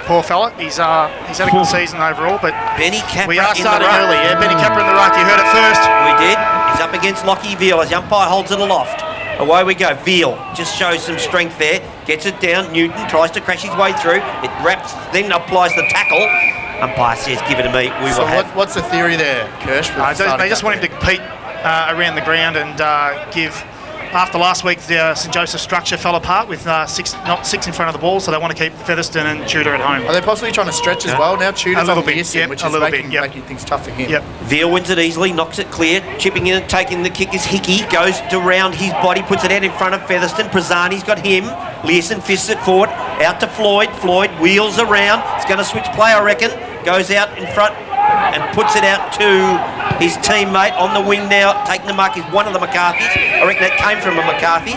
Poor fella. He's had a good season overall, but Benny Capra we are in starting the ruck. early. Yeah, Benny Capra in the ruck. You heard it first. We did. He's up against Lockie Veal as the umpire holds it aloft. Away we go. Veal just shows some strength there. Gets it down. Newton tries to crash his way through. It wraps, then applies the tackle. Umpire says, give it to me. What's the theory there, Kirsch? They just want him to compete around the ground and give... After last week, the St Joseph structure fell apart with six in front of the ball, so they want to keep Featherston and Tudor at home. Are they possibly trying to stretch as well? Now Tudor's on the missing, which is making things tough for him. Yep. Veal wins it easily, knocks it clear, chipping in and taking the kick is Hickey, goes around his body, puts it out in front of Featherston. Prazzani's got him. Learson fists it forward, out to Floyd. Floyd wheels around. It's going to switch play, I reckon. Goes out in front and puts it out to his teammate on the wing now. Taking the mark is one of the McCarthys. I reckon that came from a McCarthy.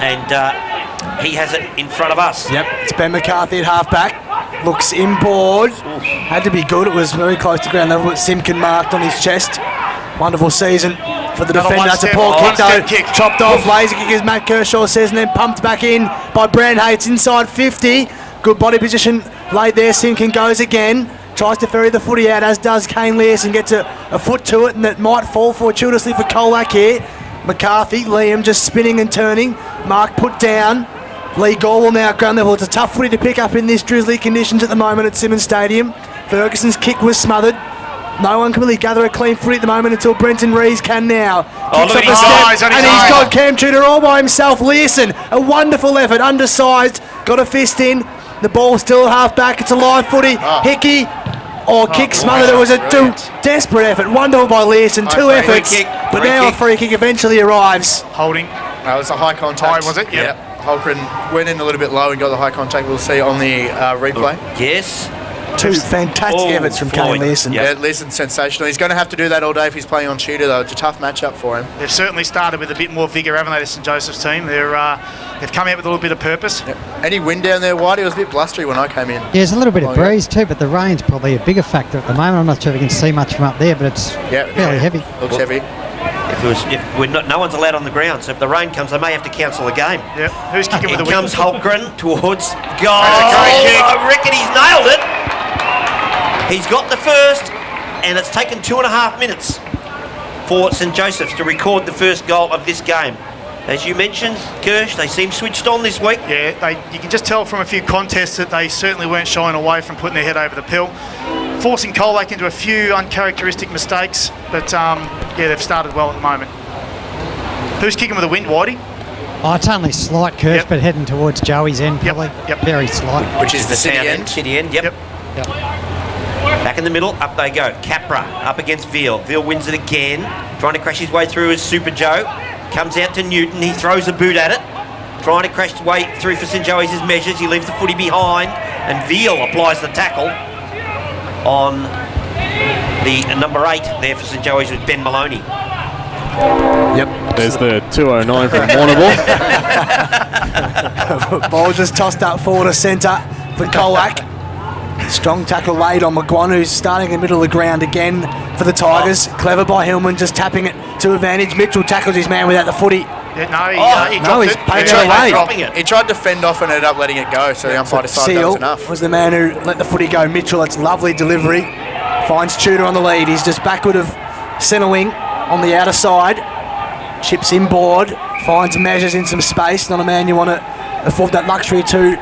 And he has it in front of us. Yep, it's Ben McCarthy at half-back. Looks inboard. Had to be good. It was very close to ground level, but Simkin marked on his chest. Wonderful season for the defender. That's a poor kick, though. Chopped off, lazy kick, as Matt Kershaw says, and then pumped back in by Brand Hates inside 50. Good body position laid there. Simkin goes again. Tries to ferry the footy out, as does Kane Learson. Gets a foot to it, and it might fall fortuitously for Colac here. McCarthy, Liam just spinning and turning. Mark put down. Lee Gorwell now at ground level. It's a tough footy to pick up in this drizzly conditions at the moment at Simmons Stadium. Ferguson's kick was smothered. No one can really gather a clean footy at the moment until Brenton Rees can now. Kicks up a step, and he's got Cam Tudor all by himself. Learson, a wonderful effort, undersized, got a fist in. The ball still half back. It's a live footy. Hickey, kick smothered. It was a desperate effort. Wonderful by Learson. Two efforts, but now a free kick eventually arrives. Holding. It was a high contact. Was it? Yeah. Holgren went in a little bit low and got the high contact. We'll see on the replay. Yes. Two fantastic efforts from Kane Learson. Yeah, Learson's sensational. He's going to have to do that all day if he's playing on Tudor, though. It's a tough matchup for him. They've certainly started with a bit more vigour, haven't they, the St Joseph's team? They've come out with a little bit of purpose. Yep. Any wind down there, Whitey? It was a bit blustery when I came in. Yeah, there's a little bit of breeze too, but the rain's probably a bigger factor at the moment. I'm not sure if you can see much from up there, but it's fairly heavy. Looks heavy. No one's allowed on the ground, so if the rain comes, they may have to cancel the game. Yep. Who's kicking with the wind? Comes Holgren towards goal. I reckon he's nailed it. He's got the first, and it's taken 2.5 minutes for St Joseph's to record the first goal of this game. As you mentioned, Kirsch, they seem switched on this week. Yeah, you can just tell from a few contests that they certainly weren't shying away from putting their head over the pill. Forcing Colac into a few uncharacteristic mistakes, but they've started well at the moment. Who's kicking with the wind, Whitey? Oh, it's only slight, Kirsch, but heading towards Joey's end, probably. Yep. Very slight. Which is the city end. City end, yep. Back in the middle, up they go. Capra up against Veal. Veal wins it again. Trying to crash his way through is Super Joe. Comes out to Newton. He throws a boot at it. Trying to crash his way through for St Joey's measures. He leaves the footy behind. And Veal applies the tackle on the number 8 there for St Joey's with Ben Maloney. Yep, there's the 209 from Warrnambool. Ball just tossed up forward to centre for Colac. Strong tackle laid on McGuan, who's starting in the middle of the ground again for the Tigers. Clever by Hillman, just tapping it to advantage. Mitchell tackles his man without the footy. He's paying it away. He tried to fend off and ended up letting it go, so the umpire decided that was enough. Was the man who let the footy go. Mitchell, it's lovely delivery. Finds Tudor on the lead. He's just backward of centre wing on the outer side. Chips inboard. Finds measures in some space. Not a man you want to afford that luxury too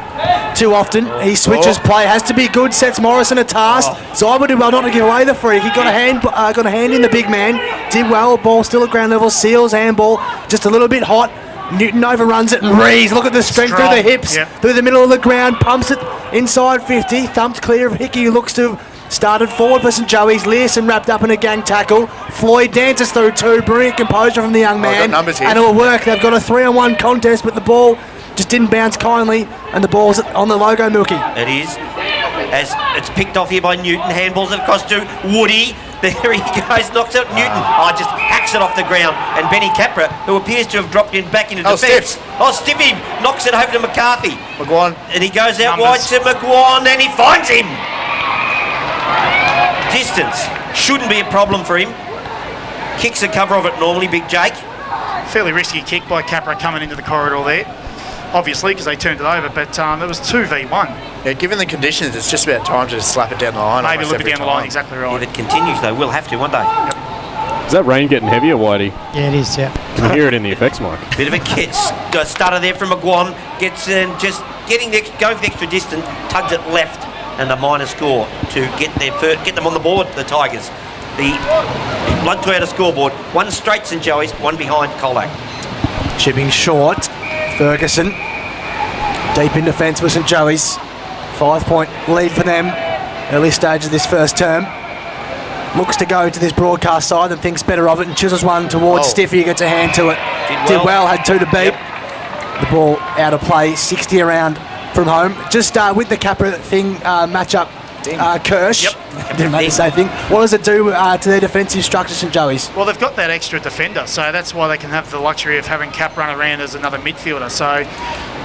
often. He switches play, has to be good, sets Morrison a task. Zyber did well not to give away the free. He got a hand in the big man, did well. Ball still at ground level. Seals handball, just a little bit hot. Newton overruns it and Rees. Look at the strength through the hips, through the middle of the ground, pumps it inside 50, thumped clear of Hickey, who looks to have started forward for St Joey's. Learson wrapped up in a gang tackle. Floyd dances through two. Brilliant composure from the young man, and it'll work. They've got a 3-on-1 contest, but the ball just didn't bounce kindly, and the ball's on the logo, Milky. It is. As it's picked off here by Newton. Handballs it across to Woody. There he goes, knocks out Newton. Just hacks it off the ground. And Benny Capra, who appears to have dropped back into defence. Stiffy knocks it over to McCarthy. McGuan. And he goes out wide to McGuan, and he finds him. Distance shouldn't be a problem for him. Kicks the cover of it normally, Big Jake. Fairly risky kick by Capra coming into the corridor there. obviously, because they turned it over, but it was 2v1. Yeah, given the conditions, it's just about time to just slap it down the line. Maybe a almost little bit every down the line, time. exactly If right. it continues, though, we'll have to one day. Is that rain getting heavier, Whitey? Yeah, it is, yeah. Can you hear it in the effects mic? Bit of a stutter there from McGuan. Gets in, just getting the, going for the extra distance, tugs it left, and a minor score to get them on the board, the Tigers. The blood to out of scoreboard. One straight St Joey's, one behind Colac. Chipping short. Ferguson. Deep in defence with St Joey's. 5-point lead for them. Early stage of this first term. Looks to go to this broadcast side and thinks better of it and chisels one towards Stiffy. Gets a hand to it. Did well, had 2 to beat. The ball out of play, 60 around from home. Just with the Capra thing matchup, Kirsch. Didn't make the same thing. What does it do to their defensive structure, St Joey's? Well, they've got that extra defender, so that's why they can have the luxury of having Cap run around as another midfielder. So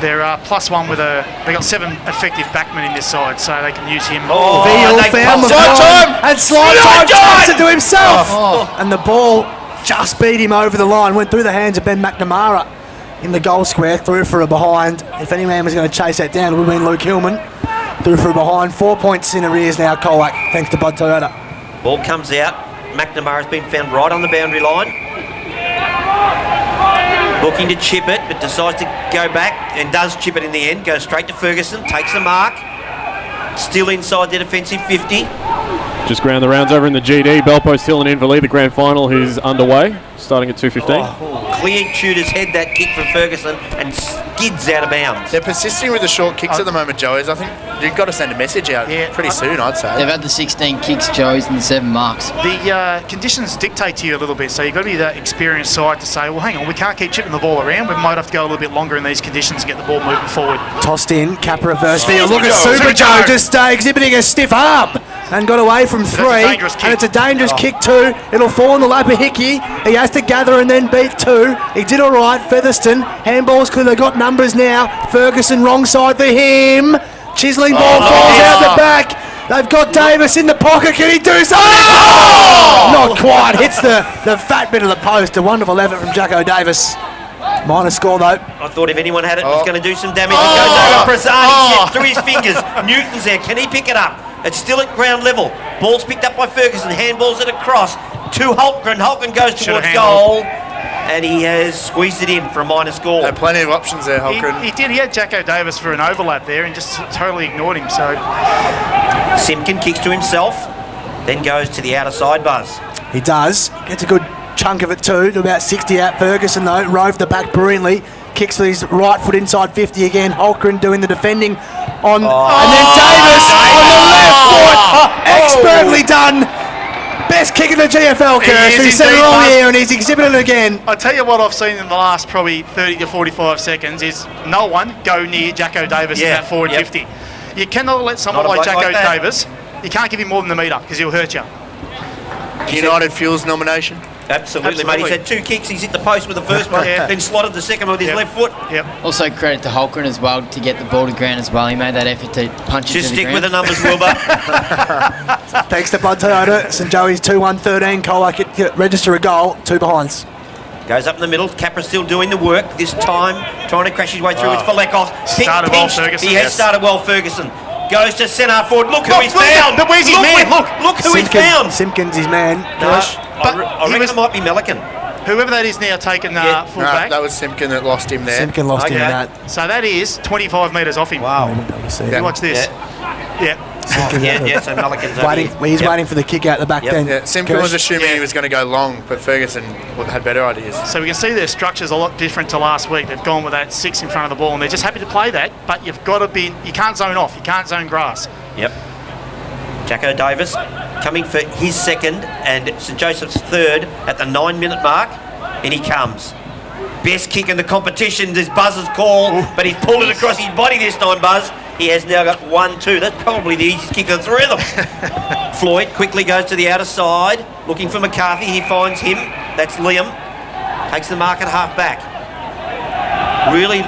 they're +1 with they got 7 effective backmen in this side, so they can use him. Veal found McGuan and slide time takes it to himself. And the ball just beat him over the line, went through the hands of Ben McNamara in the goal square, through for a behind. If any man was going to chase that down, it would have been Luke Hillman. Through for a behind, 4 points in arrears now, Colac, thanks to Bud Toyota. Ball comes out. McNamara's been found right on the boundary line. Looking to chip it, but decides to go back and does chip it in the end. Goes straight to Ferguson, takes the mark. Still inside their defensive 50. Just ground the rounds over in the GD. Belpost Hill and Inverleigh, the grand final, who's underway, starting at 2:15. Clear Tudor's head that kick from Ferguson and skids out of bounds. They're persisting with the short kicks at the moment, Joey's. I think you've got to send a message out pretty soon, I'd say. They've had the 16 kicks, Joey's, and the 7 marks. The conditions dictate to you a little bit, so you've got to be that experienced side to say, well, hang on, we can't keep chipping the ball around. We might have to go a little bit longer in these conditions and get the ball moving forward. Tossed in, Capra reverse field. Look at Super Joe just exhibiting a stiff arm and got away from 3. And it's a dangerous kick too. It'll fall in the lap of Hickey. He has to gather and then beat 2. He did all right. Featherston, handball's clear. They've got numbers now. Ferguson wrong side for him. Chiseling ball falls out the back. They've got Davis in the pocket. Can he do something? Not quite. Hits the fat bit of the post. A wonderful effort from Jacko Davis. Minor score though. I thought if anyone had it, it was going to do some damage. It goes over Prazzani, through his fingers. Newton's there. Can he pick it up? It's still at ground level. Ball's picked up by Ferguson. Handballs it across to Holtgren. Holtgren goes towards goal. And he has squeezed it in for a minor score. Plenty of options there, Holgren. He did. He had Jacko Davis for an overlap there and just totally ignored him. So Simpkin kicks to himself, then goes to the outer side, Buzz. He does. Gets a good chunk of it too, to about 60 out. Ferguson though, roved the back brilliantly. Kicks with his right foot inside 50 again. Holgren doing the defending on, and then Davis on the left foot. Expertly done. Best kick in the GFL, Kirsch. He's said it all here and he's exhibited it again. I tell you what I've seen in the last probably 30 to 45 seconds is no one go near Jacko Davis in that forward 50. You cannot let someone like Jacko Davis, you can't give him more than the metre because he'll hurt you. United Fuels nomination. Absolutely, mate. He's had 2 kicks. He's hit the post with the first one, then slotted the second with his left foot. Also credit to Holgren as well to get the ball to ground as well. He made that effort to punch it to the ground. Just stick with the numbers, Wilbur. Thanks to Bud Toyota. St Joey's 2-1-13. Colac register a goal. 2 behinds. Goes up in the middle. Capra still doing the work. This time trying to crash his way through. It's for Lekos. Started well, Ferguson. He has started well, Ferguson. Goes to centre forward. Look who he's found. Where's his man? Look who he's found. Simpkins his man. I reckon it might be Melican. Whoever that is now taking full back. That was Simpkin that lost him there. Simpkin lost him in that. So that is 25 metres off him. Wow. You watch this. So Melican's He's waiting for the kick out the back then. Yeah, Simpkin was assuming he was going to go long, but Ferguson had better ideas. So we can see their structure's a lot different to last week. They've gone with that 6 in front of the ball and they're just happy to play that, but you've got to be, you can't zone off, you can't zone grass. Yep. Jacko Davis coming for his second and St Joseph's third at the 9-minute mark. In he comes. Best kick in the competition, there's Buzz's call, but he's pulled it across his body this time, Buzz. He has now got 1-2. That's probably the easiest kick of the 3 of them. Floyd quickly goes to the outer side, looking for McCarthy. He finds him. That's Liam. Takes the mark at half back. Really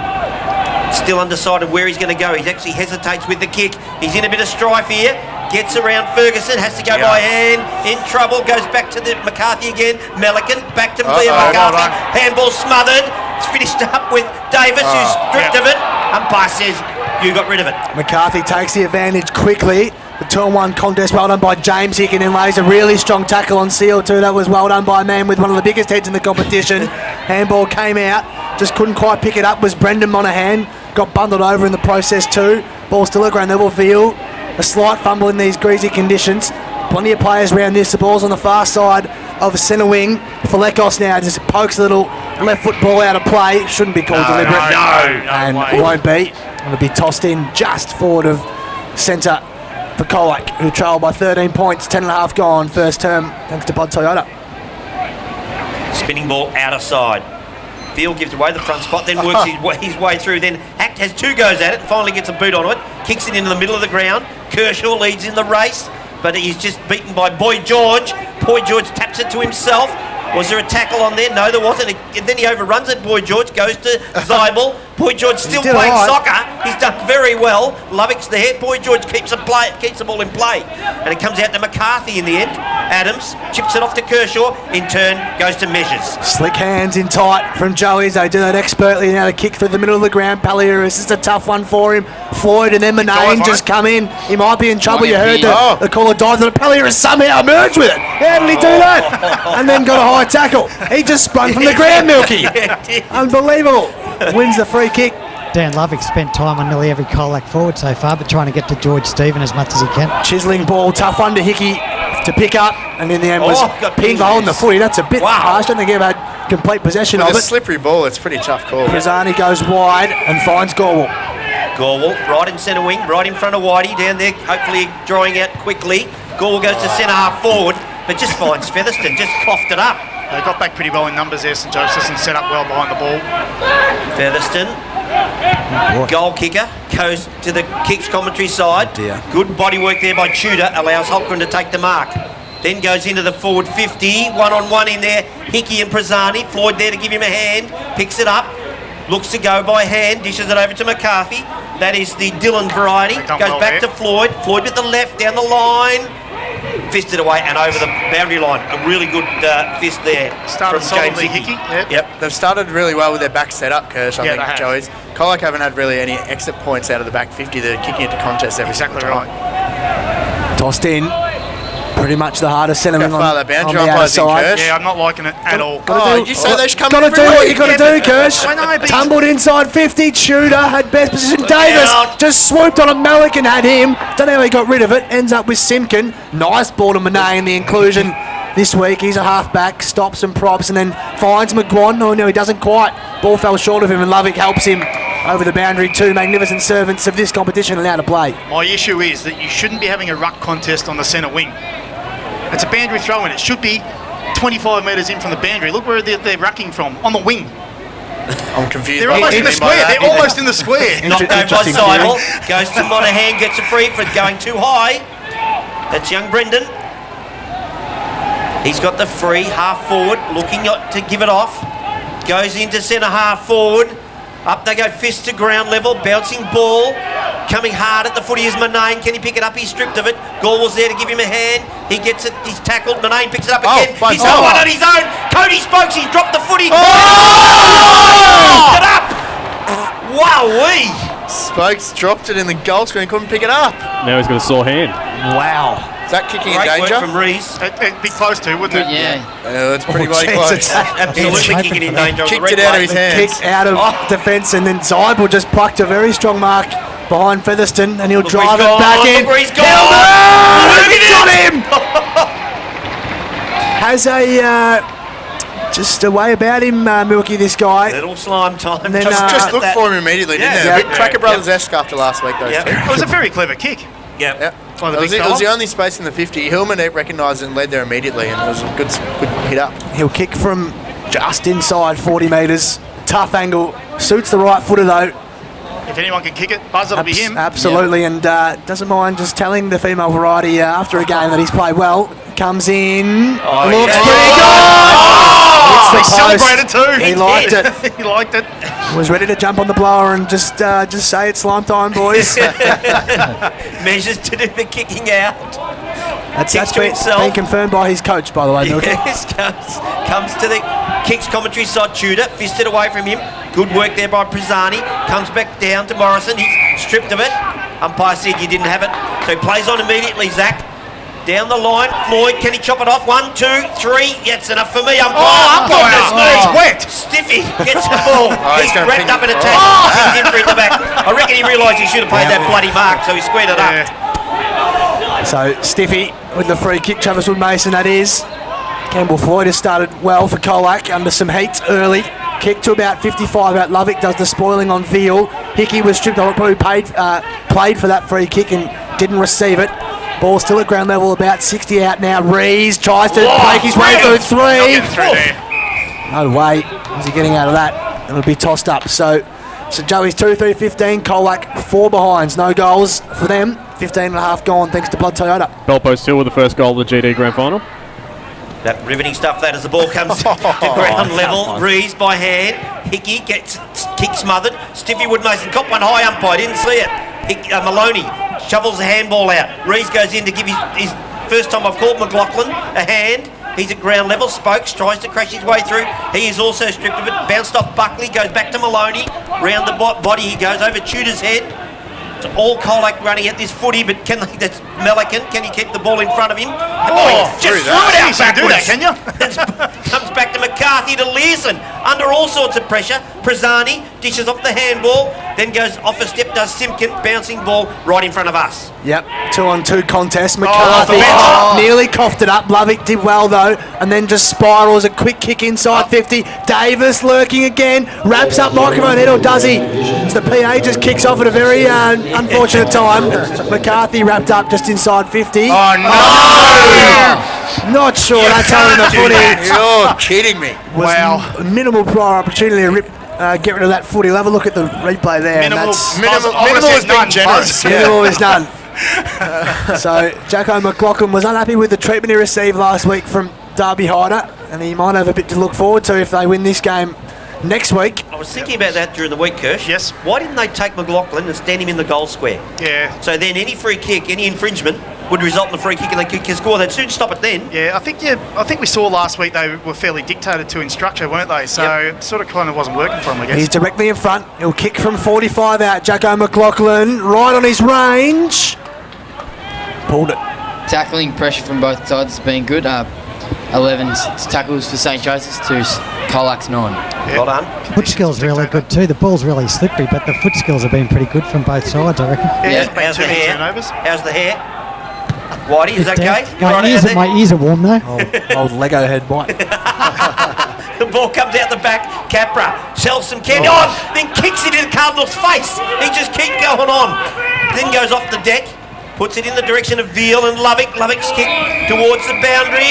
still undecided where he's going to go. He actually hesitates with the kick. He's in a bit of strife here. Gets around Ferguson, has to go by hand. In trouble, goes back to the McCarthy again. Melican, back to Liam McCarthy. Handball smothered. It's finished up with Davis, who's stripped of it. Umpire says you got rid of it. McCarthy takes the advantage quickly. The 2-on-1 contest, well done by James Hick, and then lays a really strong tackle on Seal too. That was well done by a man with one of the biggest heads in the competition. Handball came out, just couldn't quite pick it up. Was Brendan Monaghan, got bundled over in the process too. Ball still at ground level field. A slight fumble in these greasy conditions. Plenty of players around this. The ball's on the far side of the centre wing. Falekos now just pokes a little left foot ball out of play. Shouldn't be called deliberate. And it won't be. It'll be tossed in just forward of centre for Colac, who trailed by 13 points, 10.5 gone, first term, thanks to Bud Toyota. Spinning ball out of side. Field gives away the front spot, then works his way through. Then Hack has 2 goes at it, finally gets a boot on it, kicks it into the middle of the ground. Kershaw leads in the race, but he's just beaten by Boy George. Boy George taps it to himself. Was there a tackle on there? No, there wasn't. And then he overruns it. Boy George goes to Zybel. Boy George still playing soccer. He's done very well. Lovick's there. Boy George keeps the ball in play. And it comes out to McCarthy in the end. Adams chips it off to Kershaw. In turn, goes to Measures. Slick hands in tight from Joey's. They do that expertly. Now the kick through the middle of the ground. Palliaris, is a tough one for him. Floyd and then Manane just come in. He might be in trouble. You heard the caller dive. The Palliaris somehow emerged with it. How did he do that? And then got a high tackle. He just sprung from the ground, Milky. Unbelievable. Wins the free kick. Dan Lovick spent time on nearly every Colac forward so far, but trying to get to George Stephen as much as he can. Chiseling ball, tough one to Hickey to pick up, and in the end was pinned behind the footy. That's a bit harsh. I don't think he ever had complete possession of it. With a slippery ball, it's a pretty tough call. Pisani goes wide and finds Gorwell. Gorwell, right in centre wing, right in front of Whitey, down there, hopefully drawing out quickly. Gorwell goes to centre half forward, but just finds Featherston, just coughed it up. They got back pretty well in numbers there, St Joseph's, and set up well behind the ball. Featherston, goal kicker, goes to the kicks commentary side. Good body work there by Tudor, allows Holgren to take the mark. Then goes into the forward 50, one-on-one in there, Hickey and Prezani. Floyd there to give him a hand, picks it up, looks to go by hand, dishes it over to McCarthy. That is the Dillon variety. Goes back to Floyd. Floyd with the left, down the line. Fisted away and over the boundary line. A really good fist there. Started from James solidly, Hickey. Yep, they've started really well with their back setup, Kirsch, I Yeah, think, they have. Joey's. Colac haven't had really any exit points out of the back 50. They're kicking into contests every single time. Tossed in. Pretty much the hardest centre Look how far that boundary on the umpire's in, outside. Kirsch. Yeah, I'm not liking it at all. You say they should come Got to in do every what week. you got to do, Kirsch. I know, but Tumbled inside 50. Tudor had best position. Davis just swooped on a Malik and had him. Don't know how he got rid of it. Ends up with Simkin. Nice ball to Manay in the inclusion this week. He's a half-back. Stops and props and then finds McGuan. Oh, no, he doesn't quite. Ball fell short of him and Lovick helps him over the boundary. 2 magnificent servants of this competition allowed to play. My issue is that you shouldn't be having a ruck contest on the centre wing. It's a boundary throw-in. It should be 25 metres in from the boundary. Look where they're rucking from, on the wing. I'm confused. They're almost in the square. They're almost in the square. Knocked over by Seibel. Goes to Monaghan, gets a free for going too high. That's young Brendan. He's got the free, half forward, looking to give it off. Goes into centre half forward. Up they go, fist to ground level, bouncing ball. Coming hard at the footy is Manane. Can he pick it up? He's stripped of it. Gorwell's there to give him a hand. He gets it. He's tackled. Manane picks it up again. He's got one on his own. Cody Spokes. He's dropped the footy. Picked it up. Wowee. Spokes dropped it in the goal screen. Couldn't pick it up. Now he's got a sore hand. Wow. Is that kicking in Great danger? work from Rees. It'd be close to, wouldn't it? Yeah. It's pretty bloody close. Absolutely kicking in danger. on the Kicked red it out of plate. his hands. Kick out of defence and then Zybel just plucked a very strong mark behind Featherston and he'll Look drive where it he's back gone. in. Look where he's gone. Held it! Look Got at him! Has a just a way about him, Milky, this guy. Little slime time. And then, Just looked for him immediately, didn't Yeah. they? A bit Cracker Brothers-esque after last week, those two. It was a very clever kick. Yep. Yep. By the It was big the fella. only space in the 50. Hillman recognised it and led there immediately, and it was a good hit up. He'll kick from just inside 40 metres. Tough angle. Suits the right footer though. If anyone can kick it, Buzz, it'll be him. Absolutely, and doesn't mind just telling the female variety after a game that he's played well. Comes in, looks pretty good. Hits the He post. celebrated too. He liked it. He liked it. Was ready to jump on the blower and just say it's slime time, boys. Measures to do the kicking out. That's kicks to been himself. confirmed by his coach, by the way, Milton. Yes, comes to the kicks commentary side. Tudor fisted away from him. Good work there by Pisani. Comes back down to Morrison. He's stripped of it. Umpire said you didn't have it, so he plays on immediately. Zach down the line. Floyd, can he chop it off? 1, 2, 3. That's enough for me. Umpire. It's wet. Stiffy gets the ball. He's He's gonna wrapped ping up in it. a tag. He's in for it in the back. I reckon he realised he should have played that bloody mark, so he squared it up. So Stiffy with the free kick. Travis Wood Mason, that is. Campbell Floyd has started well for Colac under some heat early. Kick to about 55 out. Lovick does the spoiling on Veal. Hickey was stripped off, probably played for that free kick and didn't receive it. Ball still at ground level, about 60 out now. Rees tries to break his way through Not three. getting through there. No way is he getting out of that. It'll be tossed up. So Joey's 2-3-15. Colac 4 behinds. No goals for them. 15.5 gone thanks to Blood Toyota. Belpo still with the first goal of the GD Grand Final. That riveting stuff, that as the ball comes to ground level. Rees by hand. Hickey gets kick smothered. Stiffy Woodmason caught one high umpire, didn't see it. Maloney shovels the handball out. Rees goes in to give his first time I've called McLaughlin a hand. He's at ground level. Spokes tries to crash his way through. He is also stripped of it. Bounced off Buckley. Goes back to Maloney. Round the body he goes over Tudor's head. It's all Colac running at this footy, but that's Melican. Can he keep the ball in front of him? Just threw it out Easy to do that, can you? Comes back to McCarthy to Learson. Under all sorts of pressure. Prezani dishes off the handball. Then goes off a step, does Simpkin. Bouncing ball right in front of us. Yep, 2-on-2 contest. McCarthy nearly coughed it up. Lovick did well though, and then just spirals a quick kick inside 50. Davis lurking again, wraps up microphone head, or does he? So the PA just kicks off at a very unfortunate time. McCarthy wrapped up just inside 50. Oh, no! Not sure that's how in the footy. You're kidding me. Wow. Minimal prior opportunity to get rid of that footy. Have a look at the replay there. and Minimal that's Minimal is being generous. minimal is none. So Jacko McLaughlin was unhappy with the treatment he received last week from Derby Hyder, and he might have a bit to look forward to if they win this game next week. I was thinking about that during the week, Kirsch. Yes. Why didn't they take McLaughlin and stand him in the goal square? Yeah. So then any free kick, any infringement would result in a free kick and they could score. They'd soon stop it then. Yeah, I think we saw last week they were fairly dictated to in structure, weren't they? So it sort of kind of wasn't working for them, I guess. He's directly in front. He'll kick from 45 out. Jacko McLaughlin right on his range. Pulled it. Tackling pressure from both sides has been good. 11 tackles for St. Joseph's to Colac's 9. Well done. Foot skills really good too. The ball's really slippery, but the foot skills have been pretty good from both sides, I reckon. Yeah, How's too the many hair? turnovers. How's the hair? Whitey, is that okay? You My, right ears, out there? my ears are warm though. Old Lego head white. The ball comes out the back. Capra sells some candy on, then kicks it in the Cardinal's face. He just keeps going on. Then goes off the deck, puts it in the direction of Veal and Lovick. Lovick's kick towards the boundary.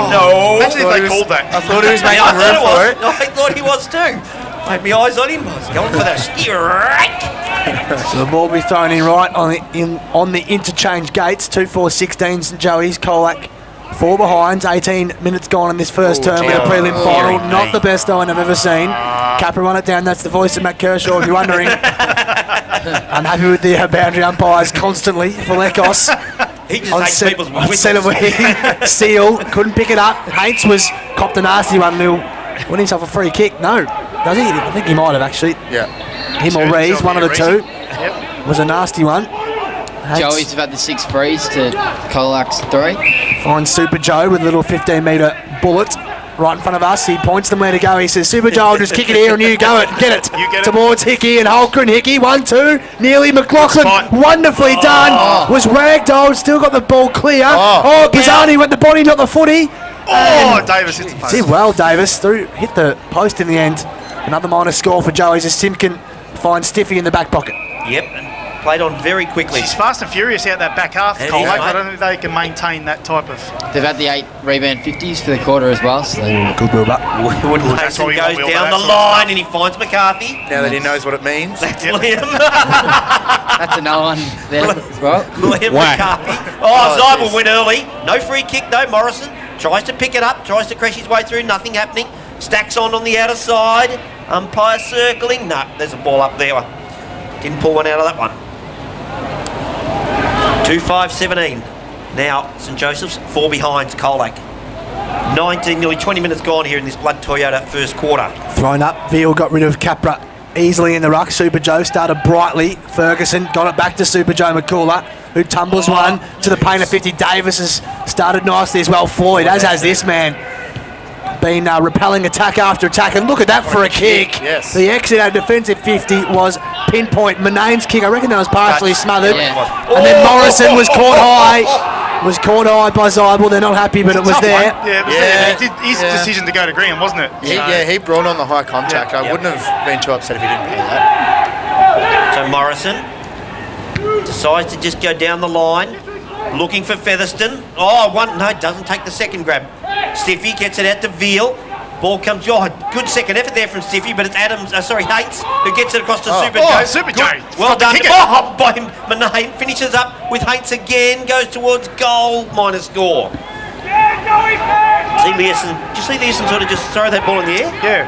No. Imagine if they called that. I thought he was making Yeah, I room for it. I thought he was too. Had my eyes on him. I was going for that strike. So the ball will be thrown in right on the interchange gates. 2-4-16 St Joey's. Colac 4 behinds. 18 minutes gone in this first term in a prelim final. Not the best Owen I've ever seen. Capra run it down. That's the voice of Matt Kershaw, if you're wondering. Unhappy with the boundary umpires constantly for Lekos. He just hates people's whistles. Seal couldn't pick it up. Hates was copped a nasty one. He'll win himself a free kick. No, does he? I think he might have actually. Yeah. Him or Rees, one of the two. Yep. Was a nasty one. Joey's have had the 6 frees to Colac's 3. Finds Super Joe with a little 15-metre bullet right in front of us. He points them where to go. He says, Super Joe, just kick it here and you go it. Get it. You get it. Towards Hickey and Holker and Hickey. 1-2. Nearly McLaughlin. Wonderfully done. Was ragdolled. Still got the ball clear. Pisani went the body, not the footy. Davis hits the post. Did well, Davis. Hit the post in the end. Another minor score for Joey's as Simpkin finds Stiffy in the back pocket. Yep, and played on very quickly. She's fast and furious out that back half, It is, Colac. mate. I don't think they can maintain that type of... They've had the 8 rebound 50s for the quarter as well. So Good build up. Wood That's Mason why we goes got Will down for the that sort of line and he finds McCarthy. Now that he knows what it means. That's Liam. that's another one there as well. Liam McCarthy. Zybel went early. No free kick though. Morrison tries to pick it up, tries to crash his way through. Nothing happening. Stacks on the outer side. Umpire circling. No, there's a ball up there. Didn't pull one out of that one. 2-5-17. Now, St Joseph's 4 behinds Colac. 19, nearly 20 minutes gone here in this Blood Toyota first quarter. Thrown up. Veal got rid of Capra easily in the ruck. Super Joe started brightly. Ferguson got it back to Super Joe McCullough, who tumbles one to the paint of 50. Davis has started nicely as well. Floyd, as has this man, been repelling attack after attack. And look at that for a kick. Yes. The exit out of defensive 50 was pinpoint. Manane's kick, I reckon that was partially smothered. Yeah. And then Morrison was caught high. Was caught high by Zybel. They're not happy, but it was there. Yeah, it was there. He did his decision to go to Graham, wasn't it? He brought on the high contact. I wouldn't have been too upset if he didn't pay that. So Morrison decides to just go down the line, looking for Featherston. Doesn't take the second grab. Stiffy gets it out to Veal. Ball comes, good second effort there from Stiffy, but it's Hates, who gets it across to Super Joe. Super Joe. Well done. By him, Manane finishes up with Hates again, goes towards goal, minus score. Did you see Learson sort of just throw that ball in the air? Yeah.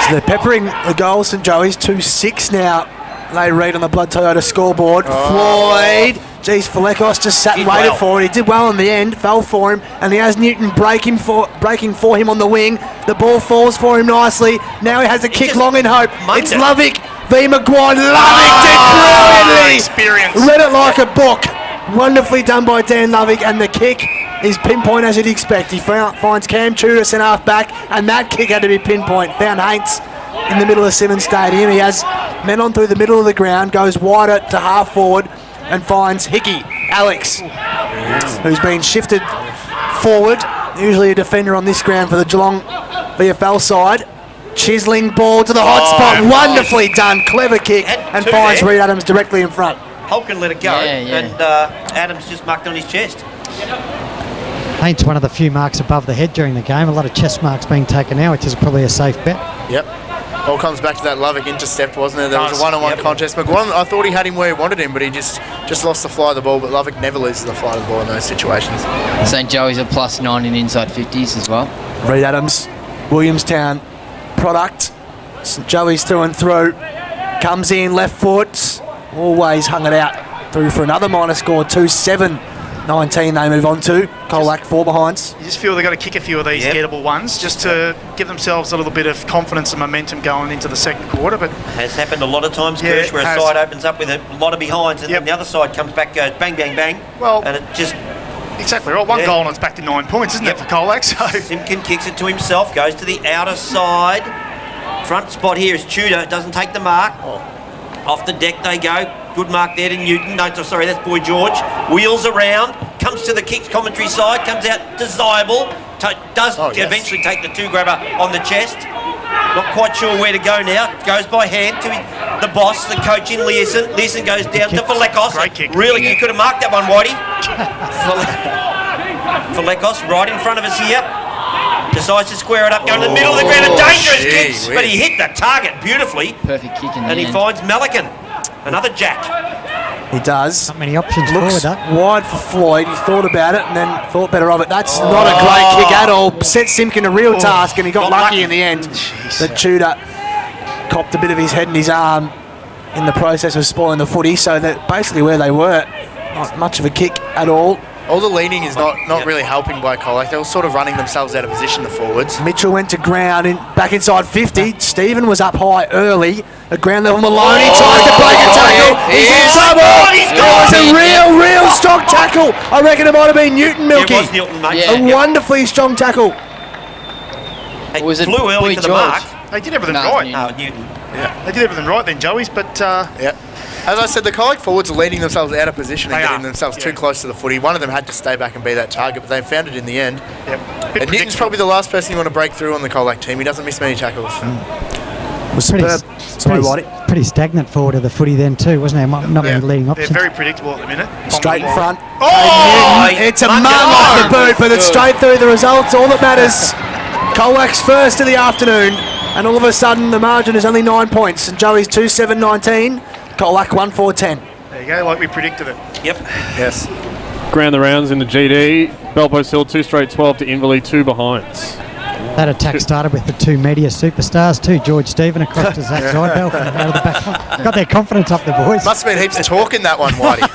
So they're peppering the goals. St Joey's 2-6 now. They read on the Blood Toyota scoreboard. Floyd. Geez, Falekos just sat and waited for it. He did well in the end, fell for him, and he has Newton breaking for him on the wing. The ball falls for him nicely. Now he has a kick long in hope. It's Lovick v. Maguire. Lovick did brilliantly. Experience. Read it like a book. Wonderfully done by Dan Lovick, and the kick is pinpoint as you'd expect. He finds Cam Tudor in half back, and that kick had to be pinpoint. Found Haints in the middle of Simmons Stadium. He has men on through the middle of the ground, goes wider to half forward, and finds Hickey, Alex, who's been shifted forward, usually a defender on this ground for the Geelong VFL side. Chiseling ball to the hot spot, wonderfully done, clever kick, and finds Reid Adams directly in front. Holkin let it go, and Adams just mucked on his chest. Haint's one of the few marks above the head during the game. A lot of chest marks being taken now, which is probably a safe bet. Yep. All comes back to that Lovick intercept, wasn't it? There was a one-on-one contest. McGuire, I thought he had him where he wanted him, but he just lost the fly of the ball. But Lovick never loses the fly of the ball in those situations. St Joey's a +9 in inside 50s as well. Reid Adams, Williamstown product. St Joey's through and through. Comes in, left foot. Always hung it out. Through for another minor score, 2-7-19 they move on to. Colac 4 behinds. You just feel they've got to kick a few of these gettable ones just to give themselves a little bit of confidence and momentum going into the second quarter. But has happened a lot of times, Kirsch, where a side opens up with a lot of behinds and then the other side comes back, goes bang, bang, bang. Well, and it just... Exactly right. One goal and it's back to 9 points, isn't it, for Colac? So Simpkin kicks it to himself, goes to the outer side. Front spot here is Tudor, doesn't take the mark. Off the deck they go. Good mark there to Newton. No, sorry, that's Boy George. Wheels around, comes to the kicks commentary side, comes out to Zybel. Does eventually take the 2-grabber on the chest. Not quite sure where to go now. Goes by hand to the boss, the coach in Learson. Learson goes down to Falekos. Great kick. Really, you could have marked that one, Whitey. Falekos right in front of us here. Decides to square it up, going to the middle of the ground. A dangerous kick, but he hit the target beautifully. Perfect kick in the And he end. finds Melican. Another jack. He does. Not many options Looks forward, that. wide for Floyd. He thought about it and then thought better of it. That's not a great kick at all. Set Simpkin a real task, and he got lucky in the end. That Tudor copped a bit of his head and his arm in the process of spoiling the footy, so that basically where they were, not much of a kick at all. All the leaning is not really helping by Colac. They were sort of running themselves out of position, the forwards. Mitchell went to ground back inside 50. Stephen was up high early. At ground level, Maloney tries to break a tackle. He's in trouble. It was a real strong tackle. I reckon it might have been Newton, Milky. It was Newton, mate. A wonderfully strong tackle. It Was it flew early Boy to the George? mark. they did everything No, right. Newton. No, Newton. They did everything right then, Joey's, but Yeah. As I said, the Colac forwards are leading themselves out of position and They getting are. themselves too close to the footy. One of them had to stay back and be that target, but they found it in the end. bit And Newton's probably the last person you want to break through on the Colac team. He doesn't miss many tackles. Was Pretty, superb. Sorry, Whitey. pretty stagnant forward of the footy then too, wasn't there? Not many leading they're options. very predictable at the minute. Straight in front. Oh! Newton. It's a mum off the boot, but it's straight through the results. All that matters. Colac's first of the afternoon, and all of a sudden the margin is only 9 points. And Joey's 2-7-19. Colac 1-4-10. There you go, like we predicted it. Yep. Yes. Ground the rounds in the GD. Belpost Hill 2 straight 12 to Inverleigh 2 behinds. That attack started with the two media superstars, George Stephen across to Zach Zidbell from out of the back. Got their confidence up, the boys. Must have been heaps of talk in that one, Whitey.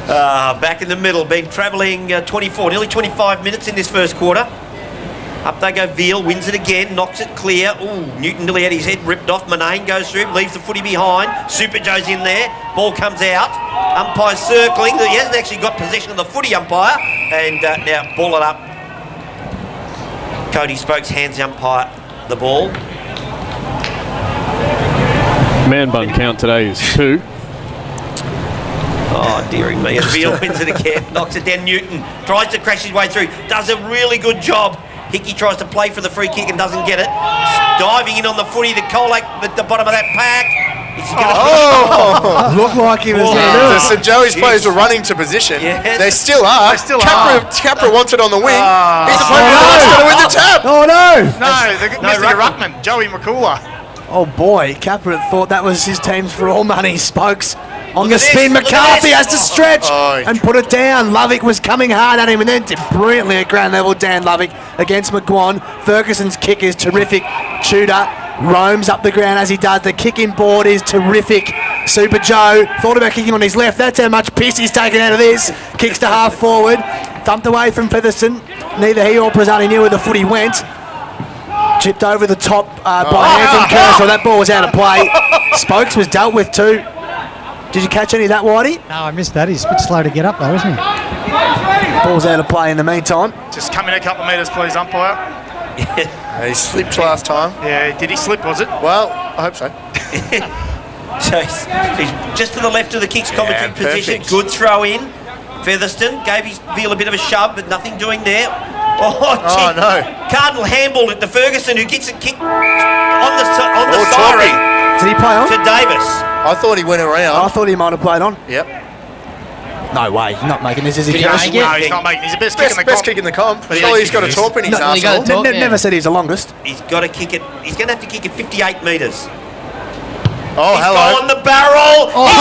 Back in the middle, been travelling nearly 25 minutes in this first quarter. Up they go, Veal wins it again, knocks it clear. Ooh, Newton nearly had his head ripped off. Manane goes through, leaves the footy behind. Super Joe's in there, ball comes out. Umpire circling, he hasn't actually got possession of the footy, umpire. And now ball it up. Cody Spokes hands the umpire the ball. Man bun count today is 2. Oh, dearie me. And Veal wins it again, knocks it down. Newton tries to crash his way through, does a really good job. Hickey tries to play for the free kick and doesn't get it. Diving in on the footy, the Colac at the bottom of that pack. Is he gonna Looked like he was there. The St Joey's players were running to position. Yes. They still are. They still Capra wants it on the wing. He's the opponent that's going to win the tab. Oh no! Mr. Ruckman, Joey McCooler. Oh boy, Capra thought that was his team's for all money. Spokes on Look the at spin. this, look at McCarthy this. has to stretch Oh. and put it down. Lovick was coming hard at him and then did brilliantly at ground level. Dan Lovick against McGuan. Ferguson's kick is terrific. Tudor roams up the ground as he does. The kicking board is terrific. Super Joe thought about kicking on his left. That's how much piss he's taken out of this. Kicks to half forward. Dumped away from Featherston. Neither he or Prazzani knew where the footy went. Chipped over the top by Anthony Kershaw. That ball was out of play. Spokes was dealt with too. Did you catch any of that, Whitey? No, I missed that. He's a bit slow to get up though, isn't he? Ball's out of play in the meantime. Just come in a couple of metres, please, umpire. He slipped last time. Yeah, did he slip, was it? Well, I hope so. So he's just to the left of the kicks commentary position. perfect. Good throw in. Featherston gave his Veal a bit of a shove, but nothing doing there. Oh, gee. no. Cardinal handballed it to Ferguson, who gets a kick on the siren Torpy. Did he play on? to Davis. I thought he went around. I thought he might have played on. Yep. No way. He's not making this, is he? Did he Cash? make it? No, he's not making. He's the best kick in the Best comp. kick in the comp. But he Surely ain't he's got a kicking top in his No, he got a arsenal. top. Yeah. Never said he's the longest. He's got to kick it. He's going to have to kick it 58 metres. Oh, He's hello. gone the barrel. Oh,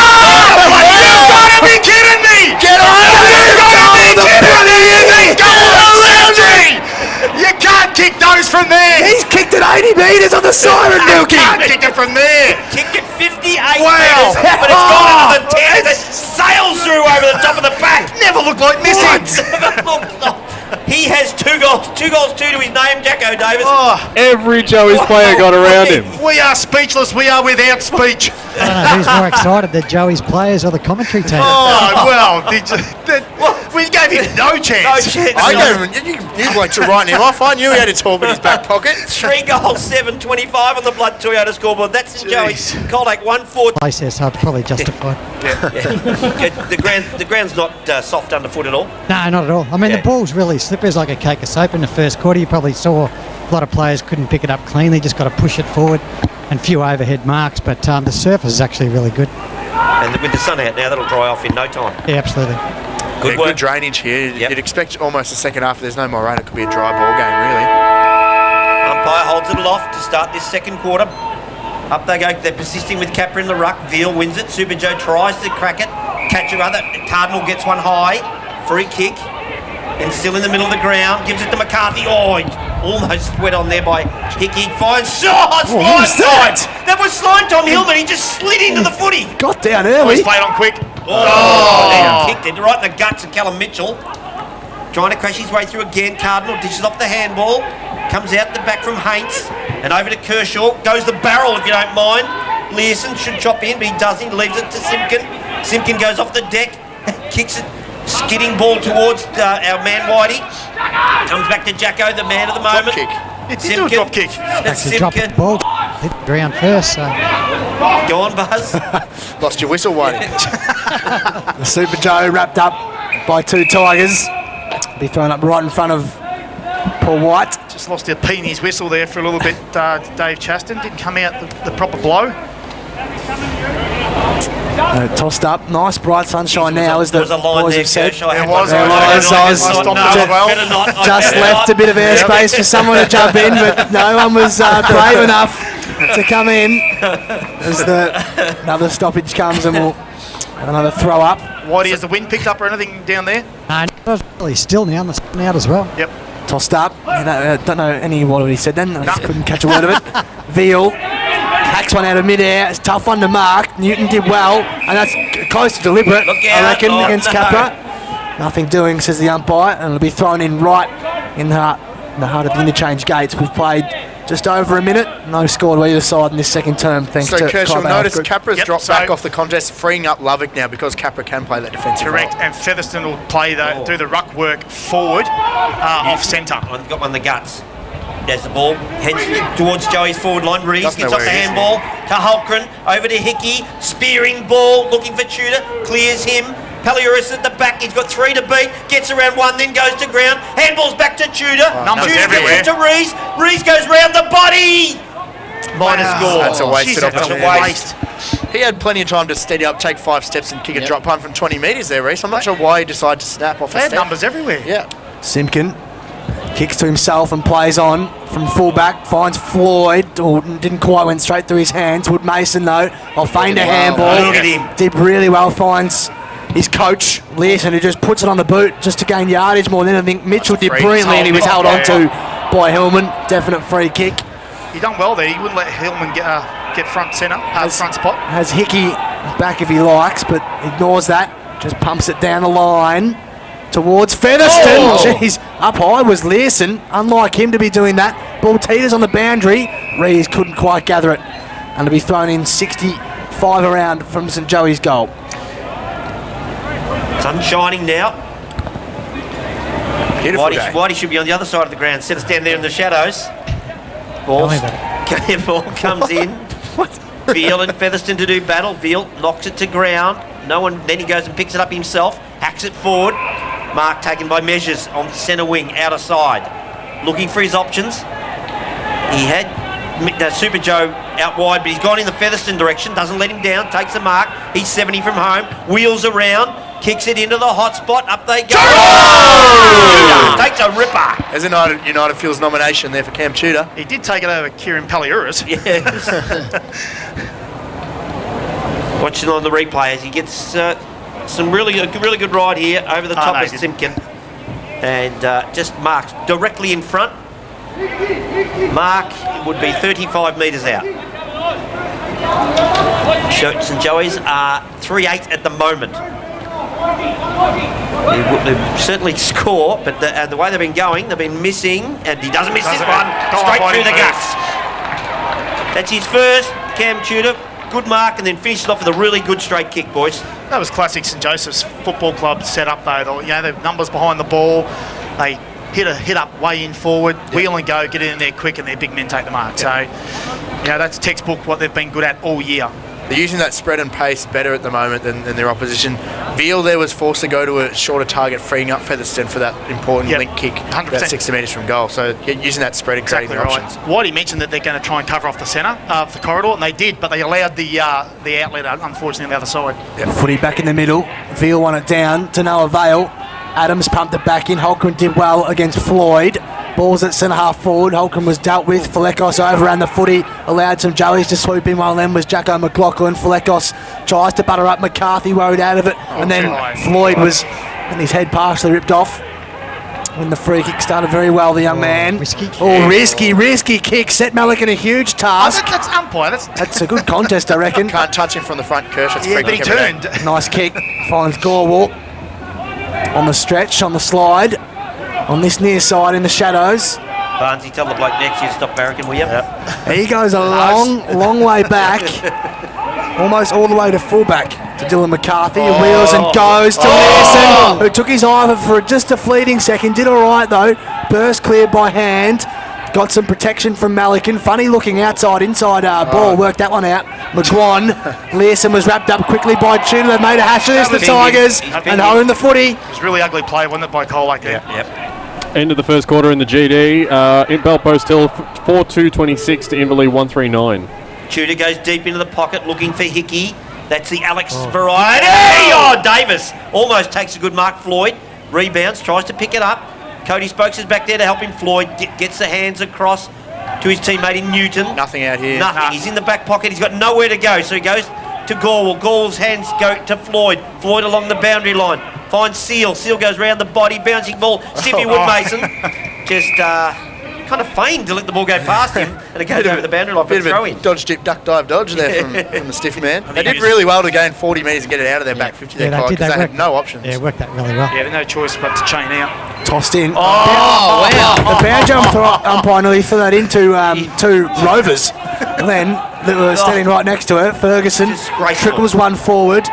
You've got to be kidding me! Get around You've got to be it! kidding me! Go around me! You can't kick those from there! He's kicked it 80 metres on the siren, You Milky. can't kick it from there! Kicked it 58 Wow. metres, but it's gone into the 10 as it sails through over the top of the pack. Never looked like missing! He has 2 goals, 2 to his name, Jacko Davis. Oh, Every Joey's player got around him. we are speechless. We are without speech. I don't know who's more excited, the Joey's players or the commentary team. Oh, well, we gave him no chance. No chance. I gave him, you'd like to write him off. I knew he had a top in his back pocket. 3 goals, 7-25 on the Blood Toyota scoreboard. That's St Joey's. Colac 1-4. Place there, so it's probably justified. The ground's not soft underfoot at all. No, not at all. I mean, Yeah. the ball's really slippery. It's like a cake of soap in the first quarter. You probably saw a lot of players couldn't pick it up cleanly, just got to push it forward and few overhead marks. But the surface is actually really good. And with the sun out now, that'll dry off in no time. Yeah, absolutely. Good Yeah, work. good drainage here. Yep. You'd expect almost the second half. If there's no more rain, it could be a dry ball game, really. Umpire holds it aloft to start this second quarter. Up they go. They're persisting with Capra in the ruck. Veal wins it. Super Joe tries to crack it. Catch a other. Cardinal gets one high. Free kick. And still in the middle of the ground. Gives it to McCarthy. Oh, he almost went on there by Hickey. Finds. Oh, slide time. That was slide Tom Hillman. He just slid into the footy. Got down He's early. played on quick. Oh, he kicked it right in the guts of Callum Mitchell. Trying to crash his way through again. Cardinal dishes off the handball. Comes out the back from Haints. And over to Kershaw. Goes the barrel, if you don't mind. Learson should chop in, but he doesn't. Leaves it to Simpkin. Simpkin goes off the deck. Kicks it. Skidding ball towards our man Whitey. Comes back to Jacko, the man of the moment. Kick. It did do a drop kick. Actually dropped the Simpkin. ball, hit the ground first. So Go on, Buzz. Lost your whistle, Whitey. The Super Joe wrapped up by 2 Tigers. Be thrown up right in front of Paul White. Just lost a pee in his whistle there for a little bit. Dave Chaston didn't come out the proper blow. Tossed up. Nice bright sunshine now, as the There was a line boys there, have said. Kershaw. There was. There was. I stopped No, that as well. better not. I Just better left not. a bit of airspace for someone to jump in, but no one was brave enough to come in as another stoppage comes, and we'll Another throw up. Whitey, has the wind picked up or anything down there? And it was really still now on the second out as well. Yep. Tossed up. Don't know any what he said then. I just couldn't catch a word of it. Veal hacks one out of midair. It's a tough one to mark. Newton did well, and that's close to deliberate, Look I out. reckon, Oh, against no. Capra. Nothing doing, says the umpire, and it'll be thrown in right in the heart of the interchange gates. We've played just over a minute. No score to either side in this second term, thanks So, to Kirsch, you'll Clyde notice Group. Capra's Yep, dropped so- back off the contest, freeing up Lovick now because Capra can play that defensive Correct, role. and Featherston will play do the ruck work forward, off centre. I've got one in the guts. There's the ball. Heads towards Joey's forward line. Rees Doesn't gets know off the where he is, handball to Holcren. Over to Hickey. Spearing ball. Looking for Tudor. Clears him. Paliuris at the back. He's got 3 to beat. Gets around 1, then goes to ground. Handball's back to Tudor. Numbers Tudor everywhere. gets it to Rees. Rees goes round the body. Minus score. That's a wasted Jeez, that's a opportunity. waste. He had plenty of time to steady up, take 5 steps and kick a Yep. drop punt from 20 metres there, Reece. I'm not sure why he decided to snap off They a had step. numbers everywhere. Yeah. Simpkin kicks to himself and plays on from fullback, finds Floyd, or didn't quite, went straight through his hands. Wood Mason though, I'll feign a handball. Look at him. Did really well, finds his coach, Learson, who just puts it on the boot just to gain yardage more than anything. Mitchell did free. brilliantly and he was held Yeah. on to by Hillman. Definite free kick. He done well there. He wouldn't let Hillman get front centre, front spot. Has Hickey back if he likes, but ignores that. Just pumps it down the line towards Featherston. Oh. Jeez, up high was Learson. Unlike him to be doing that. Ball teeters on the boundary. Rees couldn't quite gather it. And to be thrown in 65 around from St Joey's goal. Sun shining now. Beautiful Whitey, day. Whitey should be on the other side of the ground. Set us down there in the shadows. Balls. Ball comes in. Veal and Featherston to do battle. Veal knocks it to ground. No one. Then he goes and picks it up himself. Hacks it forward. Mark taken by Measures on the centre wing, outer side. Looking for his options. He had Super Joe out wide, but he's gone in the Featherston direction. Doesn't let him down. Takes the mark. He's 70 from home. Wheels around. Kicks it into the hot spot. Up they go. Oh! Takes a ripper. There's a United Fields nomination there for Cam Tudor. He did take it over Kieran Paliuris. Yes. Watching on the replay as he gets some really good ride here over the top no, of he Simpkin, and just marks directly in front. Mark would be 35 metres out. St Joey's are 3-8 at the moment. They certainly score, but the way they've been going, they've been missing, and he doesn't miss this one. Straight through the guts. That's his first. Cam Tudor, good mark, and then finishes off with a really good straight kick, boys. That was classic St Joseph's Football Club set up though. The numbers behind the ball, they hit up way in forward, wheel and go, get in there quick, and their big men take the mark. So, that's textbook what they've been good at all year. They're using that spread and pace better at the moment than their opposition. Veal there was forced to go to a shorter target, freeing up Featherston for that important link kick, 100%. about 60 metres from goal. So using that spread and creating Exactly the right. options. Whitey mentioned that they're going to try and cover off the centre of the corridor, and they did, but they allowed the outlet, unfortunately, on the other side. Footy back in the middle. Veal won it down to no avail. Adams pumped it back in. Holcomb did well against Floyd. Balls at centre half forward. Holcomb was dealt with. Flecos over around the footy. Allowed some Joeys to swoop in. One of them was Jacko McLaughlin. Flecos tries to butter up McCarthy, worried out of it. And then Floyd was, and his head partially ripped off. When the free kick started very well, the young man. risky kick. Risky kick. Set Malik in a huge task. That's umpire. That's a good contest, I reckon. Can't touch him from the front, Kirsch. It's free But he kick every day. turned. Nice kick. Finds Gorwalk on the stretch, on the slide, on this near side in the shadows. Barnesy, tell the bloke next year to stop barracking, will you? He goes a long way back, almost all the way to fullback to Dylan McCarthy. He wheels and goes to Learson, who took his eye for just a fleeting second. Did all right though. Burst cleared by hand. Got some protection from Malikan. Funny looking inside ball. Worked that one out. McGuan. Learson was wrapped up quickly by Tudor. They've made a hash of this, the Tigers, and own the footy. It was a really ugly play, wasn't it, by Colac there? Yep. End of the first quarter in the GD. In Belpost Hill, 4-2-26 to Inverleigh 139. Tudor goes deep into the pocket looking for Hickey. That's the Alex variety. Oh, Davis almost takes a good mark. Floyd rebounds, tries to pick it up. Cody Spokes is back there to help him. Floyd gets the hands across to his teammate in Newton. Nothing out here. Nothing. He's in the back pocket. He's got nowhere to go. So he goes to Gorwell. Gorwell's hands go to Floyd. Floyd along the boundary line. Finds Seal. Seal goes round the body. Bouncing ball. Stiffy Woodmason. Just kind of feigned to let the ball go past him. And it goes over the boundary line for a throw in. Dodge dip, duck dive dodge there from the stiff man. They did really well to gain 40 metres and get it out of their back 50 there, because they had no options. Yeah, worked that really well. Yeah, no choice but to chain out. Tossed in. Oh, wow. The boundary umpire nearly threw that into two Rovers. And then they were standing right next to her. Ferguson trickles one forward.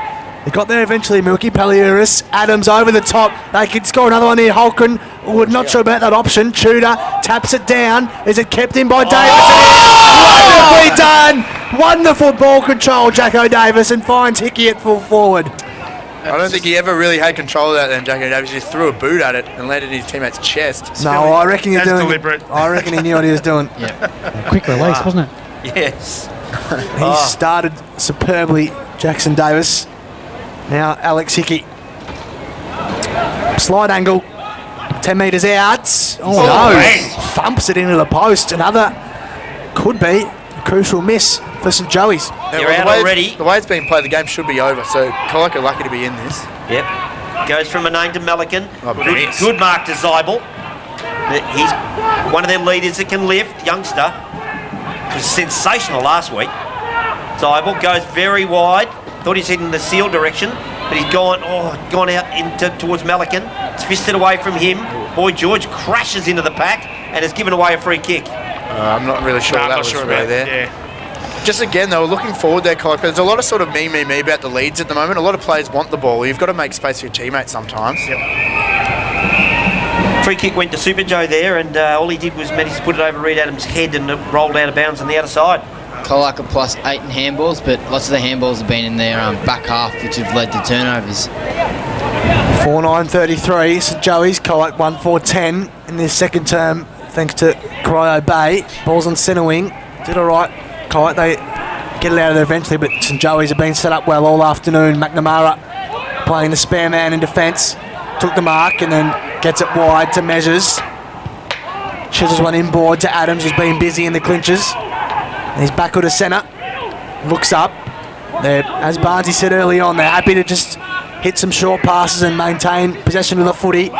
They got there eventually. Milky Paliuris, Adams over the top. They could score another one here. Holcomb, we're not sure about that option. Tudor taps it down. Is it kept in by Davis? Wonderfully done. Wonderful ball control, Jacko Davis, and finds Hickey at full forward. I don't think he ever really had control of that then, Jacko Davis. He just threw a boot at it and landed in his teammate's chest. No, I reckon he's doing deliberate. I reckon he knew what he was doing. Quick release, wasn't it? Yes. He started superbly, Jackson Davis. Now Alex Hickey. Slide angle. 10 metres out. Oh no. Thumps it into the post. Another could be a crucial miss for St Joey's. They're out already. The way it's being played, the game should be over. So Colac are lucky to be in this. Yep. Goes from Manane to Melican. Oh, Good mark to Zeibel. He's one of their leaders that can lift. Youngster. Was sensational last week. Zeibel goes very wide. Thought he's heading the Seal direction, but he's gone out towards Melican. It's fisted away from him. Boy George crashes into the pack and has given away a free kick. I'm not really sure that was really there. Yeah. Just again, they were looking forward there, Colac. There's a lot of sort of me about the leads at the moment. A lot of players want the ball. You've got to make space for your teammates sometimes. Yep. Free kick went to Super Joe there, and all he did was manage to put it over Reed Adams' head and it rolled out of bounds on the outer side. Colac are +8 in handballs, but lots of the handballs have been in their back half, which have led to turnovers. 4-9-33, St Joey's. Colac 1-4-10 in this second term, thanks to Cryo Bay. Ball's on centre wing. Did all right. Colac, they get it out of there eventually, but St Joey's have been set up well all afternoon. McNamara playing the spare man in defence. Took the mark and then gets it wide to Measures. Chisels one inboard to Adams, who's been busy in the clinches. And he's back to centre. Looks up. They're, as Barnesy said early on, they're happy to just hit some short passes and maintain possession of the footy.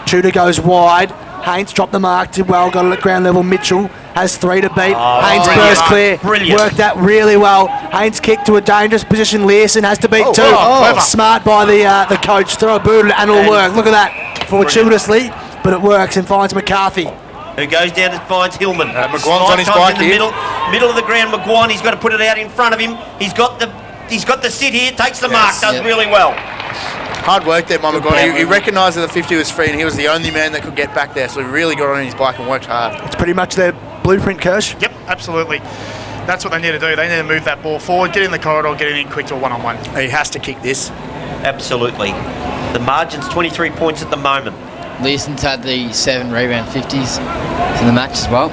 Tudor goes wide. Haynes dropped the mark, did well, got it at ground level. Mitchell has 3 to beat. Haynes burst clear. Brilliant. Worked that really well. Haynes kicked to a dangerous position. Learson has to beat 2. clever. Smart by the coach. Throw a boot and it'll work. Look at that. Fortuitously, but it works and finds McCarthy. Who goes down and finds Hillman. McGuan's on his Sometimes bike in the here. middle of the ground. McGuan, he's got to put it out in front of him. He's got the sit here, takes the mark, does really well. Hard work there by McGuan. He recognised that the 50 was free and he was the only man that could get back there, so he really got on his bike and worked hard. It's pretty much their blueprint, Kirsch. Yep, absolutely. That's what they need to do. They need to move that ball forward, get in the corridor, get it in quick to a one-on-one. He has to kick this. Absolutely. The margin's 23 points at the moment. Leeson's had the 7 rebound 50s for the match as well.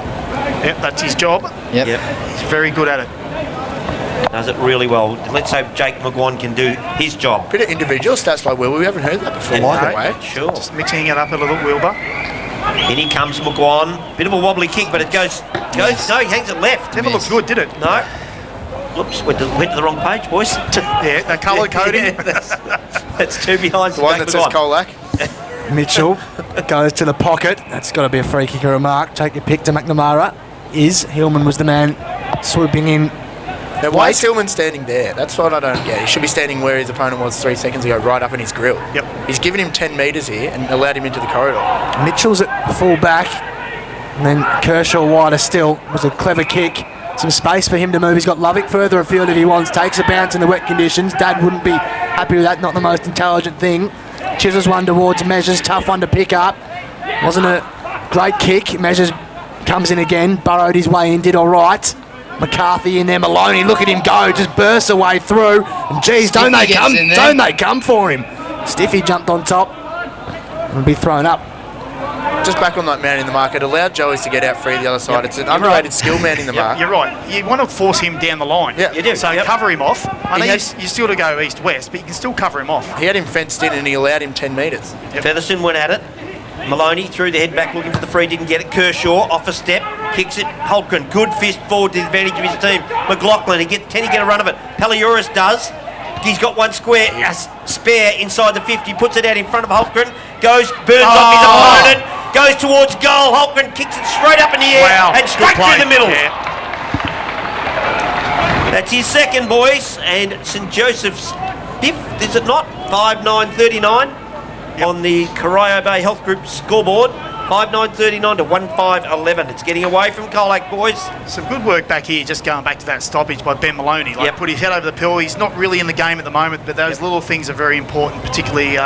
Yep, that's his job. Yep. He's very good at it. Does it really well. Let's hope Jake McGuan can do his job. Bit of individual stats by Will. We haven't heard that before. Yeah, By the way. Sure. Just mixing it up a little, Wilbur. In he comes McGuan. Bit of a wobbly kick, but it goes. No, he hangs it left. Never looked good, did it? No. Whoops, went to the wrong page, boys. Yeah, the colour coding. Yeah, that's 2 behind. The one that says Colac. Mitchell goes to the pocket. That's got to be a free kick or a mark. Take your pick to McNamara. Hillman was the man swooping in. Now, why is Hillman standing there? That's what I don't get. He should be standing where his opponent was 3 seconds ago, right up in his grill. Yep. He's given him 10 metres here and allowed him into the corridor. Mitchell's at full back. And then Kershaw wider still. It was a clever kick. Some space for him to move. He's got Lovick further afield if he wants. Takes a bounce in the wet conditions. Dad wouldn't be happy with that. Not the most intelligent thing. Chisels one towards Measures. Tough one to pick up. Wasn't a great kick. Measures comes in again. Burrowed his way in. Did all right. McCarthy in there. Maloney, look at him go. Just bursts away through. And geez, don't they come for him. Stiffy jumped on top. And be thrown up. Just back on that man in the mark. It allowed Joey's to get out free the other side. It's an underrated skill man in the mark. You're right. You want to force him down the line. Yeah, you do. So cover him off. I know He you still to go east-west, but you can still cover him off. He had him fenced in and he allowed him 10 metres. Featherstone went at it. Maloney threw the head back looking for the free, didn't get it. Kershaw off a step. Kicks it. Holgren, good fist forward to the advantage of his team. McLaughlin, can he get a run of it? Paliuris does. He's got one square, spare inside the 50, puts it out in front of Holgren, burns off his opponent, goes towards goal. Holgren kicks it straight up in the air and straight through the middle. Yeah. That's his second, boys, and St Joseph's fifth, is it not? 5-9-39 on the Corio Bay Health Group scoreboard. 5-9-39 to 1-5-11. It's getting away from Colac, boys. Some good work back here, just going back to that stoppage by Ben Maloney. Put his head over the pill. He's not really in the game at the moment, but those little things are very important, particularly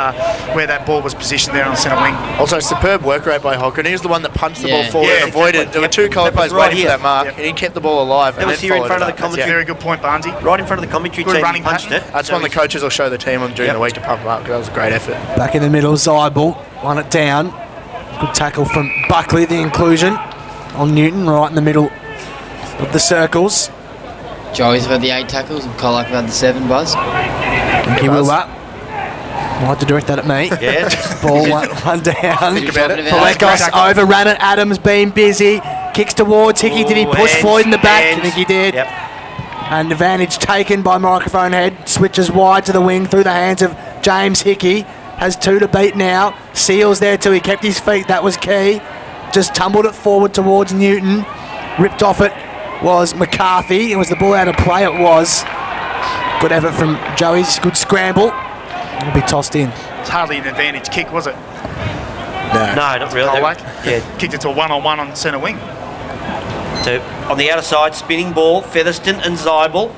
where that ball was positioned there on centre wing. Also, superb work rate by Holgren. He was the one that punched the ball forward and avoided. Exactly. There were two Colac players waiting for that mark, and he kept the ball alive. That was here in front of the commentary. Very good point, Barnesy. Right in front of the commentary Good team, running he punched pattern. it. That's one the coaches will show the team on during the week to pump him up, because that was a great effort. Back in the middle, Zybal won it down. Good tackle from Buckley, the inclusion on Newton, right in the middle of the circles. Joey's had the 8 tackles and Colac had the 7, Buzz. Thank you, Will. Might have to direct that at me. Yeah. Ball one down. Think about it. Palekos overran it. Adams being busy. Kicks towards Hickey. Did he push Floyd in the back? I think he did. Yep. And advantage taken by microphone head. Switches wide to the wing through the hands of James Hickey. Has 2 to beat now. Seals there too. He kept his feet. That was key. Just tumbled it forward towards Newton. Ripped off it was McCarthy. It was the ball out of play. It was. Good effort from Joey's. Good scramble. It'll be tossed in. It's hardly an advantage kick, was it? No, not really. Colac? Yeah. Kicked it to a one-on-one on centre wing. So on the outer side, spinning ball, Featherston and Zybal.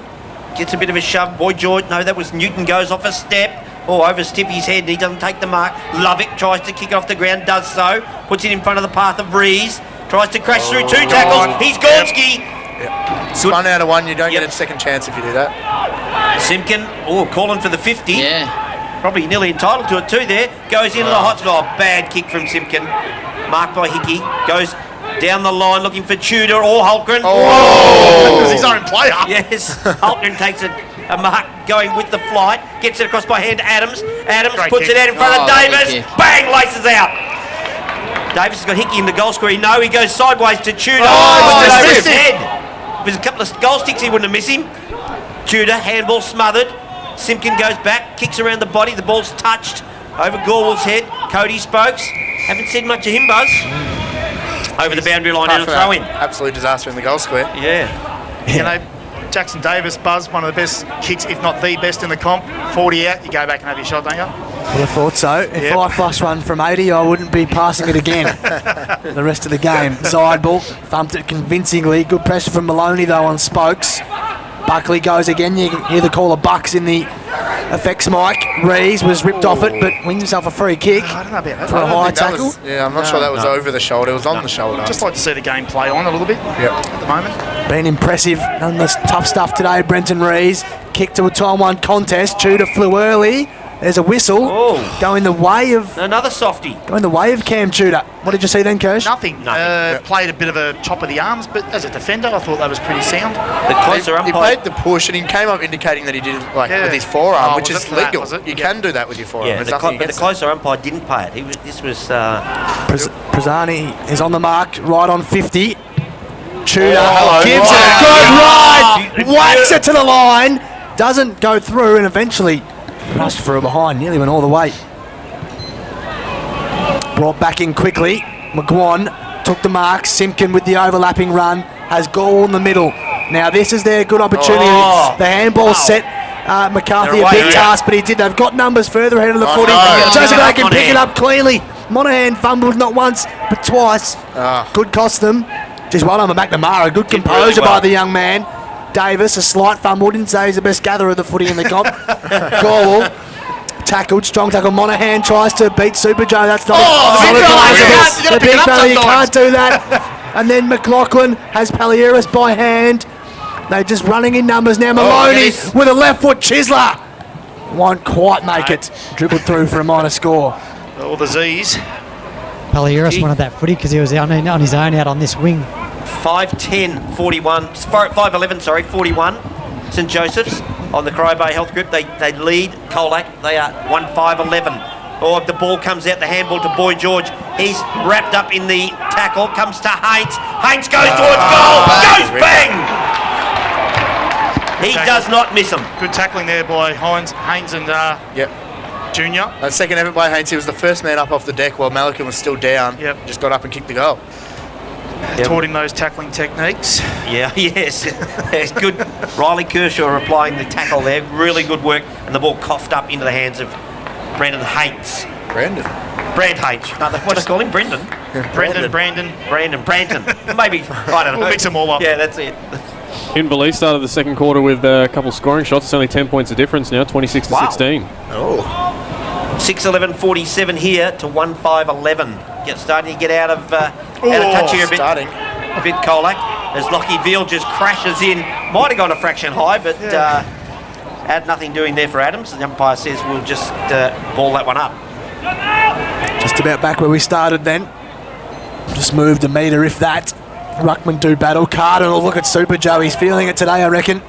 Gets a bit of a shove. Boy George, no, that was Newton, goes off a step. Over Stiffy's head, and he doesn't take the mark. Lovick tries to kick it off the ground, does so. Puts it in front of the path of Rees. Tries to crash through 2 tackles. He's Gorski. Spun out of one, you don't get a second chance if you do that. Simpkin, calling for the 50. Yeah. Probably nearly entitled to it too there. Goes into the hot spot. Bad kick from Simpkin. Marked by Hickey. Goes down the line looking for Tudor or Holgren. That was his own player. Yes, Holgren takes a mark going with the flight. Gets it across by hand to Adams. Adams Great puts kick. it out in front of lovely Davis. kick. Bang, laces out. Davis has got Hickey in the goal square. No, he goes sideways to Tudor. missed Over his him. head. If there's a couple of goal sticks, he wouldn't have missed him. Tudor, handball smothered. Simpkin goes back, kicks around the body. The ball's touched over Gorwell's head. Cody Spokes. Haven't seen much of him, Buzz. Over the boundary line and a throw in. Absolute disaster in the goal square. Yeah. You know, Jackson Davis, Buzz, one of the best kicks, if not the best in the comp. 40 out, you go back and have your shot, don't you? Well, I thought so. If I flush one from 80, I wouldn't be passing it again the rest of the game. Zydball thumped it convincingly. Good pressure from Maloney, though, on Spokes. Buckley goes again. You can hear the call of Bucks in the effects mic. Rees was ripped off it, but wins himself a free kick I don't know about that. for a high tackle. I'm not sure that was over the shoulder. It was on the shoulder. Just like to see the game play on a little bit at the moment. Been impressive. Done this tough stuff today, Brenton Rees. Kick to a time 1 contest. Tudor flew early. There's a whistle going the way of Another softie. Cam Tudor. What did you see then, Kirsch? Nothing. Played a bit of a chop of the arms, but as a defender, I thought that was pretty sound. The closer He umpire. played the push and he came up indicating that he did it with his forearm, which is legal. You can do that with your forearm. Yeah, There's but nothing the against closer umpire didn't pay it. This was. Prezani is on the mark, right on 50. Tudor hello. gives it a good ride, whacks it to the line, doesn't go through, and eventually rushed for a behind, nearly went all the way. Brought back in quickly. McGuan took the mark. Simpkin with the overlapping run has goal in the middle. Now this is their good opportunity. The handball set McCarthy They're a away, big task, but he did. They've got numbers further ahead of the footy. no. Joseph Yeah, can pick it up cleanly. Monahan fumbled not once but twice. Good cost them. Just well done, McNamara. Good Did composure really well. by the young man. Davis, a slight fumble. Didn't say he's the best gatherer of the footy in the comp. Gorwell tackled, strong tackle. Monahan tries to beat Super Joe. That's not the big fella, you gotta pick it the up big fella, you sometimes. can't do that. And then McLaughlin has Paliuris by hand. They're just running in numbers now. Maloney this. with a left foot chisler. Won't quite make it. Dribbled through for a minor score. All the Z's. Paliuris wanted that footy because he was on his own out on this wing. 5'10", 41, 5'11", sorry, 41. St Joseph's on the Corio Bay Health Group. They lead Colac. They are 1-5-11. The ball comes out, the handball to Boy George. He's wrapped up in the tackle. Comes to Haynes. Haynes goes towards goal. Goes bang! He does not miss him. Good tackling there by Haynes and Junior. Second effort by Haynes. He was the first man up off the deck while Malakin was still down. Yep. Just got up and kicked the goal. Taught him those tackling techniques. Yeah, yes. It's good. Riley Kershaw applying the tackle there. Really good work. And the ball coughed up into the hands of Brendan Haynes. Brand Haynes. No, what do I call him? Brandon. Maybe. I don't know. We'll mix them all up. Yeah, that's it. Inverleith started the second quarter with a couple scoring shots. It's only 10 points of difference now, 26 to 16. Oh. 6-11-47 here to 1-5-11. Starting to get out of touch here a bit. Starting. A bit Colac as Lockie Veal just crashes in. Might have gone a fraction high, but had nothing doing there for Adams. The umpire says we'll just ball that one up. Just about back where we started then. Just moved a metre, if that. Ruckman do battle. Cardinal, look at Super Joe. He's feeling it today, I reckon.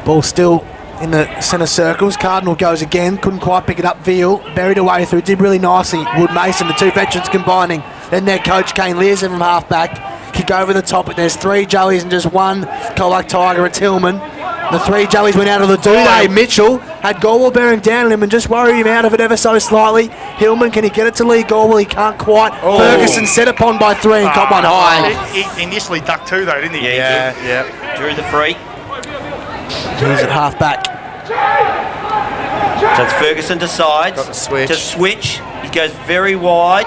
Ball still in the centre circles. Cardinal goes again. Couldn't quite pick it up. Veal buried away through. Did really nicely. Wood Mason, the two veterans combining. Then their coach, Kane Learson from half-back. Kick over the top, but there's three Joeys and just one Colac Tiger at Tillman. The three Joeys went out of the do-day. Mitchell had Gorwell bearing down on him and just worried him out of it ever so slightly. Hillman, can he get it to Lee Gorwell? He can't quite. Ferguson set upon by three and got one high. He initially ducked two though, didn't he? Yeah. Drew the free. He's at half-back. So it's Ferguson decides Got the switch. to switch. He goes very wide.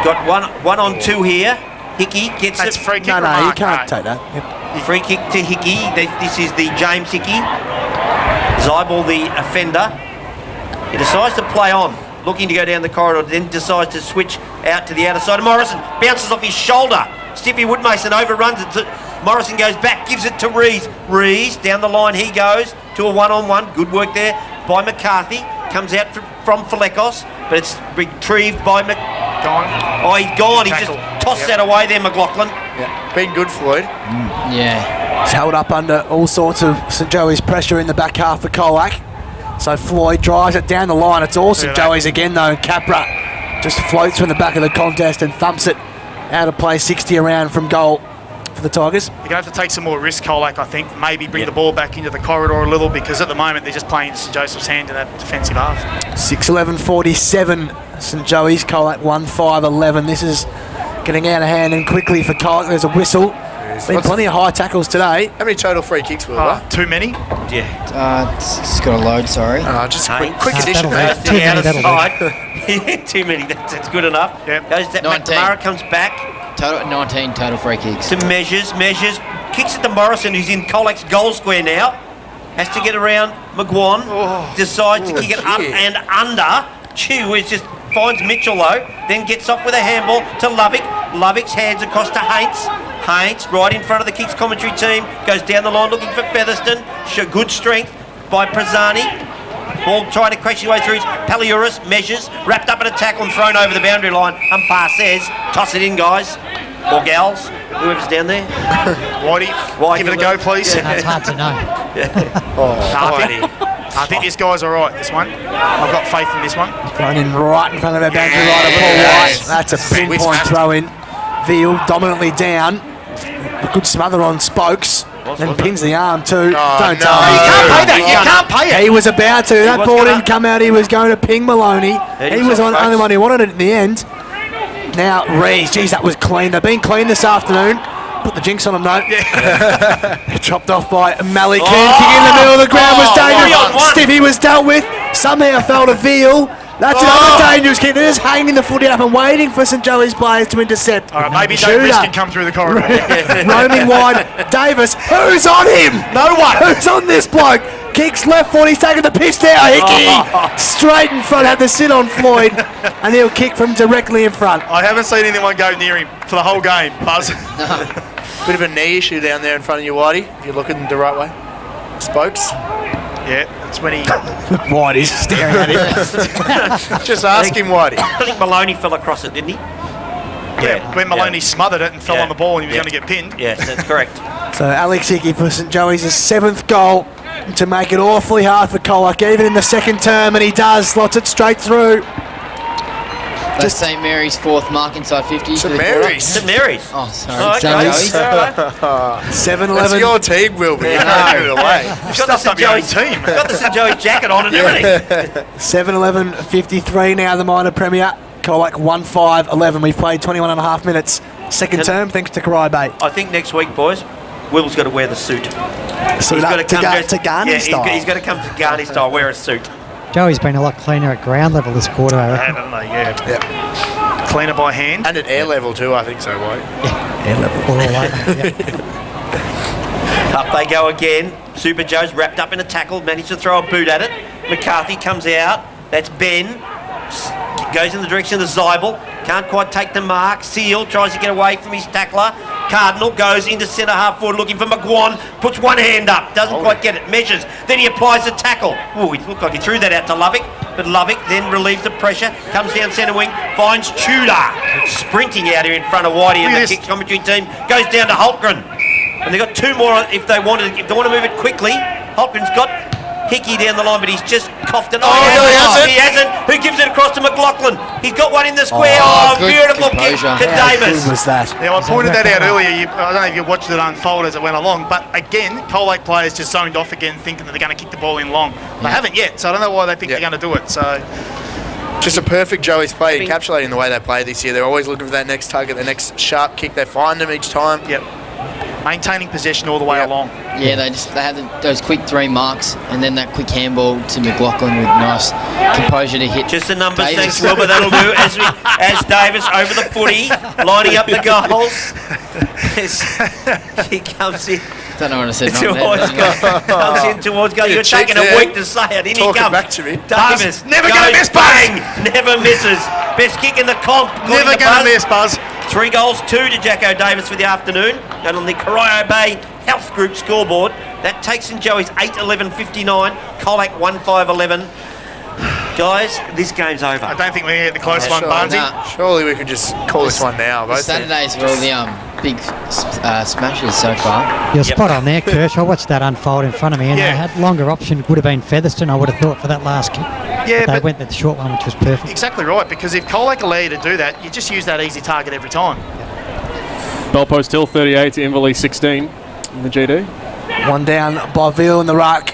Got one on two here. Hickey gets That's it. free kick. No, you remark, can't mate. take that. Yep. Free kick to Hickey. This is the James Hickey. Zybal, the offender. He decides to play on, looking to go down the corridor, then decides to switch out to the outer side. Morrison bounces off his shoulder. Stiffy Woodmason overruns it. Morrison goes back, gives it to Rees. Rees, down the line he goes to a one-on-one. Good work there by McCarthy. Comes out from Falekos, but it's retrieved by Gone. Oh, he's gone. He just Tackle. tossed that away there, McLaughlin. Yeah. Been good, Floyd. Yeah. He's held up under all sorts of St Joey's pressure in the back half for Colac. So Floyd drives it down the line. It's all St Joey's again though, and Capra just floats from the back of the contest and thumps it out of play 60 around from goal for the Tigers. You're going to have to take some more risk, Colac, I think. Maybe bring the ball back into the corridor a little, because at the moment they're just playing St Joseph's hand in that defensive half. 6-11-47, St Joey's, Colac 1-5-11. This is getting out of hand and quickly for Colac. There's a whistle. Been plenty of high tackles today. How many total free kicks were there? Too many? Yeah. It's just got a load, sorry. Just a Haynes. quick addition. that'll Goes do. to the Too many, outer that'll side. Too many. That's good enough. Yep. Goes to 19. McNamara, comes back Total 19 total free kicks. to measures, kicks it to Morrison, who's in Colac's goal square now. Has to get around McGuan. Decides to kick it up and under. Chew is just finds Mitchell though. Then gets off with a handball to Lovick. Lovick's hands across to Haynes. Haynes right in front of the kicks commentary team. Goes down the line looking for Featherston. Good strength by Prezani. Ball trying to crash his way through. Paliuris measures, wrapped up in a tackle and thrown over the boundary line. Umpire says, toss it in, guys. Or gals, whoever's down there. Whitey, give it a go, please. That's hard to know. I think this guy's all right, this one. I've got faith in this one. Thrown in right in front of our boundary line of Paul White. That's a pinpoint throw in. Veal dominantly down. A good smother on Spokes. And pins the arm too. Don't tell me. You can't pay that. You can't pay it. He was about to. That was ball gonna- didn't come out. He was going to ping Maloney. He was on the only one who wanted it in the end. Now Rees, geez, that was clean. They've been clean this afternoon. Put the jinx on them, though. Chopped off by Malikin. Kick in the middle of the ground was dangerous. Stiffy was dealt with. Somehow fell to Veal. That's another dangerous kick. They're just hanging the footy up and waiting for St Joey's players to intercept. All right, maybe Davis can come through the corridor. Roaming wide. Davis. Who's on him? No one. Who's on this bloke? Kicks left foot. He's taking the piss now. Hickey. Straight in front. Had to sit on Floyd. And he'll kick from directly in front. I haven't seen anyone go near him for the whole game, Buzz. Bit of a knee issue down there in front of you, Whitey, if you're looking the right way. Spokes. Yeah, that's when he... White is staring at him. Just ask him, Whitey. I think Maloney fell across it, didn't he? Yeah, when Maloney smothered it and fell on the ball and he was going to get pinned. Yes, that's correct. So Alex Hickey for St Joey's his 7th goal to make it awfully hard for Colac, even in the second term, and he does. Slots it straight through. That's St Mary's 4th mark inside 50. St Mary's. St Mary's. Oh, sorry. Oh, okay. Joey's. Joey's, all right. 7-11. That's your team, Will, but you can't give it away. He's got the St Joey's team. Got the St Joey's jacket on and everything. 7-11-53 now, the minor premier. Colac 1-5-11. We've played 21 and a half minutes. Second term, thanks to Karai Bay. I think next week, boys, Will's got to wear the suit. So He's got to come to Garney style. He's got to come to Garney style, wear a suit. Joey's been a lot cleaner at ground level this quarter, I reckon. Haven't they? Yeah. Cleaner by hand. And at air level too, I think so, White. Air level all over. Up they go again. Super Joe's wrapped up in a tackle, managed to throw a boot at it. McCarthy comes out. That's Ben. Goes in the direction of the Zybel. Can't quite take the mark. Seal tries to get away from his tackler. Cardinal goes into centre half forward looking for McGuan. Puts one hand up. Doesn't quite get it. Measures. Then he applies the tackle. Oh, it looked like he threw that out to Lovick. But Lovick then relieves the pressure. Comes down centre wing. Finds Tudor. Sprinting out here in front of Whitey and the kick commentary team. Goes down to Holtgren. And they've got 2 more if they want to move it quickly. Holtgren's got Hickey down the line, but he's just coughed it. No, he hasn't. He hasn't. Who gives it across to McLaughlin? He's got one in the square. Good Beautiful kick composure. to How Davis. good was that? Yeah, I pointed that out earlier. I don't know if you watched it unfold as it went along, but again, Colac players just zoned off again, thinking that they're going to kick the ball in long. They haven't yet, so I don't know why they think they're going to do it. So Just a perfect Joey's play, encapsulating the way they play this year. They're always looking for that next target, the next sharp kick. They find them each time. Yep. Maintaining possession all the way along. Yeah, they had those quick 3 marks and then that quick handball to McLaughlin with nice composure to hit. Just the numbers, Davis. thanks, Wilbur. That'll do. As Davis over the footy, lining up the goals. He comes in. Don't know what I said. Comes in towards goal. Yeah, You're taking check a there. week to say it. In he Talking comes. back to me. Davis Never goes gonna miss, Buzz. bang. Never misses. Best kick in the comp. according Never to going to Buzz. miss, Buzz. 3 goals, 2 to Jacko Davis for the afternoon. And on the Corio Bay Health Group scoreboard, that takes in Joey's 8-11-59, Colac 1-5-11. Guys, this game's over. I don't think we're going to get the close one, sure. Barnesy. Nah. Surely we could just call this one now. Both Saturdays were all the big smashes so far. You're spot on there, Kirsch. I watched that unfold in front of me, and Yeah. they had longer option. Would have been Featherston, I would have thought, for that last kick. Yeah, They but went with the short one, which was perfect. exactly right, because if Colac allow you to do that, you just use that easy target every time. Bellpost Hill 38 to Inverleigh 16 in the GD. One down by Veal in the ruck.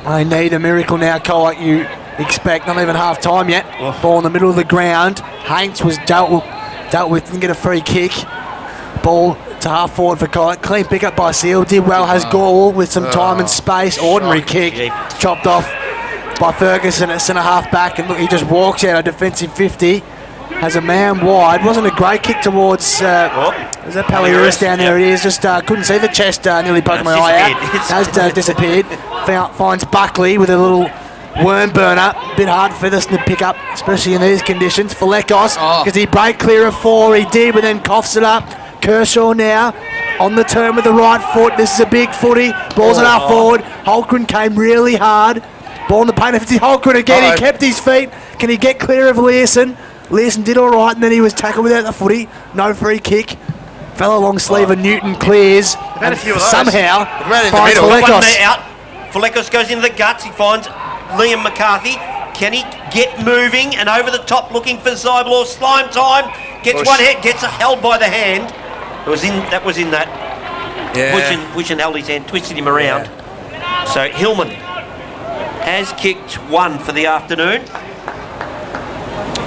They need a miracle now, Colac. You expect not even half time yet. Ball in the middle of the ground. Hanks was dealt with, didn't get a free kick. Ball to half forward for Colac. Clean pick up by Seal. Did well, has Gall with some time and space. Ordinary kick. Chopped off by Ferguson at centre half back. And look, he just walks out a defensive 50. Has a man wide. Wasn't a great kick towards. Is that Palliuris down there? It is. Just couldn't see the chest. Nearly poked my eye out. Has disappeared. Finds Buckley with a little worm burner. Bit hard for this to pick up, especially in these conditions. For Lekos, because he break clear of 4. He did, but then coughs it up. Kershaw now on the turn with the right foot. This is a big footy. Ball's it half forward. Holgren came really hard. Ball in the paint of 50. Holgren again. He kept his feet. Can he get clear of Learson? Learson did all right, and then he was tackled without the footy. No free kick. Fell along sleeve of Newton, clears. had a few of those. Somehow Right in the finds middle. One Falekos. man out. Falekos goes into the guts. He finds Liam McCarthy. Can he get moving and over the top looking for Zybel or Slime time? Gets Push. one hit, gets held by the hand. That was in that. Yeah. Push and held his hand, twisted him around. So Hillman has kicked 1 for the afternoon.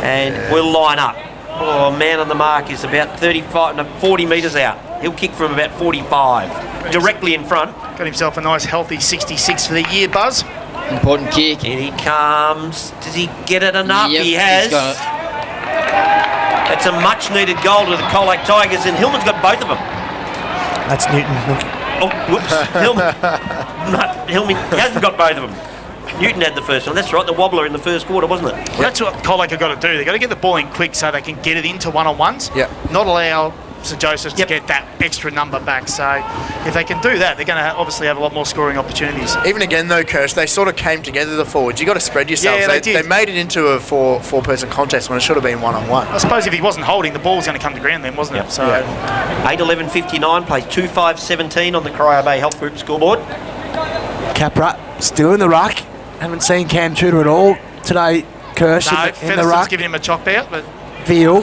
And we'll line up. Oh, man on the mark is about 40 metres out. He'll kick from about 45, directly in front. Got himself a nice healthy 66 for the year, Buzz. Important kick. In he comes. Does he get it enough? Yep, He has. he's got it. That's a much-needed goal to the Colac Tigers, and Hillman's got both of them. That's Newton. Look. Oh, whoops. Hillman he hasn't got both of them. Newton had the first one. That's right, the wobbler in the first quarter, wasn't it? Well, that's what Colac have got to do. They've got to get the ball in quick so they can get it into one-on-ones. Yep. Not allow St Joseph's Yep. to get that extra number back. So if they can do that, they're going to obviously have a lot more scoring opportunities. Even again though, Kirsch, they sort of came together, the forwards. You got to spread yourselves. Yeah, they did. They made it into a four-person contest when it should have been one-on-one. I suppose if he wasn't holding, the ball was going to come to ground then, wasn't it? So 8-11-59, plays 2-5-17 on the Corio Bay Health Group scoreboard. Capra still in the ruck. Haven't seen Cam Tudor at all today, Kirsch, no, in the Featherston's ruck. giving him a chop out, but Veal.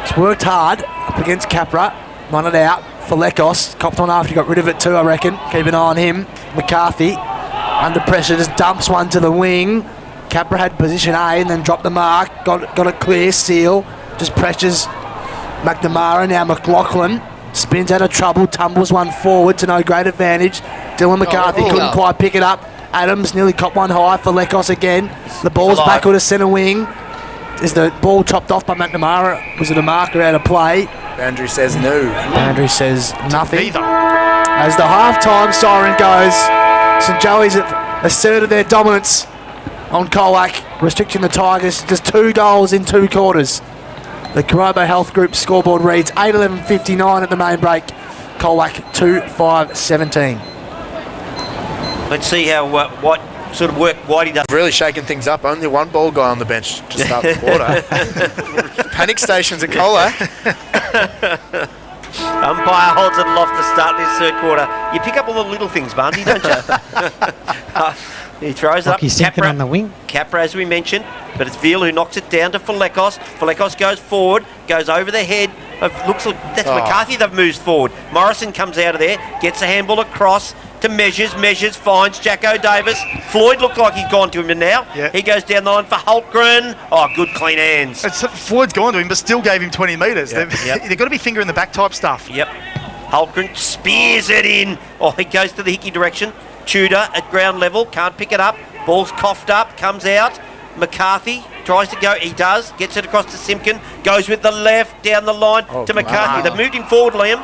He's worked hard up against Capra. Won it out for Lekos. Copped on after he got rid of it too, I reckon. Keep an eye on him. McCarthy, under pressure, just dumps one to the wing. Capra had position A and then dropped the mark. Got it clear. Seal just pressures McNamara. Now McLaughlin spins out of trouble. Tumbles one forward to no great advantage. Dylan McCarthy couldn't quite pick it up. Adams nearly caught one high for Lekos again. The ball's back with a centre wing. Is the ball chopped off by McNamara? Was it a marker out of play? Boundary says no. Boundary says nothing. Neither. As the half-time siren goes, St Joey's have asserted their dominance on Colac, restricting the Tigers to just 2 goals in 2 quarters. The Corobo Health Group scoreboard reads 8:11:59 at the main break. Colac 2-5-17. Let's see how what sort of work Whitey does. Really shaking things up. Only one ball guy on the bench to start the quarter. Panic stations at Colac. Umpire holds it aloft to start this third quarter. You pick up all the little things, Barney, don't you? He throws it up. He's sinking on the wing. Capra, as we mentioned, but it's Veal who knocks it down to Falekos. Falekos goes forward, goes over the head of, looks like that's McCarthy they've moved forward. Morrison comes out of there, gets a handball across to Measures, finds Jacko Davis. Floyd looked like he's gone to him now. Yeah. He goes down the line for Holtgren. Oh, good clean hands. Floyd's gone to him, but still gave him 20 metres. Yep. They've got to be finger in the back type stuff. Yep. Holtgren spears it in. Oh, he goes to the Hickey direction. Tudor at ground level, can't pick it up. Ball's coughed up, comes out. McCarthy tries to go, he does, gets it across to Simpkin, goes with the left down the line to McCarthy. They've moved him forward, Liam,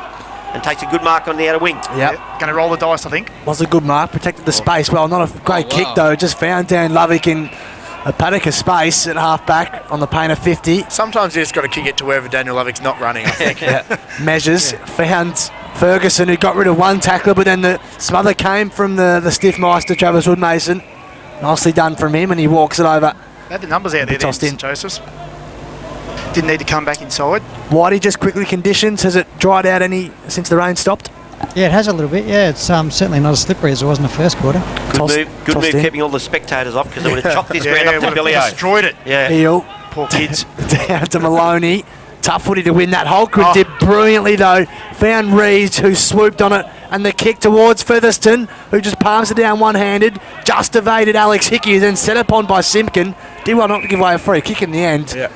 and takes a good mark on the outer wing. Yep. Going to roll the dice, I think. Was a good mark, protected the space well. Not a great kick though, just found Dan Lovick in a paddock of space at half back on the paint of 50. Sometimes you just got to kick it to wherever Daniel Lovick's not running, I think. Measures, found Ferguson, who got rid of one tackler, but then the smother came from the stiff meister, Travis Woodmason. Nicely done from him, and he walks it over. They had the numbers out there then, St Joseph's. Didn't need to come back inside. Whitey, just quickly conditions. Has it dried out any since the rain stopped? Yeah, it has a little bit. Yeah, it's certainly not as slippery as it was in the first quarter. Good move keeping all the spectators off, because they would have chopped this ground up to Billy O. Destroyed it. Yeah. Heel. Poor kids. Down to Maloney. Tough footy to win that. Holtgren did brilliantly though. Found Reeves, who swooped on it, and the kick towards Featherston, who just palms it down one-handed. Just evaded Alex Hickey, then set upon by Simpkin. Did well not to give away a free kick in the end. Yeah.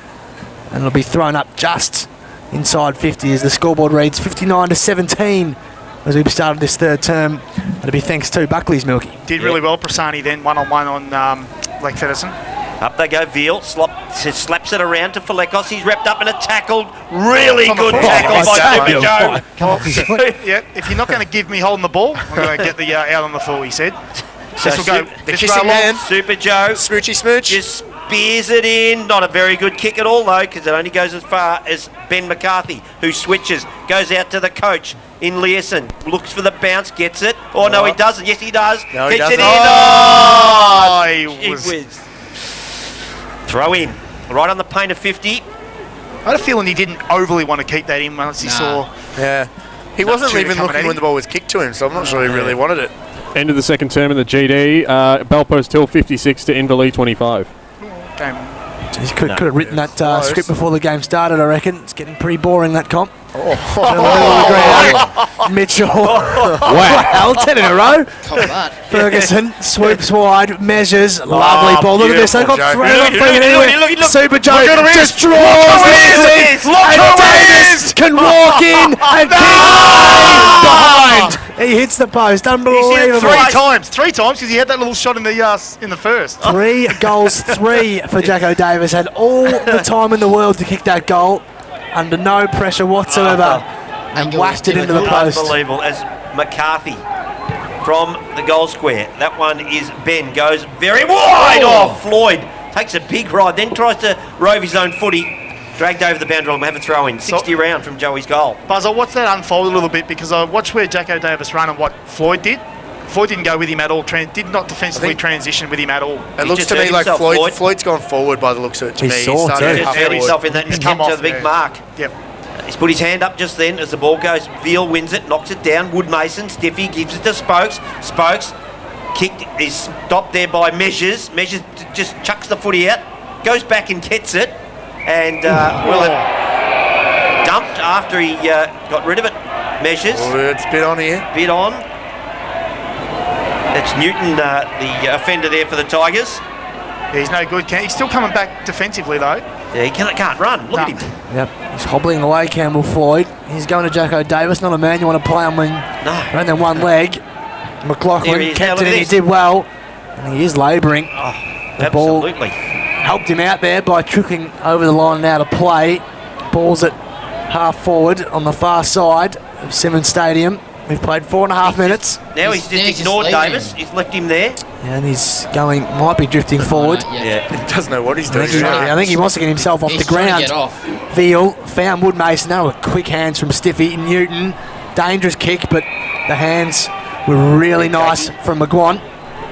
And it'll be thrown up just inside 50 as the scoreboard reads 59-17 as we've started this third term. It'll be thanks to Buckley's Milky. Did really well, Prassani, then one-on-one on Blake Featherston. Up they go, Veal, slaps it around to Falekos. He's wrapped up in a tackle. Really good tackle by Super Joe. Come off his foot. Yeah, if you're not going to give me holding the ball, I'm going to get the out on the full, he said. So This will go. The This will kissing go long. man. Super Joe Smoochy smooch. just spears it in. Not a very good kick at all, though, because it only goes as far as Ben McCarthy, who switches, goes out to the coach in Learson, looks for the bounce, gets it. Oh, no, he doesn't. Yes, he does. No, he Kicks it doesn't. in. Oh, he Gee was. whiz. Throw in. Right on the paint of 50. I had a feeling he didn't overly want to keep that in once he saw. Yeah. He wasn't Tudor even coming looking at when him. the ball was kicked to him, so I'm not sure he really wanted it. End of the second term in the GD. Bellpost Hill 56 to Inverleigh 25. Game. He could have written that close. script before the game started, I reckon. It's getting pretty boring, that comp. Mitchell. Wow, 10 in a row. Cop that. Ferguson swoops wide, measures, lovely ball. Look at this, they've got beautiful, three Joe. on free anyway. Look. Super Joe Look at just him. draws Look easily, at and him. Davis can walk in and kick behind. He hits the post, unbelievable. Three times because he had that little shot in the first. 3 goals, 3 for Jacko Davis. Had all the time in the world to kick that goal under no pressure whatsoever, and Angle whacked it was into the post. Unbelievable. As McCarthy from the goal square. That one is Ben. Goes very wide. Oh, Floyd takes a big ride, then tries to rove his own footy. Dragged over the boundary line, have a throw in. 60 round from Joey's goal. Buzz, I watched that unfold a little bit because I watched where Jacko Davis ran and what Floyd did. Floyd didn't go with him at all. Did not defensively transition with him at all. It looks just to me hurt like himself, Floyd. Floyd's gone forward by the looks of it to He me. saw started too. Just half hurt forward. himself in that He's attempt come to off, the big yeah. mark. Yep. He's put his hand up just then as the ball goes. Veal wins it, knocks it down. Woodmason, Stiffy gives it to Spokes. Spokes kicked is stopped there by Measures. Measures just chucks the footy out, goes back and gets it. and will have dumped after he got rid of it. Measures. Oh, it's a bit on here. Bit on. That's Newton, the offender there for the Tigers. Yeah, he's no good. He's still coming back defensively, though. Yeah, he can't run. Look at him. Yep, he's hobbling away, Campbell Floyd. He's going to Jacko Davis, not a man you want to play on when around their one leg. McLaughlin Here he is. kept Now, it look and at he did well. And he is labouring. The ball Absolutely. helped him out there by trickling over the line and out of play. Ball's at half forward on the far side of Simmons Stadium. We've played 4.5 minutes. Now he's just ignored Davis. He's left him there. And he's might be drifting forward. Yeah. He doesn't know what he's doing. I think he wants to get himself off the trying ground. to get off. Veal found Woodmason. Now with quick hands from Stiffy. Newton, dangerous kick, but the hands were really nice from McGuan.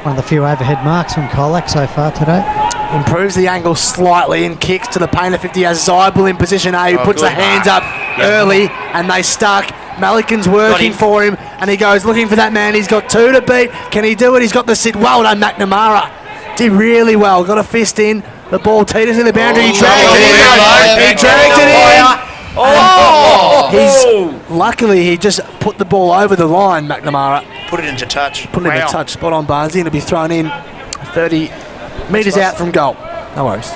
One of the few overhead marks from Colac so far today. Improves the angle slightly and kicks to the paint of 50 as Zybel in position A, who puts the hands up early and they stuck. Malikan's working for him and he goes looking for that man. He's got 2 to beat. Can he do it? He's got the sit. Well done, McNamara. Did really well. Got a fist in. The ball teeters in the boundary. He dragged it in. He dragged it in. Luckily, he just put the ball over the line, McNamara. Put it into touch. Put it into touch. Spot on, Barnsley. And it'll be thrown in 30 metres out from goal. No worries.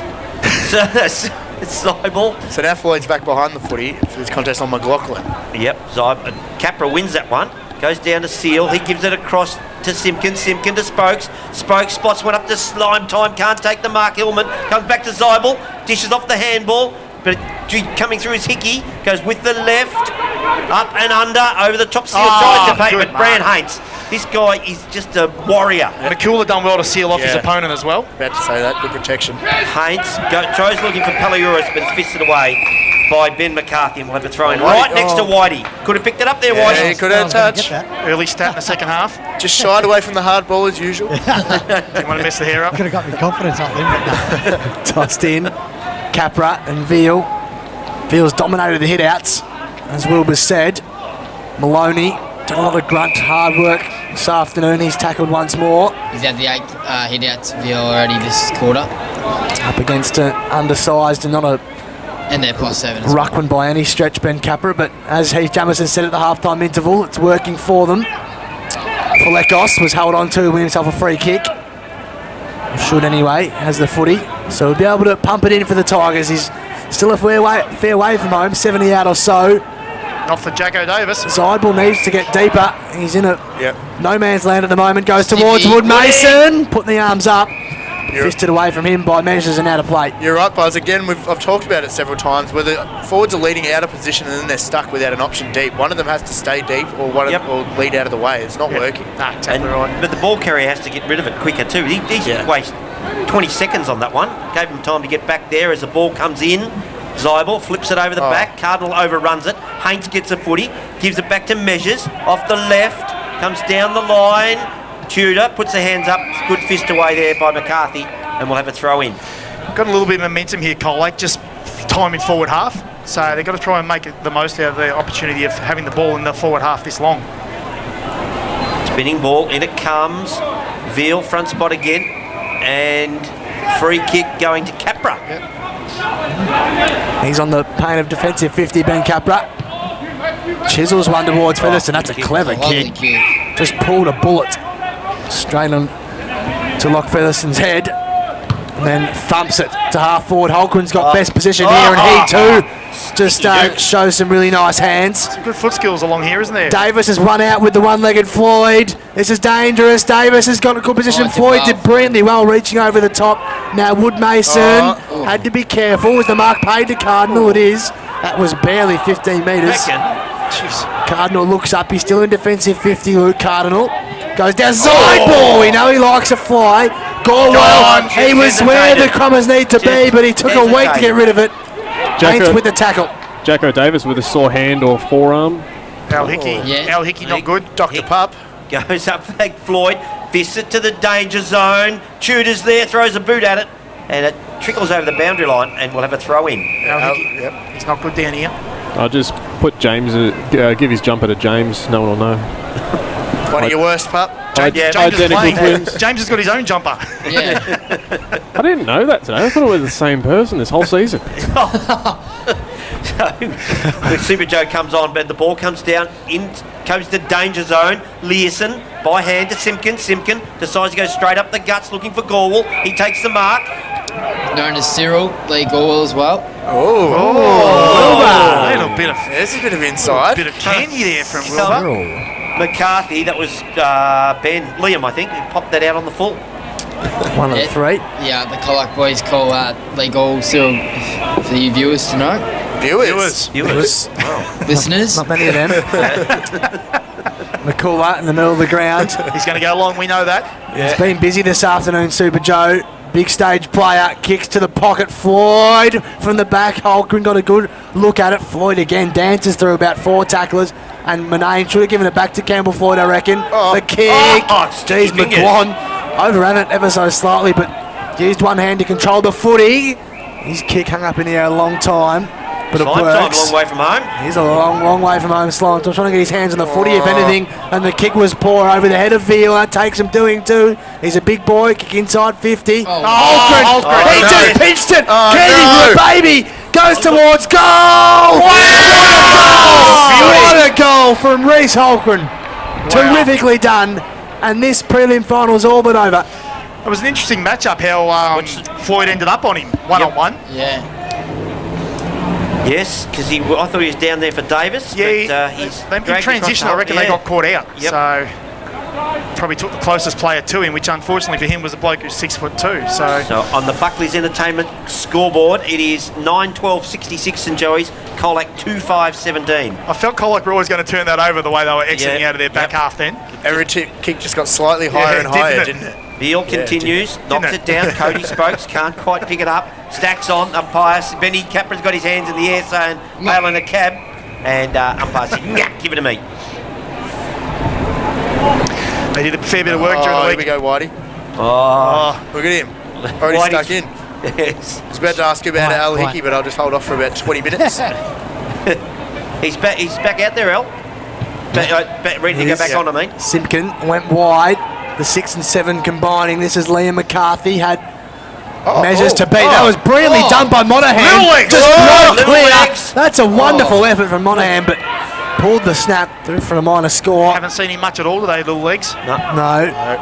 It's Zybel. So now Floyd's back behind the footy for this contest on McLaughlin. Yep, Capra wins that one. Goes down to Seal. He gives it across to Simpkin. Simpkin to Spokes. Spokes spots one up to Slime Time. Can't take the mark. Hillman comes back to Zybel. Dishes off the handball. But coming through his Hickey. Goes with the left. Up and under. Over the top. Seal tries to pay. But Brand Haints. This guy is just a warrior. McCullough done well to seal off his opponent as well. About to say that. Good protection. Haints tries looking for Paliuris, but it's fisted away by Ben McCarthy, and we'll have a throw in right next to Whitey. Could have picked it up there, Whitey. Yeah, he could have touched. Early stat in the second half. Just shied away from the hard ball as usual. Didn't want to mess the hair up. Could have got me confidence up then, but no. Tossed in. Capra and Veal. Veal's dominated the hit-outs, as Wilbur said. Maloney done a lot of grunt, hard work this afternoon. He's tackled once more. He's had the 8 hit-outs Veal already this quarter. Up against an undersized and not a And they're +7 as well. ruckman by any stretch, Ben Capra, but as Heath Jamison said at the halftime interval, it's working for them. Falekos was held on to win himself a free kick. Should anyway, has the footy. So he'll be able to pump it in for the Tigers. He's still a fair way from home, 70 out or so. Not for Jacko Davis. Zybel needs to get deeper. He's in a no man's land at the moment. Goes towards Stiffy. Woodmason, putting the arms up. Fisted away from him by measures and out of play. You're right, Buzz. Again, I've talked about it several times, where the forwards are leading out of position and then they're stuck without an option deep. One of them has to stay deep or or lead out of the way. It's not working. Nah, exactly right. But the ball carrier has to get rid of it quicker too. He wasted 20 seconds on that one. Gave him time to get back there as the ball comes in. Zybel flips it over the back. Cardinal overruns it. Haints gets a footy. Gives it back to Measures. Off the left. Comes down the line. Tudor puts the hands up. Good fist away there by McCarthy. And we'll have a throw in. Got a little bit of momentum here, Colac, just time in forward half. So they've got to try and make the most out of the opportunity of having the ball in the forward half this long. Spinning ball. In it comes. Veal front spot again. And free kick going to Capra. He's on the pain of defensive 50, Ben Capra. Chisels one towards Featherstone. That's a clever Lovely kick. Just pulled a bullet straight on to Locke Featherston's head. And then thumps it to half forward. Holquin's got best position here, and he too just shows some really nice hands. Some good foot skills along here, isn't there? Davis has run out with the one-legged Floyd. This is dangerous. Davis has got a good position. Floyd did brilliantly well reaching over the top. Now Woodmason had to be careful. Was the mark paid to Cardinal? It is. That was barely 15 metres. Cardinal looks up. He's still in defensive 50, Luke Cardinal. Goes down side ball. We know he likes a fly. Gorwell, he was where the Crummers need to be, but he took a week to get rid of it. Haints with the tackle. Jacko Davis with a sore hand or forearm. Al Hickey. Al Hickey not good. Dr. Pup. Goes up back Floyd. Fists it to the danger zone. Tudor's there. Throws a boot at it. And it trickles over the boundary line, and we'll have a throw in. Al Hickey. He's not good down here. I'll just put James, give his jumper to James. No one will know. One of your worst, Pup. James Identical is playing. twins. James has got his own jumper. Yeah. I didn't know that today. I thought we were the same person this whole season. The Super Joe comes on, but the ball comes down, comes to danger zone. Learson by hand to Simpkin. Simpkin decides to go straight up the guts looking for Gorwell. He takes the mark. Known as Cyril Lee Gorwell as well. A little bit of There's a bit of inside. bit of candy there from Wilbur. McCarthy, that was Liam, I think, who popped that out on the full. One of the three. Yeah, the Colac boys call Lee Gorwell Cyril for you viewers to know. Viewers. Listeners. Not many of them. McCullough in the middle of the ground. He's going to go long, we know that. He's been busy this afternoon, Super Joe. Big stage player, kicks to the pocket. Floyd from the back. Holgren got a good look at it. Floyd again dances through about 4 tacklers. And Manane should have given it back to Campbell Floyd, I reckon. The kick. Jeez, McGuan overran it ever so slightly, but used one hand to control the footy. His kick hung up in the air a long time. But it Time, works. long way from home. He's a long way from home, Slime. Trying to get his hands on the footy, if anything. And the kick was poor over the head of Veal. That takes him doing too. He's a big boy. Kick inside 50. Holgren. He just pinched it. Kennedy for a baby. Goes towards goal. What a goal from Reece Holgren. Terrifically done. And this prelim final's all but over. It was an interesting matchup how Floyd ended up on him one-on-one. Yeah. Yes, because I thought he was down there for Davis. Yeah, but, he's they dragged transition. I across reckon the- they got caught out. Yep. So probably took the closest player to him, which unfortunately for him was a bloke who's 6'2". So on the Buckley's Entertainment scoreboard, it is 9-12-66 St Joey's, Colac 2-5-17. I felt Colac were always going to turn that over the way they were exiting out of their back half then. Every kick just got slightly higher and higher, didn't it? Veal continues, knocks it down. Cody Spokes can't quite pick it up. Stacks on, umpire. Benny Capra's got his hands in the air saying, "Hail in a cab." And umpire said, "Nah, give it to me." They did a fair bit of work during the Here week. we go, Whitey. Oh, Look at him. Already Whitey's- stuck in. Yes. I was about to ask you about Al Hickey, but I'll just hold off for about 20 minutes. He's back out there, El. Ready to go back on, I mean. Simpkin went wide. The 6 and 7 combining. This is Liam McCarthy. Had measures to beat. That was brilliantly done by Monahan. Little legs. Just Little clear. legs. That's a wonderful effort from Monahan, but pulled the snap through for a minor score. Haven't seen him much at all today, little legs. No,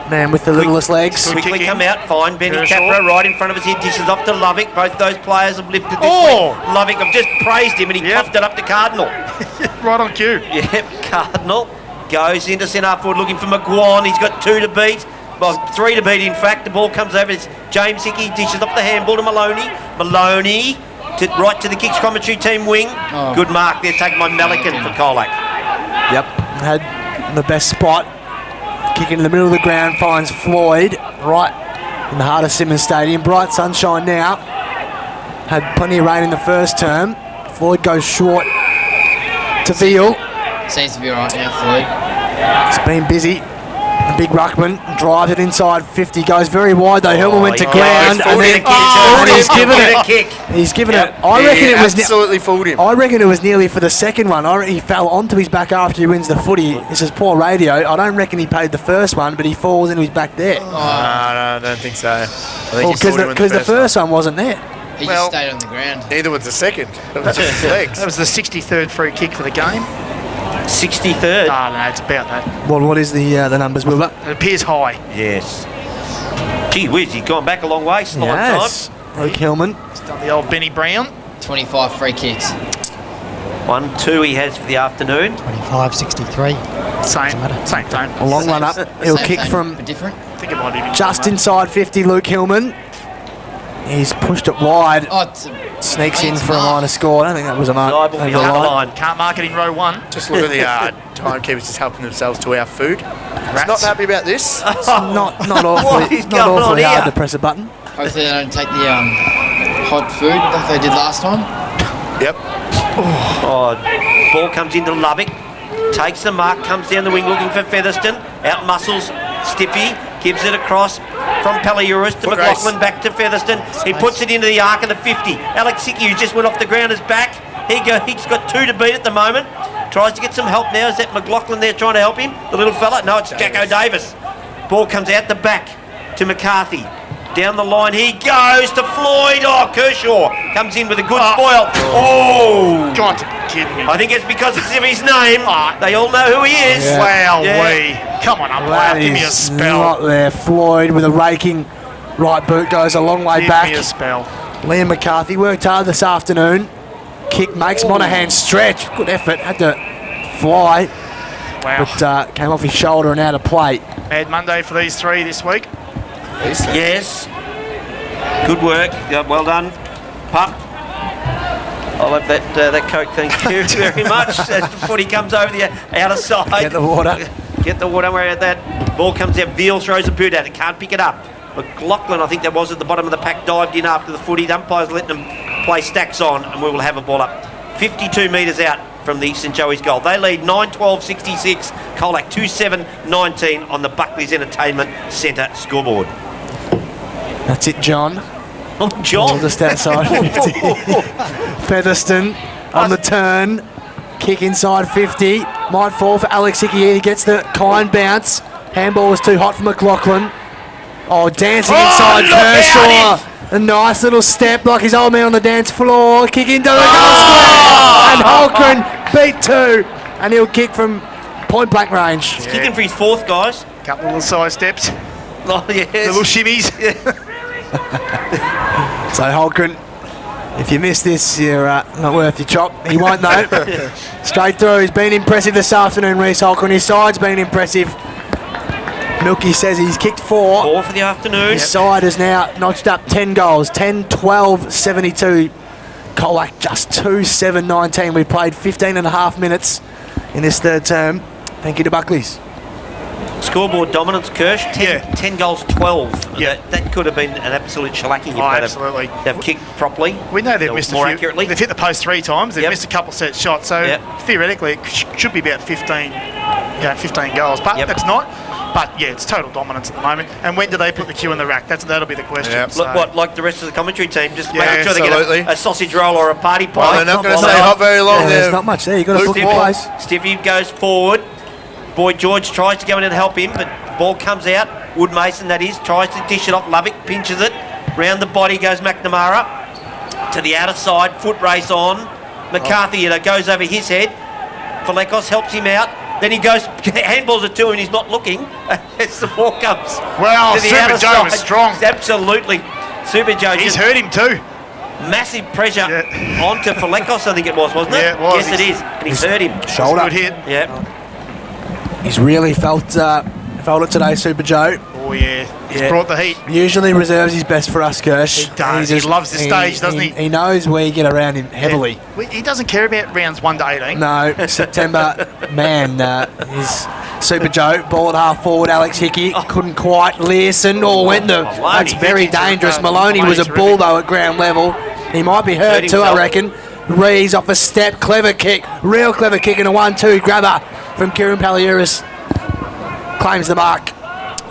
man with the littlest legs. Good Quickly kick come in. out, fine. Benny Kershaw. Capra right in front of us here, dishes off to Lovick. Both those players have lifted this Oh! week. Lovick, I've just praised him and he puffed it up to Cardinal. Right on cue. Yep, Cardinal goes into centre half forward looking for McGuan. He's got 2 to beat. Well, 3 to beat, in fact. The ball comes over. It's James Hickey, dishes off the handball to Maloney. Maloney right to the kicks commentary team wing. Good mark there, taken by Melican for Colac. Yep, had the best spot. Kick in the middle of the ground, finds Floyd right in the heart of Simmons Stadium. Bright sunshine now. Had plenty of rain in the first term. Floyd goes short to Veal. Seems to be alright now, Floyd. He's been busy. The big ruckman drives it inside 50, goes very wide though. Hillman went to ground and then he's given it. He's given it. I reckon it was absolutely fooled him. I reckon it was nearly for the second one. He fell onto his back after he wins the footy. This is poor radio. I don't reckon he paid the first one, but he falls into his back there. No, I don't think so. I think he fooled him in Because the first one wasn't there. He just stayed on the ground. Neither was the second. It was just his legs. That was the 63rd free kick for the game. 63rd. No, it's about that. Well, what is the numbers, Wilbur? It appears high. Yes. Gee whiz, he's gone back a long way. Slide Yes. Luke Hillman. He's done the old Benny Brown. 25 free kicks. time. 1-2 he has for the afternoon. 25-63. Same tone. A long run up. He'll Same kick thing, from but different. I think it might even just inside 50, Luke Hillman. He's pushed it wide. Oh, it's Sneaks in it's for a mark. minor score. I don't think that was a mark. Liable over behind the line. line. Can't mark it in row 1. Just look at the timekeepers just helping themselves to our food. Rats. Not happy about this. Not awfully, What is not going on awfully hard here? to press a button. Hopefully they don't take the hot food like they did last time. Yep. Oh, ball comes into Lovick. Takes the mark, comes down the wing looking for Featherston. Out muscles Stiffy, gives it across from Paliuris to Foot McLaughlin, race. back to Featherston. He puts it into the arc of the 50. Alex Hickey, who just went off the ground, is back. He's got 2 to beat at the moment. Tries to get some help now. Is that McLaughlin there trying to help him? The little fella? No, it's Jacko Davis. Ball comes out the back to McCarthy. Down the line he goes to Floyd. Oh, Kershaw comes in with a good spoil. Oh! Got to be kidding me. I think it's because it's of his name. They all know who he is. Wow, Yeah. Come on, umpire, That give me a is spell. not there. Floyd with a raking right boot goes a long way Give back. me a spell. Liam McCarthy worked hard this afternoon. Kick makes Monaghan stretch. Good effort. Had to fly, Wow. but came off his shoulder and out of play. Bad Monday for these three this week. Yes. Good work. Yeah, well done, Pup. I love that Coke, thank you very much. As the footy comes over the outer side. Get the water. Get the water, don't worry about that. Ball comes out, Veal throws a boot at it, can't pick it up. McLaughlin, I think that was at the bottom of the pack, dived in after the footy. The umpire's letting them play stacks on, and we will have a ball up. 52 metres out from the St Joey's goal. They lead 9-12-66. Colac 2-7-19 on the Buckley's Entertainment Centre scoreboard. That's it, John. Oh, John. Just outside 50. Featherston on the turn. Kick inside 50. Might fall for Alex Hickey. He gets the kind bounce. Handball was too hot for McLaughlin. Oh, dancing inside look out, Kershaw. A nice little step like his old man on the dance floor. Kick into the goal square. And Holgren beat two. And he'll kick from point blank range. He's kicking for his fourth, guys. Couple of little side steps, Oh, yes. little shimmies. So Holgren, if you miss this, you're not worth your chop. He won't know. Straight through. He's been impressive this afternoon, Reece Holgren. His side's been impressive. Milky says he's kicked 4. 4 for the afternoon. His side has now notched up 10 goals. 10-12-72. Colac just 2-7-19. We played 15 and a half minutes in this third term. Thank you to Buckley's. Scoreboard dominance, Kirsch. 10 goals, 12. Yeah. That could have been an absolute shellacking if Absolutely. they've kicked properly. We know they've missed more a few. accurately. They've hit the post 3 times. They've Yep. missed a couple set shots. So Yep. theoretically, it should be about 15 goals. But Yep. it's not. But yeah, it's total dominance at the moment. And when do they put the cue in the rack? That'll be the question. Yep. So, Look, what, like the rest of the commentary team, just Yeah, making sure they absolutely. get a sausage roll or a party pie. Well, they're not going to Well, stay they hot very long Yeah, there. there's not much there. You've got to book your Luke place. Stiffy goes forward. Boyd George tries to go in and help him, but ball comes out. Wood Mason, that is, tries to dish it off. Lovick pinches it. Round the body goes McNamara. To the outer side, foot race on. McCarthy goes over his head. Falekos helps him out. Then he goes, handballs it to him and he's not looking. As the ball comes Wow, to the Super outer Joe side. was strong. Absolutely. Super Joe He's just hurt him too. massive pressure Yeah. onto Falekos, I think it was, wasn't it? Yeah, it was. Yes, it is. And he's hurt him. Shoulder. Good hit. Yeah. He's really felt it today, Super Joe. Oh yeah, he's brought the heat. Usually reserves his best for us, Kirsch. He does. He loves the stage, doesn't he? He knows where you get around him heavily. He doesn't care about rounds 1 to 18. No, September, man, is Super Joe. Ball at half forward, Alex Hickey. Couldn't quite. Learson, went to. Maloney. That's very dangerous. Maloney Maloney's was a bull, terrific. though, at ground level. He might be hurt Hurt too, I himself. reckon. Rees off a step. Clever kick. Real clever kick and a 1-2 grabber from Kieran Paliuris. Claims the mark.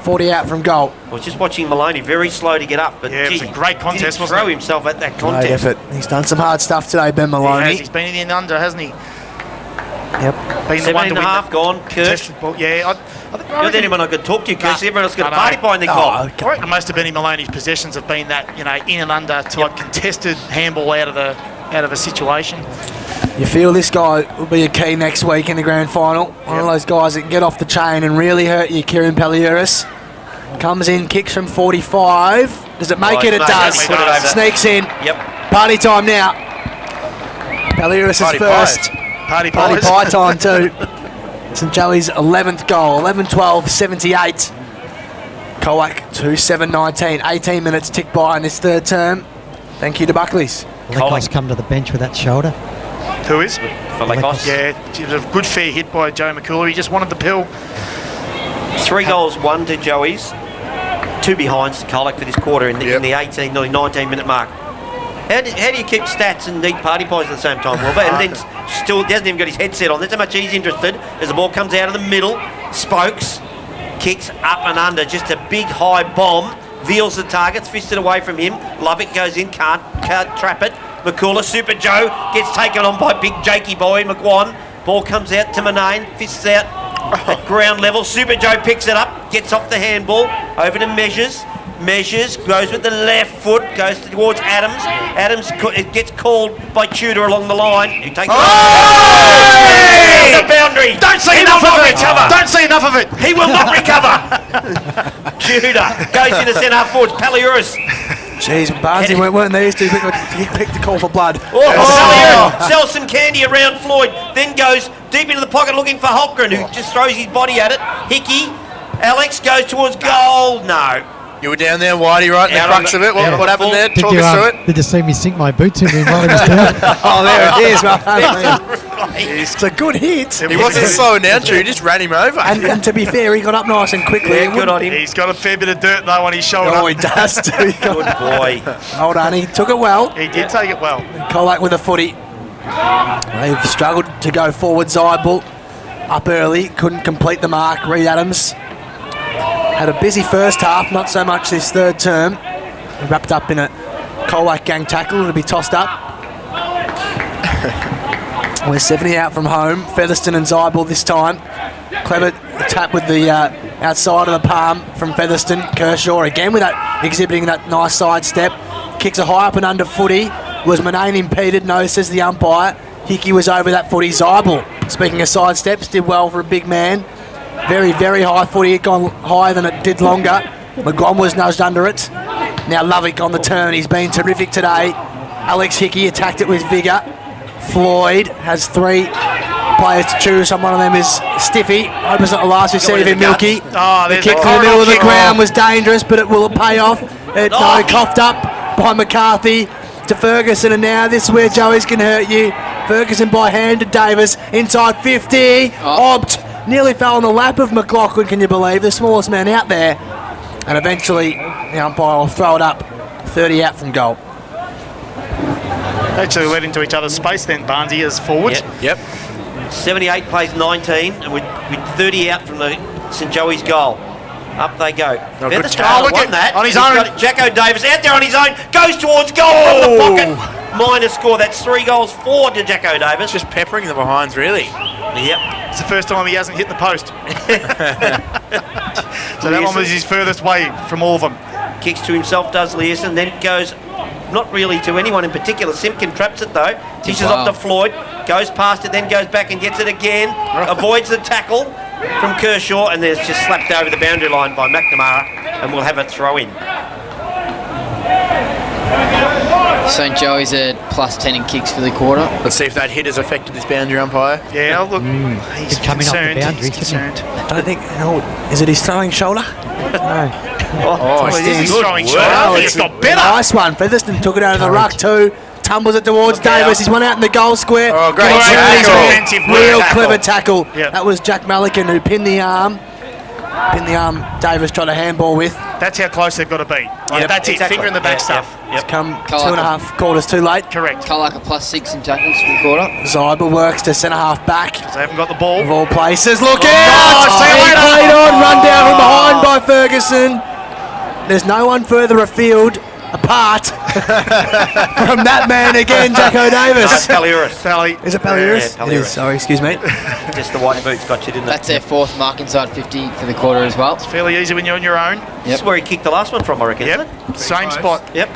40 out from goal. I was just watching Maloney, very slow to get up, but Yeah, it was gee, a great contest, didn't wasn't throw it? himself at that Great contest. effort. He's done some hard stuff today, Ben Maloney. He's been in the and under, hasn't he? Yep. Been the 7 one and to a win half the gone, Kirk. contested ball. Yeah, I think You're the only one I could talk to, Kirk. Nah, Everyone else got a I party know. pie in their Oh, goal. okay. I reckon most of Benny Maloney's possessions have been that, in and under type contested handball out of a situation. You feel this guy will be a key next week in the grand final. One of those guys that can get off the chain and really hurt you, Kieran Paliuris. Comes in, kicks from 45. Does it make Right, it? It mate, does. yeah, we put it over. Sneaks in. Yep. Party time now. Paliuris is Party first. Party Party pies. pie time too. St Joey's 11th goal. 11-12-78. Colac 2-7-19. 18 minutes tick by in this third term. Thank you to Buckley's. Lekos come to the bench with that shoulder. Who is? Falekos. Yeah, it was a good fair hit by Joe McCullough. He just wanted the pill. 3 goals, 1 to Joey's. 2 behinds to Colac for this quarter in the 18, nearly 19-minute mark. How do you keep stats and eat party pies at the same time, Wilbur? And then still hasn't even got his headset on. That's how much he's interested. As the ball comes out of the middle, Spokes kicks up and under, just a big high bomb. Veals the targets, fisted away from him. Lovick goes in, can't trap it. McCullough, Super Joe gets taken on by big Jakey boy McGuan. Ball comes out to Manane, fists out. at ground level. Super Joe picks it up, gets off the handball, over to Measures. Measures, goes with the left foot, goes towards Adams. Adams it gets called by Tudor along the line. He takes the boundary. Don't see enough of it. Don't see enough of it. He will not recover. Tudor goes into centre half forwards. Paliuris. Jeez, Barnesy weren't these two. He picked the call for blood. Paliuris sells some candy around Floyd, then goes deep into the pocket looking for Holmgren, who just throws his body at it. Hickey, Alex goes towards goal. No. You were down there, Whitey, right in the crux of it. What happened there? Did Talk you, us through it. Did you see me sink my boot to him while he was doing it? Oh, there it is. It's a good hit. He wasn't slowing down, Drew. He just ran him over. And to be fair, he got up nice and quickly. Yeah, good on him. He's got a fair bit of dirt though on his shoulder. Oh, he does too. Good boy. Hold on, he took it well. He did take it well. Colac with a footy. They've struggled to go forward. Zybel up early, couldn't complete the mark. Reed Adams had a busy first half, not so much this third term. He wrapped up in a Colac gang tackle. It'll be tossed up. We're 70 out from home. Featherston and Zybel this time. Clever tap with the outside of the palm from Featherston. Kershaw again with that, exhibiting that nice side step. Kicks a high up and under footy. Was Manane impeded? No, says the umpire. Hickey was over that footy. Zybel, speaking of side steps, did well for a big man. Very, very high footy. It gone higher than it did longer. McGon was nudged under it. Now Lovick on the turn. He's been terrific today. Alex Hickey attacked it with vigour. Floyd has three players to choose. One of them is Stiffy. Hope it's not the last we see of him, Milky. The kick to the middle of the ground was dangerous, but will it pay off? No, coughed up by McCarthy to Ferguson, and now this is where Joey's can hurt you. Ferguson by hand to Davis. Inside 50. Obbed. Nearly fell on the lap of McLaughlin, can you believe? The smallest man out there. And eventually the umpire will throw it up 30 out from goal. Actually led into each other's space then, Barnesy, as forwards. Yep. 78 plays 19, and with 30 out from the St Joey's goal. Up they go. Featherston won that. On his own. Jacko Davis out there on his own. Goes towards goal from the pocket. Minor score. That's 3 goals, 4 to Jacko Davis. Just peppering the behinds, really. Yep. It's the first time he hasn't hit the post. So that one was his furthest way from all of them. Kicks to himself, does Learson. Then it goes not really to anyone in particular. Simpkin traps it though. Tishes off to Floyd. Goes past it, then goes back and gets it again. Avoids the tackle from Kershaw, and there's just slapped over the boundary line by McNamara, and we'll have a throw in. St Joey's at +10 in kicks for the quarter. Let's see if that hit has affected this boundary umpire. Yeah, look, he's coming off the concerned. boundary, He's concerned. I don't think. Oh, is it his throwing shoulder? No. Oh, it is his throwing shoulder. Wow, It's got better. Nice one. Featherston took it out of the ruck too. Tumbles it towards Davis. He's one out in the goal square. Oh, great tackle. Real clever tackle. Yep. That was Jack Malikan who pinned the arm. Davis tried a handball with. That's how close they've got to be. Like, that's exactly. it. Finger in the back stuff. It's come Colac. 2.5 quarters too late. Correct. Colac at +6 in tackles for the quarter. Zybel works to centre half back. They haven't got the ball. Of all places, look Oh, out! see you He later. played on, run down from behind by Ferguson. There's no one further afield, apart from that man again, Jacko Davis. Paliuris. Sally. Is it Paliuris? Yeah, It is, sorry, excuse me. Just the white boots got you, didn't That's it? their 4th mark inside 50 for the quarter as well. Fairly easy when you're on your own. This is where he kicked the last one from, I reckon, isn't it? Yep. Same spot. Yep.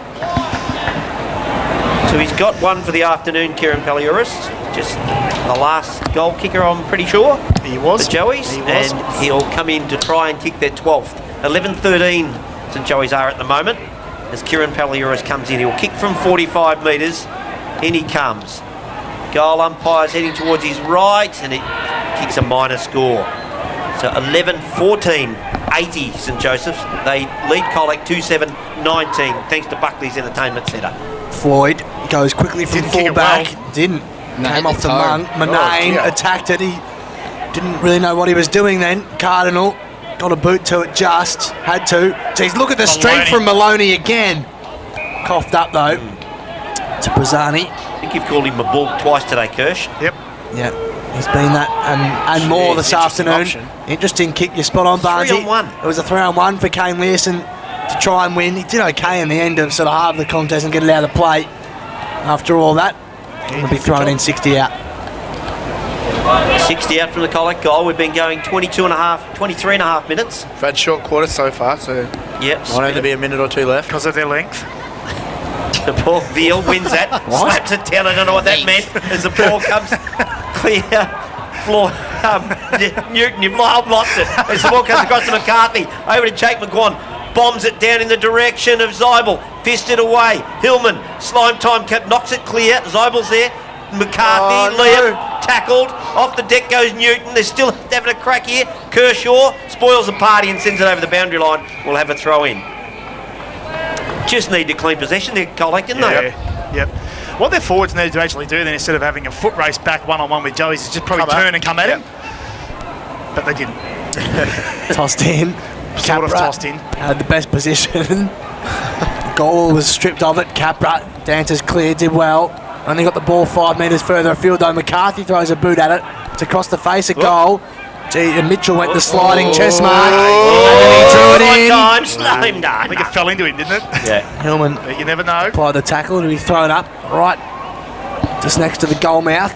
So he's got one for the afternoon, Kieran Paliuris. Just the last goal kicker, I'm pretty sure. He was. For Joey's. He was. And he'll come in to try and kick their 12th. 11-13 St Joey's are at the moment. As Kieran Paliuris comes in, he'll kick from 45 metres. In he comes. Goal umpire's heading towards his right, and it kicks a minor score. So 11-14, 80 St Joseph's. They lead Colac 2-7-19, thanks to Buckley's Entertainment Centre. Floyd goes quickly from Didn't kick it full-back. well. Didn't. No, Came hit off the the toe. mung. Manane attacked it. He didn't really know what he was doing then. Cardinal got a boot to it just. Had to. Jeez, look at the strength from Maloney again. Coughed up though. To Brazani. I think you've called him a bull twice today, Kirsch. Yep. Yeah, he's been that and more this interesting afternoon. option. Interesting kick. You're spot on, Barnesy. 3-on-1. It was a 3-on-1 for Kane Learson to try and win. He did okay in the end of sort of half the contest and get it out of the play. After all that, he'll be thrown in 60 out. 60 out from the Colac goal. We've been going 23 and a half minutes. We've had short quarters so far, so Yep. might only be a minute or two left. Because of their length. The ball, Veal wins that, slaps it down. I don't know what that meant. As the ball comes clear, floor, Newton, I've lost it. As the ball comes across to McCarthy, over to Jake McGuan, bombs it down in the direction of Zeibel, fisted away. Hillman, slime time, knocks it clear. Zeibel's there. McCarthy, Liam, tackled. Off the deck goes Newton. They're still having a crack here. Kershaw spoils the party and sends it over the boundary line. We'll have a throw in. Just need to clean possession there, Colac, didn't they? Yep. What their forwards need to actually do then, instead of having a foot race back one-on-one with Joey's, is just probably turn and come at him. But they didn't. Tossed in. Sort of tossed in. Had the best position. Goal was stripped of it. Capra, Dantas clear, did well. Only got the ball 5 metres further afield though. McCarthy throws a boot at it. It's across the face of goal. And Mitchell went the sliding chest mark. And then he drew it in. Slow him down. I think it fell into him, didn't it? Yeah. Hillman But you never know. applied the tackle to be thrown up right just next to the goal mouth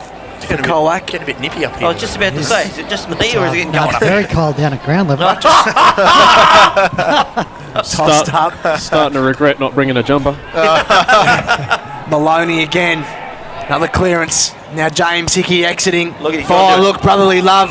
for Colac. Getting a bit nippy up I here. was just about to say, is it just me or is it getting No, cold it's up? very cold down at ground level. Tossed up. Starting to regret not bringing a jumper. Maloney again. Another clearance. Now James Hickey exiting. Look at him. Look, brotherly love.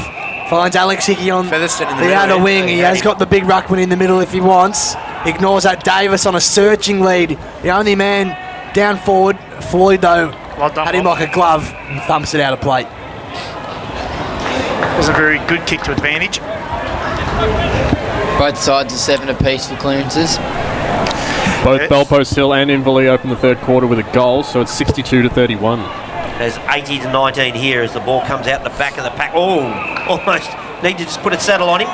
Finds Alex Hickey on Featherstone in the the middle, outer yeah. wing. He has got the big ruckman in the middle if he wants. Ignores that. Davis on a searching lead. The only man down forward. Floyd, though, Well done, had him Bob. like a glove and thumps it out of plate. It was a very good kick to advantage. Both sides are 7 apiece for clearances. Both Yes. Belpost Hill and Inverleigh open the third quarter with a goal, so it's 62-31. There's 80-19 here as the ball comes out the back of the pack. Oh, almost need to just put a saddle on him.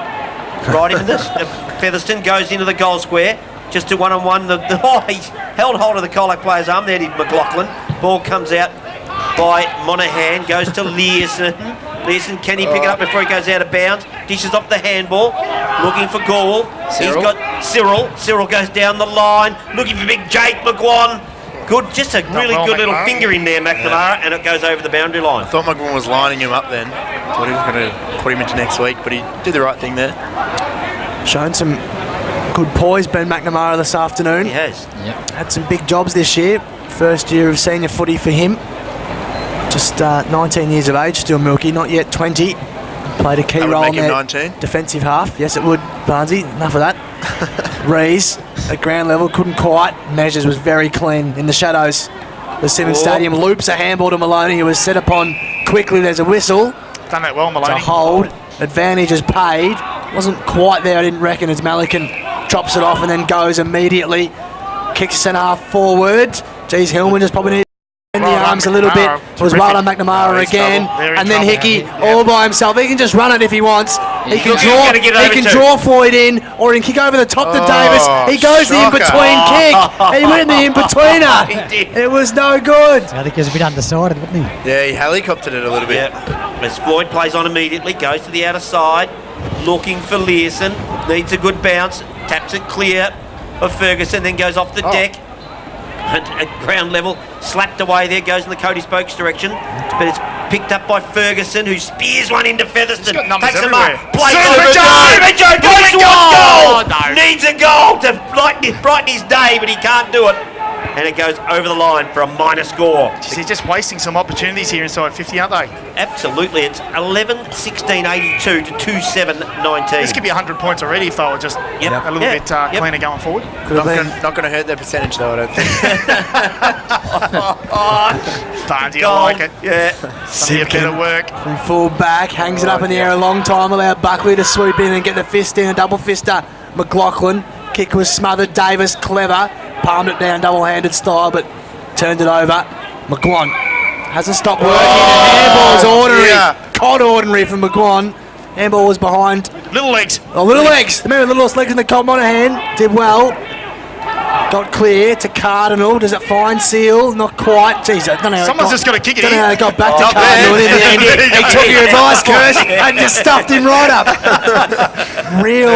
Right into this. Featherston goes into the goal square. Just to one-on-one. He's held hold of the Colac player's arm. There did McLaughlin. Ball comes out by Monaghan. Goes to Learson. Learson, can he pick it up before he goes out of bounds? Dishes off the handball. Looking for Gaul. He's got Cyril. Cyril goes down the line. Looking for big Jake McGuan. Good, just a really well, good little McNamara. finger in there, McNamara, and it goes over the boundary line. I thought McGuan was lining him up then. Thought he was going to put him into next week, but he did the right thing there. Shown some good poise, Ben McNamara, this afternoon. He has. Had some big jobs this year. First year of senior footy for him. Just 19 years of age, still milky, not yet 20. Played a key That would role make in him their 19. defensive half. Yes, it would, Barnesy. Enough of that. Rees at ground level couldn't quite. Measures was very clean in the shadows. The Simmons Stadium loops a handball to Maloney, who was set upon quickly. There's a whistle. Done that well, It's a Maloney. hold. Advantage is paid. Wasn't quite there, I didn't reckon, as Malikan drops it off and then goes immediately. Kicks centre half forward. Geez, Hillman just probably needed in the Well done, arms a little bit. McNamara. It was well done, Terrific. McNamara No, he's again. trouble. They're in And then trouble. Hickey Yeah. all by himself. He can just run it if he wants. He can He's draw. gonna get it He over can too. draw Floyd in, or he can kick over the top to Davis. He goes the shocker. in-between kick. He went in the in-betweener. He did. It was no good. I think he was a bit undecided, wasn't he? Yeah, he helicoptered it a little bit. Yeah. As Floyd plays on immediately, goes to the outer side, looking for Learson, needs a good bounce, taps it clear of Ferguson, then goes off the deck. At ground level, slapped away there, goes in the Cody Spokes direction, but it's picked up by Ferguson, who spears one into Featherston. He's got numbers Takes a everywhere. mark, plays Super over Joe! Super Joe, Goal! goal! No. Needs a goal to brighten his day, but he can't do it. And it goes over the line for a minor score. He's just wasting some opportunities here inside 50, aren't they? Absolutely, it's 11-16-82 to 2-7-19. This could be 100 points already if they were just Yep. a little Yeah. bit Yep. cleaner going forward. Could have been. Not going to hurt their percentage though, I don't think. Barnesy, I Goal. like it. Yeah. Some of your better work. From full back, hangs it up in the air a long time, allowed Buckley to swoop in and get the fist in, a double fister. McLaughlin, kick was smothered, Davis, clever, palmed it down, double-handed style, but turned it over. McGuan hasn't stopped working, and handball's ordinary. yeah. Cod ordinary from McGuan. Handball was behind. Little legs. Oh, little legs. Remember Little legs in the Colt Monahan, did well. Got got clear to Cardinal. Does it find Seal? Not quite. Jeez, I don't know. Someone's just got to kick it Don't in. know how it got back to Cardinal in the end. He took your advice, Kirsch, and just stuffed him right up. Real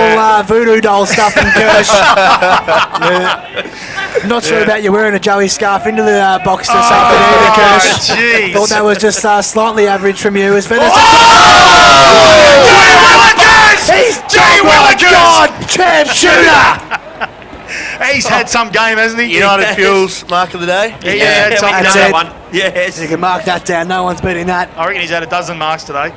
voodoo doll stuff from Kirsch. Not sure about you wearing a Joey scarf into the box this afternoon, Kirsch. Jeez. Thought that was just slightly average from you. As Featherstone. He's Jay Willikers! God, champ shooter! He's had some game, hasn't he? United Fuels mark of the day. Yeah, we something. know That's that it. one. Yes. You can mark that down. No one's beating that. I reckon he's had a dozen marks today.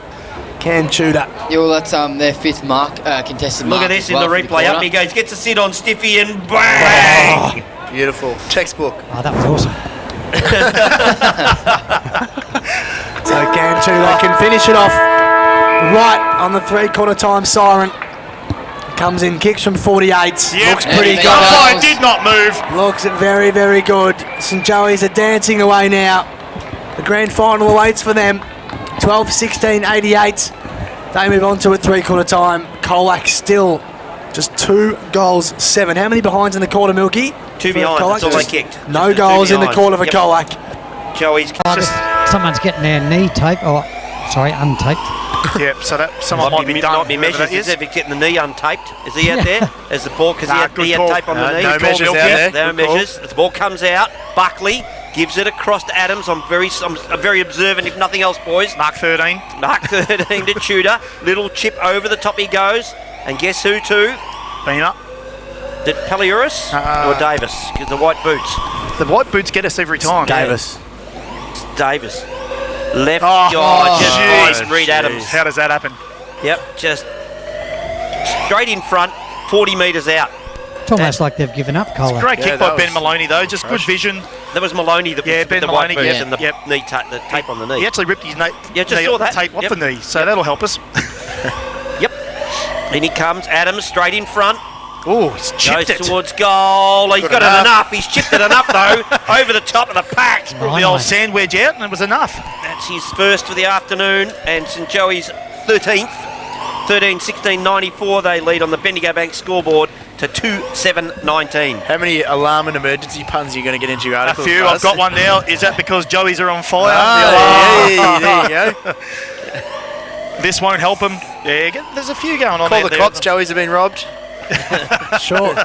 Cam Tudor. Yeah, well, that's their fifth mark, contested Look mark. at this as in well the for replay. Up corner. he goes, gets a sit on Stiffy and bang! Beautiful. Textbook. Oh, that was awesome. So Cam Tudor can finish it off right on the three-quarter time siren. Comes in, kicks from 48. Looks pretty Yeah, good. Umpire did not move. Looks very, very good. St Joey's are dancing away now. The grand final awaits for them. 12-16, 88. They move on to it three-quarter time. Colac still just 2 goals, 7. How many behinds in the quarter, Milky? 2 For behind, Colac? that's all they Just kicked. No Just the 2 goals in the behind. quarter for Yep. Colac. Joey's Oh, just someone's getting their knee taped, or sorry, untaped. Yep, so that someone might be done. Might be whoever measures. that Is if he's getting the knee untaped. Is he out there? As the ball, because Nah, he good had call. tape on the knee. No measures out there. There are Good call. measures. The ball comes out. Buckley gives it across to Adams. I'm very observant, if nothing else, boys. Mark 13. Mark 13 to Tudor. Little chip over the top he goes. And guess who to? Been up. Did Paliuris or Davis? Because the white boots. The white boots get us every time. Davis. Davis. Left. Oh, Just jeez. nice. Reed Adams. How does that happen? Yep. Just straight in front. 40 metres out. It's almost like they've given up, Colac. Great Yeah, kick by that Ben was Maloney, though. Just good vision. That was Maloney that Yeah, was Ben the Maloney, white boots yeah. and the Yep. the tape on the knee. He actually ripped his Yeah, just saw that. tape off Yep. the knee, so that'll help us. Yep. In he comes. Adams straight in front. Oh, he's Goes chipped it. towards goal. He's got it enough. He's chipped it enough, though. Over the top of the pack. Brought the old sand wedge out, and it was enough. That's his first for the afternoon. And St Joey's 13th. 13-16-94. They lead on the Bendigo Bank scoreboard to 2-7-19. How many alarm and emergency puns are you going to get into your A article? few. I've got one now. Is that because Joey's are on fire? Ah, there you go. This won't help him. Yeah, there's a few going on Call there. the cops. Joey's have been robbed. Sure.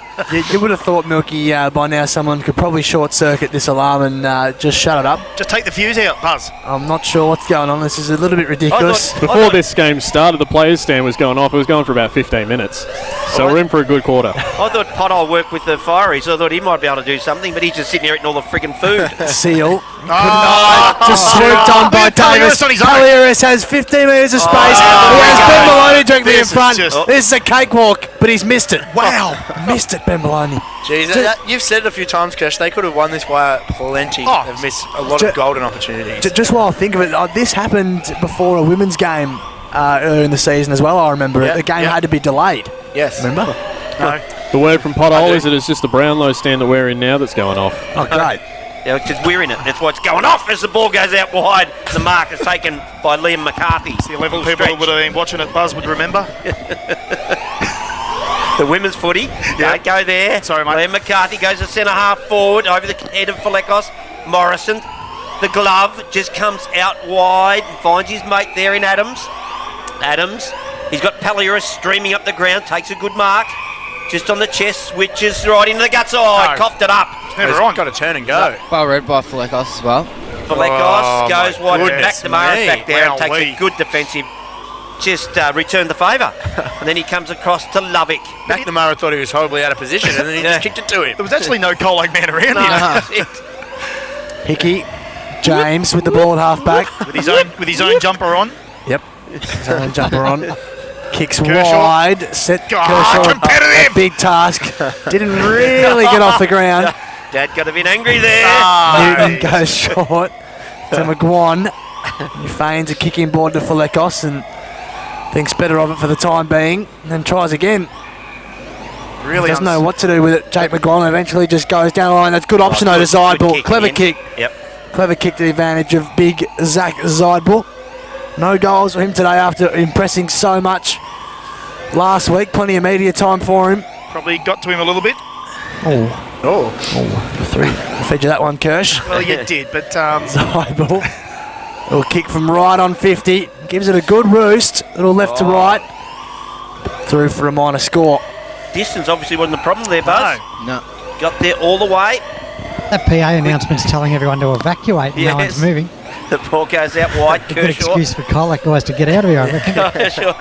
You would have thought, Milky, by now someone could probably short circuit this alarm and just shut it up. Just take the fuse out, Buzz. I'm not sure what's going on. This is a little bit ridiculous. Before this game started, the players' stand was going off. It was going for about 15 minutes. So we're in for a good quarter. I thought Potter worked with the Fireys. So I thought he might be able to do something, but he's just sitting here eating all the friggin' food. Seal. Oh, Just swooped on by Davis. Paliuris on his own. Paliuris has 15 metres of space. He has Ben Maloney directly in This is front. just- This is a cakewalk, but he's missed it. Wow. Missed it, Ben Maloney. Jeez, you've said it a few times, Kirsch. They could have won this by plenty. Oh. They've missed a lot Ju- of golden opportunities. Just while I think of it, this happened before a women's game earlier in the season as well, I remember. Yeah, The game yeah. had to be delayed. Yes. Remember? No. The word from I Pothole do. is that it's just the Brownlow stand that we're in now that's going off. Oh, great. Yeah, because we're in it. That's why it's going off as the ball goes out wide. The mark is taken by Liam McCarthy. The 11 Full people stretch. that would have been watching it, Buzz, would remember. The women's footy. Don't go there. Sorry, mate. Liam McCarthy goes to centre half forward over the head of Falekos. Morrison. The glove just comes out wide and finds his mate there in Adams. Adams. He's got Paliuris streaming up the ground. Takes a good mark. Just on the chest. Switches right into the guts. Oh, No. he coughed it up. Never He's on. got to turn and go. Well read by Falekos as well. Falekos Oh, goes my wide back goodness to Maris me. back there and takes Wowee. a good defensive. Just return the favour. And then he comes across to Lovick. McNamara thought he was horribly out of position, and then he Yeah. just kicked it to him. There was actually no Colac man around No, here. that's it. Hickey. James with the ball at half back. with his own jumper on. Yep. His own jumper on. Kicks Kershaw. wide. Set Ah, Kershaw competitive. a big task. Didn't really get off the ground. Dad got a bit angry there. Newton goes short to McGuan. He feigns a kicking board to Falekos and thinks better of it for the time being. And then tries again. Really Doesn't know what to do with it. Jake McGuan eventually just goes down the line. That's good option though to Zeidbull. Clever in. kick. Yep. Clever kick to the advantage of big Zach Zeidbull. No goals for him today after impressing so much last week. Plenty of media time for him. Probably got to him a little bit. Three. Fed you that one, Kirsch. Well, you did, but High ball. Little kick from right on 50. Gives it a good roost. Little left to right. Through for a minor score. Distance obviously wasn't the problem there, Buzz. No. Got there all the way. That PA announcement's telling everyone to evacuate. No one's moving. The ball goes out wide. A good Kershaw. excuse for Colac guys to get out of here, I reckon. Kershaw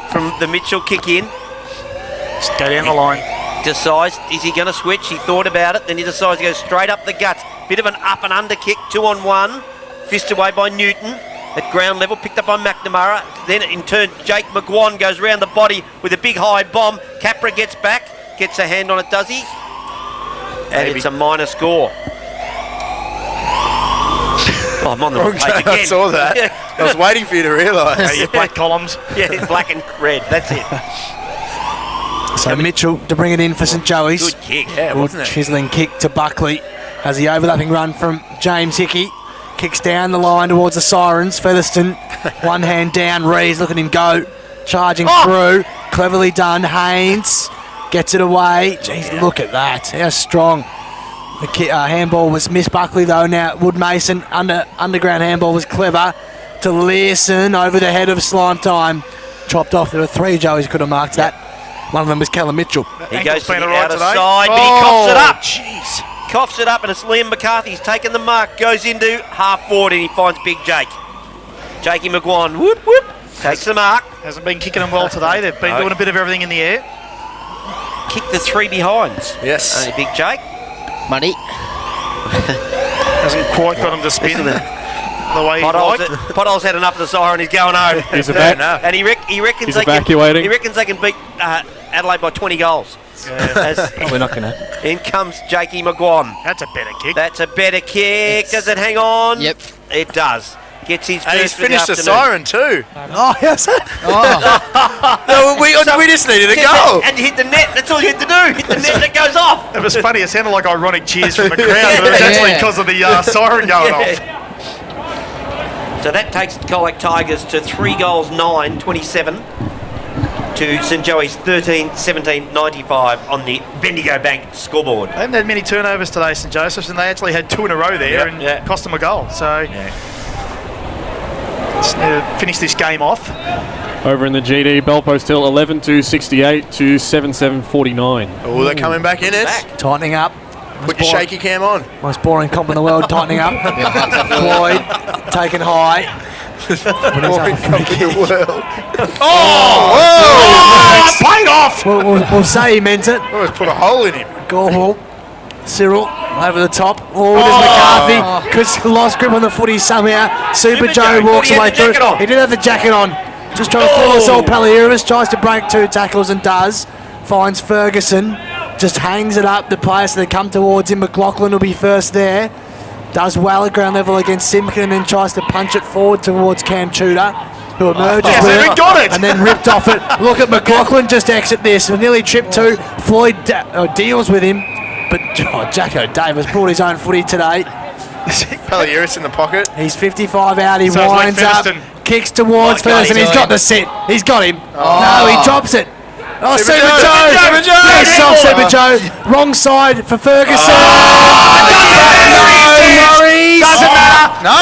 from the Mitchell kick in. just go down the line. Decides, is he going to switch? He thought about it, then he decides to go straight up the guts. Bit of an up and under kick, 2-on-1. Fist away by Newton. At ground level, picked up by McNamara. Then in turn, Jake McGuan goes round the body with a big high bomb. Capra gets back, gets a hand on it, does he? And it's a minor score. Oh, I'm on the wrong page again. I saw that. I was waiting for you to realise. Your black columns. Yeah, it's black and red. That's it. So Mitchell to bring it in for St Joey's. Good kick. Yeah, Good wasn't it? chiselling kick to Buckley. Has the overlapping run from James Hickey. Kicks down the line towards the Sirens. Featherston, one hand down. Rees, look at him go. Charging through. Cleverly done. Haynes gets it away. Jeez, look at that. How strong. The handball was missed. Buckley though. Now Wood Mason underground handball was clever to Learson over the head of Slime Time. Chopped off. There were three Joeys could have marked that. One of them was Callum Mitchell. He Ankle's goes to been the alright outer today. side, but he coughs it up. Jeez. Coughs it up, and it's Liam McCarthy. He's taken the mark, goes into half forward, and he finds Big Jake. Jakey McGuan, whoop, whoop, takes the mark. Hasn't been kicking them well today. They've been doing a bit of everything in the air. Kick the three behinds. Yes. Only Big Jake. Money. Hasn't quite got him to spin the way he'd like. Pothole's had enough of the siren. He's going home. He's Fair enough. And he reckons He's they evacuating. He reckons they can beat Adelaide by 20 goals. We're not going to. In comes Jakey McGuan. That's a better kick. That's a better kick. Does it hang on? Yep. It does. Gets his And he's first for the finished the afternoon. siren too. Oh, yes. No, we just needed a goal. And you hit the net. That's all you had to do. Hit the net and it goes off. It was funny. It sounded like ironic cheers from the crowd, but it was actually Yeah. because of the siren going off. So that takes the Colac Tigers to 3 goals, 9, 27 to St Joey's 13, 17, 95 on the Bendigo Bank scoreboard. They haven't had many turnovers today, St Joseph's, and they actually had 2 in a row there and cost them a goal. So just need to finish this game off. Over in the GD, Belpost Hill 11-68 to 7-7-49. Oh, they're coming back in it. Tightening up. Put your shaky cam on. Most boring comp in the world, tightening up. Floyd taken high. Boring comp in the world. Played off! We'll say he meant it. Oh, it's put a hole in him. Gorhall. Cyril over the top. Oh, there's McCarthy. Because lost grip on the footy somehow. Super Joe walks He had away the through. jacket on. He did have the jacket on. Just trying to fool us all. Palliuris tries to break 2 tackles and does. Finds Ferguson. Just hangs it up. The players that come towards him. McLaughlin will be first there. Does well at ground level against Simkin and then tries to punch it forward towards Cam Tudor, who emerges Yes, with they got it! and then ripped off it. Look at McLaughlin just exit this. Nearly tripped 2. Floyd deals with him. But Jacko Davis brought his own footy today. Palliuris in the pocket. He's 55 out. He So it's like winds up. Featherston. Kicks towards Oh, God, Featherston. he's He's got the sit. He's got him. No, he drops it. Oh, Super Super Joe. Joe. Super Joe. Yes, off Super Joe. Wrong side for Ferguson. Murray. Doesn't matter! No!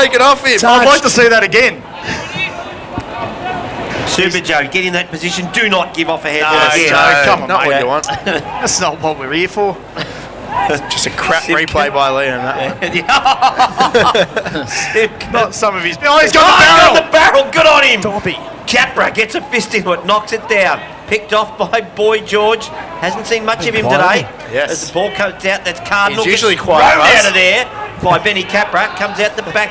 Take it off him. I'd like to see that again. Super Joe, get in that position. Do not give off a handball No, again. Joe. Come on, Not mate. what you want. That's not what we're here for. Just a crap replay by Liam. That Not some of his... Oh, he's Oh, got the he's barrel! got the barrel. Good on him. Dobby. Capra gets a fist into it, knocks it down. Picked off by Boy George. Hasn't seen much of him today. Yes. As the ball comes out, that's Cardinal. He's usually gets quiet, thrown Buzz. out of there by Benny Capra. Comes out the back.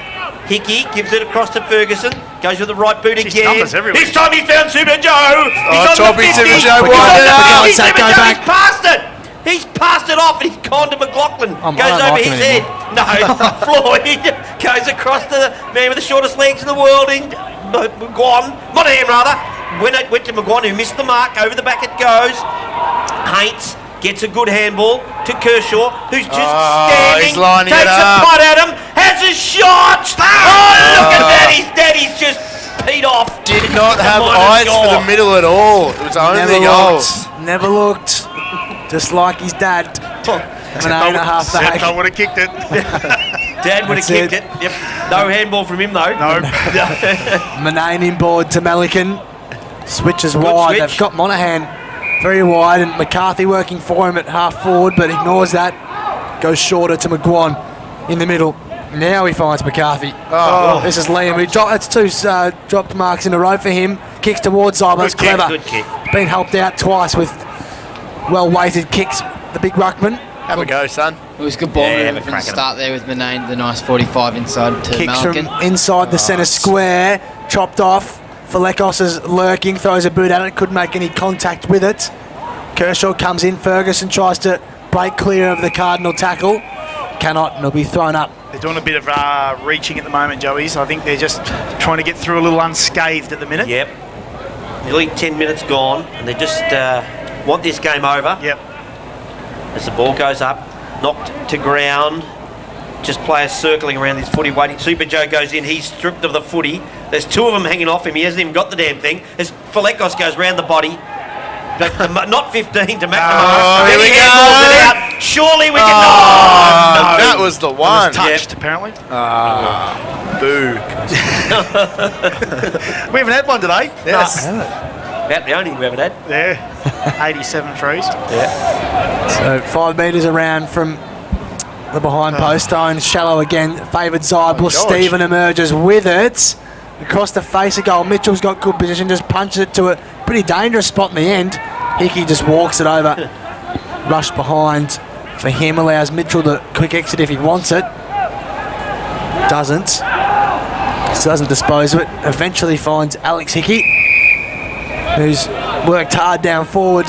Hickey gives it across to Ferguson. Goes with the right boot Jeez, again. numbers everywhere. This time he found Super Joe. He's on Toppy, the 50. Super Joe, He's wind on it the up. 50. Zach, Super go Joe, back. he's passed it. He's passed it off and he's gone to McLaughlin. I Goes don't over like his him head. No, Floyd goes across to the man with the shortest legs in the world in McGuan. Monahan rather. Went to McGuan who missed the mark. Over the back it goes. Haints gets a good handball to Kershaw, who's just standing, he's lining takes it a up. putt at him, has a shot! Oh, look at that! His daddy's just peed off. did not have Minor eyes for score. the middle at all. It was only Never goals. looked. Never looked. just like his dad. Manana half back. I would have kicked it. Dad would have That's kicked it. it. Yep. No handball from him though. No. Manane inboard to Melican. Switches wide. switch. They've got Monaghan very wide, and McCarthy working for him at half forward, but ignores that. Goes shorter to McGuan in the middle. Now he finds McCarthy. This is Liam. That's two dropped marks in a row for him. Kicks towards Zyber. That's Good kick, clever. good kick. Been helped out twice with well-weighted kicks. The big ruckman. Have a go, son. It was good ball Yeah, have a movement from crack the at start there with Manane, the nice 45 inside to Kicks Malikan. from inside the centre square. Chopped off. Falekos is lurking. Throws a boot at it. Couldn't make any contact with it. Kershaw comes in. Ferguson tries to break clear of the Cardinal tackle. Cannot, and it'll be thrown up. They're doing a bit of reaching at the moment, Joey's. I think they're just trying to get through a little unscathed at the minute. Yep. Nearly 10 minutes gone, and they just want this game over. Yep. As the ball goes up, knocked to ground. Just players circling around this footy, waiting. Super Joe goes in. He's stripped of the footy. There's two of them hanging off him. He hasn't even got the damn thing. As Falekos goes round the body. Not 15 to McNamara. Here we go. It out. Surely we can. No. That was the one. Touched, apparently. Boo. We haven't had one today. Yes. About the only we haven't had. Yeah. 87 threes. So 5 metres around from the behind post. Stone shallow again. Favoured Zybel. George. Stephen emerges with it. Across the face of goal. Mitchell's got good position. Just punches it to a pretty dangerous spot in the end. Hickey just walks it over. Rush behind for him. Allows Mitchell the quick exit if he wants it. Doesn't. Still doesn't dispose of it. Eventually finds Alex Hickey, who's worked hard down forward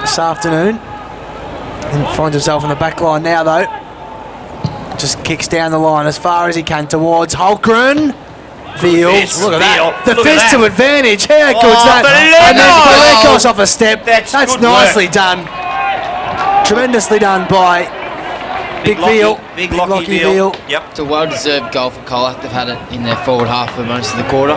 this afternoon. And finds himself in the back line now, though. Just kicks down the line as far as he can towards Holgren. Veal. fist, Look at that. Veal. The Look at fist that. to advantage. How good's that? Falekos! And then Falekos off a step. That's good nicely work. done. Tremendously done by Big Veal. Big Lockie Veal. Yep. It's a well-deserved goal for Colac. They've had it in their forward half for most of the quarter.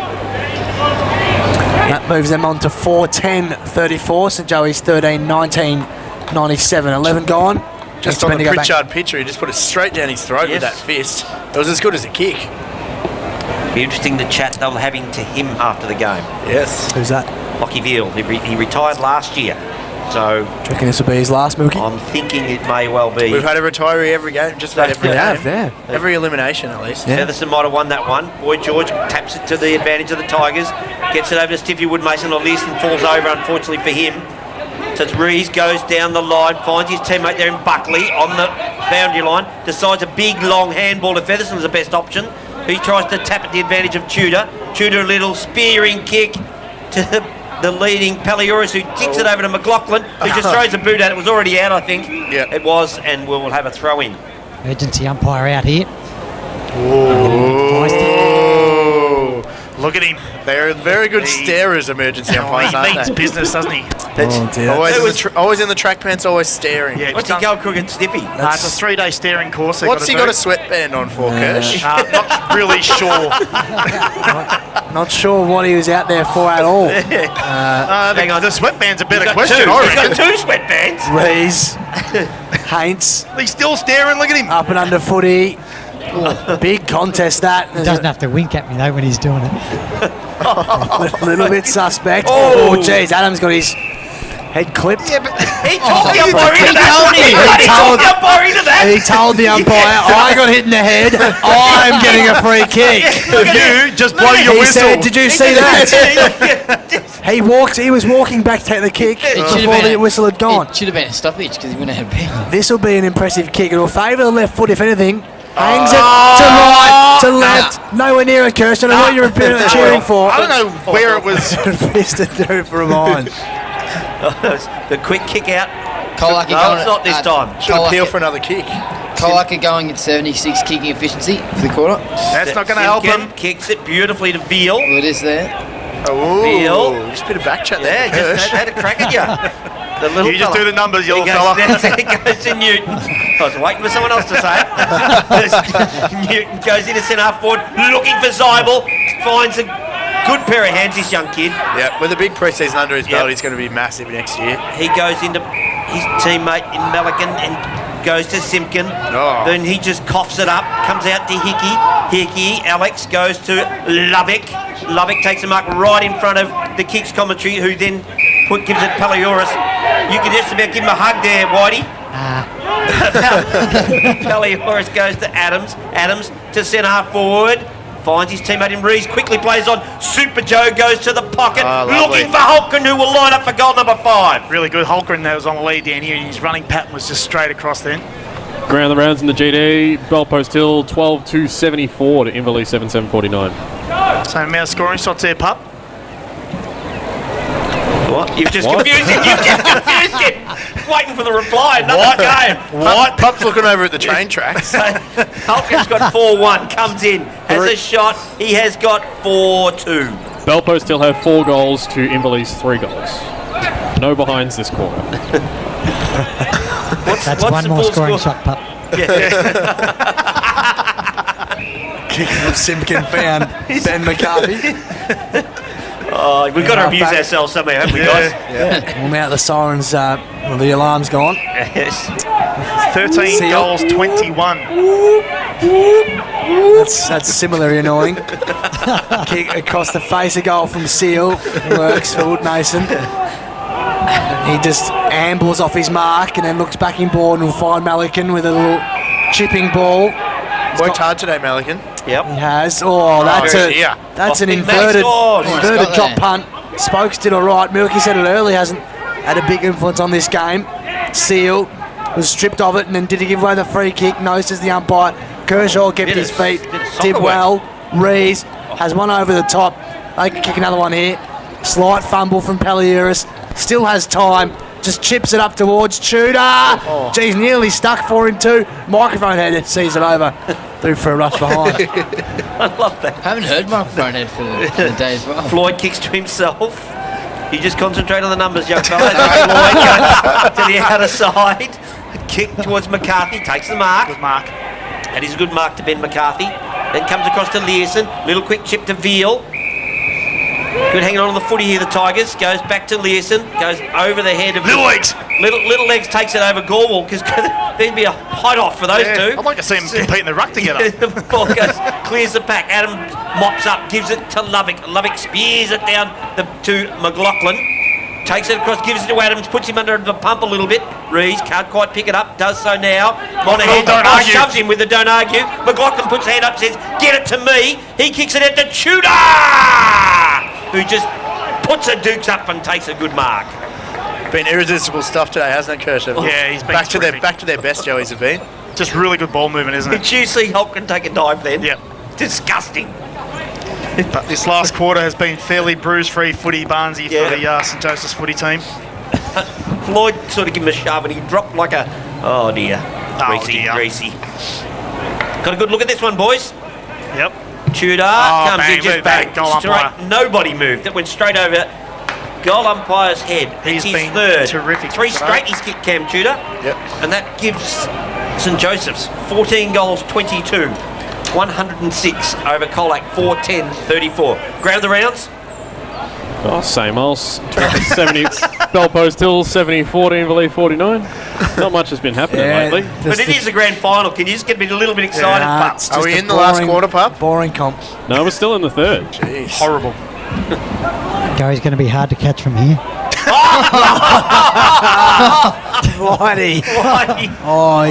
That moves them on to 4-10-34. St Joey's 13-19-97. 11 gone. Just on the Pritchard picture, he just put it straight down his throat with that fist. It was as good as a kick. Be interesting the chat they'll having to him after the game. Yes. Who's that? Lockie Veal. He retired last year. So Do you reckon this will be his last, Mookie? I'm thinking it may well be. We've had a retiree every game, just about every We game. have, yeah. Every elimination, at least. Yeah. Featherstone might have won that one. Boy George taps it to the advantage of the Tigers. Gets it over to Stiffy Woodmason. Leeson falls over, unfortunately for him. So it's Rees goes down the line, finds his teammate there in Buckley on the boundary line. Decides a big, long handball to Featherstone is the best option. He tries to tap at the advantage of Tudor. Tudor a little spearing kick to the leading Paliuris, who kicks it over to McLaughlin, who just throws a boot at it. It was already out, I think. Yep. It was, and we'll have a throw in. Emergency umpire out here. Oh, look at him. They're very good starers, emergency umpires, He aren't means they? business, doesn't he? Oh, dear. Always in the track pants, always staring. Yeah, What's he go crooked Stiffy? it's a 3-day staring course. What's he got a sweatband on for, Kirsch? Not really sure. Not sure what he was out there for at all. Hang on. The sweatband's a better He's got question, two. I He's reckon. got two sweatbands. Rees, Haints, He's still staring. Look at him. up and under footy. Big contest that. He doesn't have to wink at me though when he's doing it. A little bit suspect. Oh, jeez, Adam's got his head clipped. Yeah, but he told the umpire into that. He told the umpire into that. He told the umpire, I got hit in the head. I'm getting a free kick. You just blow your He whistle. said, did you see that? He was walking back to take the kick before the whistle had gone. It should have been a stoppage because he wouldn't have had a penalty. This will be an impressive kick. It'll favour the left foot, if anything. Hangs it to right, to left. Nowhere near it, Kirsten. I know what you're cheering for. I don't know where it was. Fisted through for a mine. The quick kick out. Colac No, it's not this time. Should appeal for another kick. Colac are going at 76 kicking efficiency for the quarter. That's not going to help Simpkin him. Kicks it beautifully to Veal. Well, it is there. Oh, just a bit of back chat there. Yeah, just had a crack at you. The little You just fella. do the numbers, you He little goes, fella. He goes to Newton. I was waiting for someone else to say it. Newton goes into centre half forward, looking for Zybel. Finds a good pair of hands, this young kid. Yeah, with a big pre-season under his belt, Yep. he's going to be massive next year. He goes into his teammate in Melican and goes to Simpkin. Oh. Then he just coughs it up, comes out to Hickey. Alex goes to Lovick. Lovick takes a mark right in front of the kicks commentary, who then gives it Palioris. You can just about give him a hug there, Whitey. Palioris goes to Adams. Adams to centre half forward. Finds his teammate in Rees, quickly plays on. Super Joe goes to the pocket, looking for Holken, who will line up for goal number 5. Really good. Holgren that was on the lead down here, and his running pattern was just straight across then. Ground the rounds in the GD. Bellpost Hill 12-274 to Inverleigh 7-7-49. Same amount of scoring shots there, Pup. What? You've just confused him. You've just confused him. Waiting for the reply. Another game. What? Pup's looking over at the train tracks. Holken's got 4-1. Comes in. Has a shot. He has got 4-2. Bellpost Hill have 4 goals to Inverleigh's 3 goals. No behinds this quarter. That's what's one the more full scoring score? shot, Pup. Kick from Simpkin found Ben McCarthy. Oh, we've got to amuse ourselves somewhere, haven't we, guys? Well, now the sirens, the alarm's gone. Yes. 13 Seal. goals, 21. That's similarly annoying. Kick across the face, a goal from Seal. Works for Wood Mason. He just ambles off his mark and then looks back in board and will find Melican with a little chipping ball. Worked hard today, Melican. Yep. He has. Oh, that's an Big inverted Max. inverted got drop there. punt. Spokes did all right. Milky said it earlier, hasn't had a big influence on this game. Seal was stripped of it and then did he give away the free kick? Notices the umpire. Kershaw kept his feet. bit of soccer Did work. well. Rees has one over the top. They can kick another one here. Slight fumble from Palioris. Still has time. Just chips it up towards Tudor. Geez, nearly stuck for him too. Microphone head sees it over. Through for a rush behind. I love that. Haven't heard microphone head for the day as well. Floyd kicks to himself. You just concentrate on the numbers, young fella. Floyd goes to the outer side. Kick towards McCarthy. Takes the mark. Good mark. That is a good mark to Ben McCarthy. Then comes across to Learson. Little quick chip to Veal. Good hanging on the footy here, the Tigers. Goes back to Learson. Goes over the head of... Little Legs. Little Legs takes it over Gorwall, because there'd be a hide off for those two. I'd like to see them compete in the ruck together. The ball goes, clears the pack. Adam mops up, gives it to Lovick. Lovick spears it down to McLaughlin. Takes it across, gives it to Adams, puts him under the pump a little bit. Rees can't quite pick it up, does so now. Monahan don't argue. shoves him with the don't argue. McLaughlin puts hand up, says, get it to me. He kicks it out to Tudor, who just puts her dukes up and takes a good mark. Been irresistible stuff today, hasn't it, Kershaw? Yeah, he's been back to terrific. their best, Joey's have been. Just really good ball movement, isn't it? Did you see Holken take a dive then? Yep. Disgusting. But this last quarter has been fairly bruise-free footy, Barnesy, Yeah. for the St Joseph's footy team. Floyd sort of gave him a shove and he dropped like a... Oh dear. Greasy. Got a good look at this one, boys. Yep. Tudor Oh, comes in, bang, just move bang. back, goal umpire. Straight, nobody moved. It went straight over goal umpire's head. He's It's his been third. terrific 3 today. straight he's kicked Cam Tudor. Yep. And that gives St Joseph's 14 goals, 22. 106 over Colac, 4-10-34. Ground the rounds. Oh, same old. 70 Bellpost Hill 70-14, Inverleigh 49. Not much has been happening lately. But it is the grand final. Can you just get me a little bit excited? Nah, Pup? it's Are just we a in the last boring- quarter, Pup? Boring comp. No, we're still in the third. Jeez. Horrible. Gary's going to be hard to catch from here. Whitey. Whitey. Oh,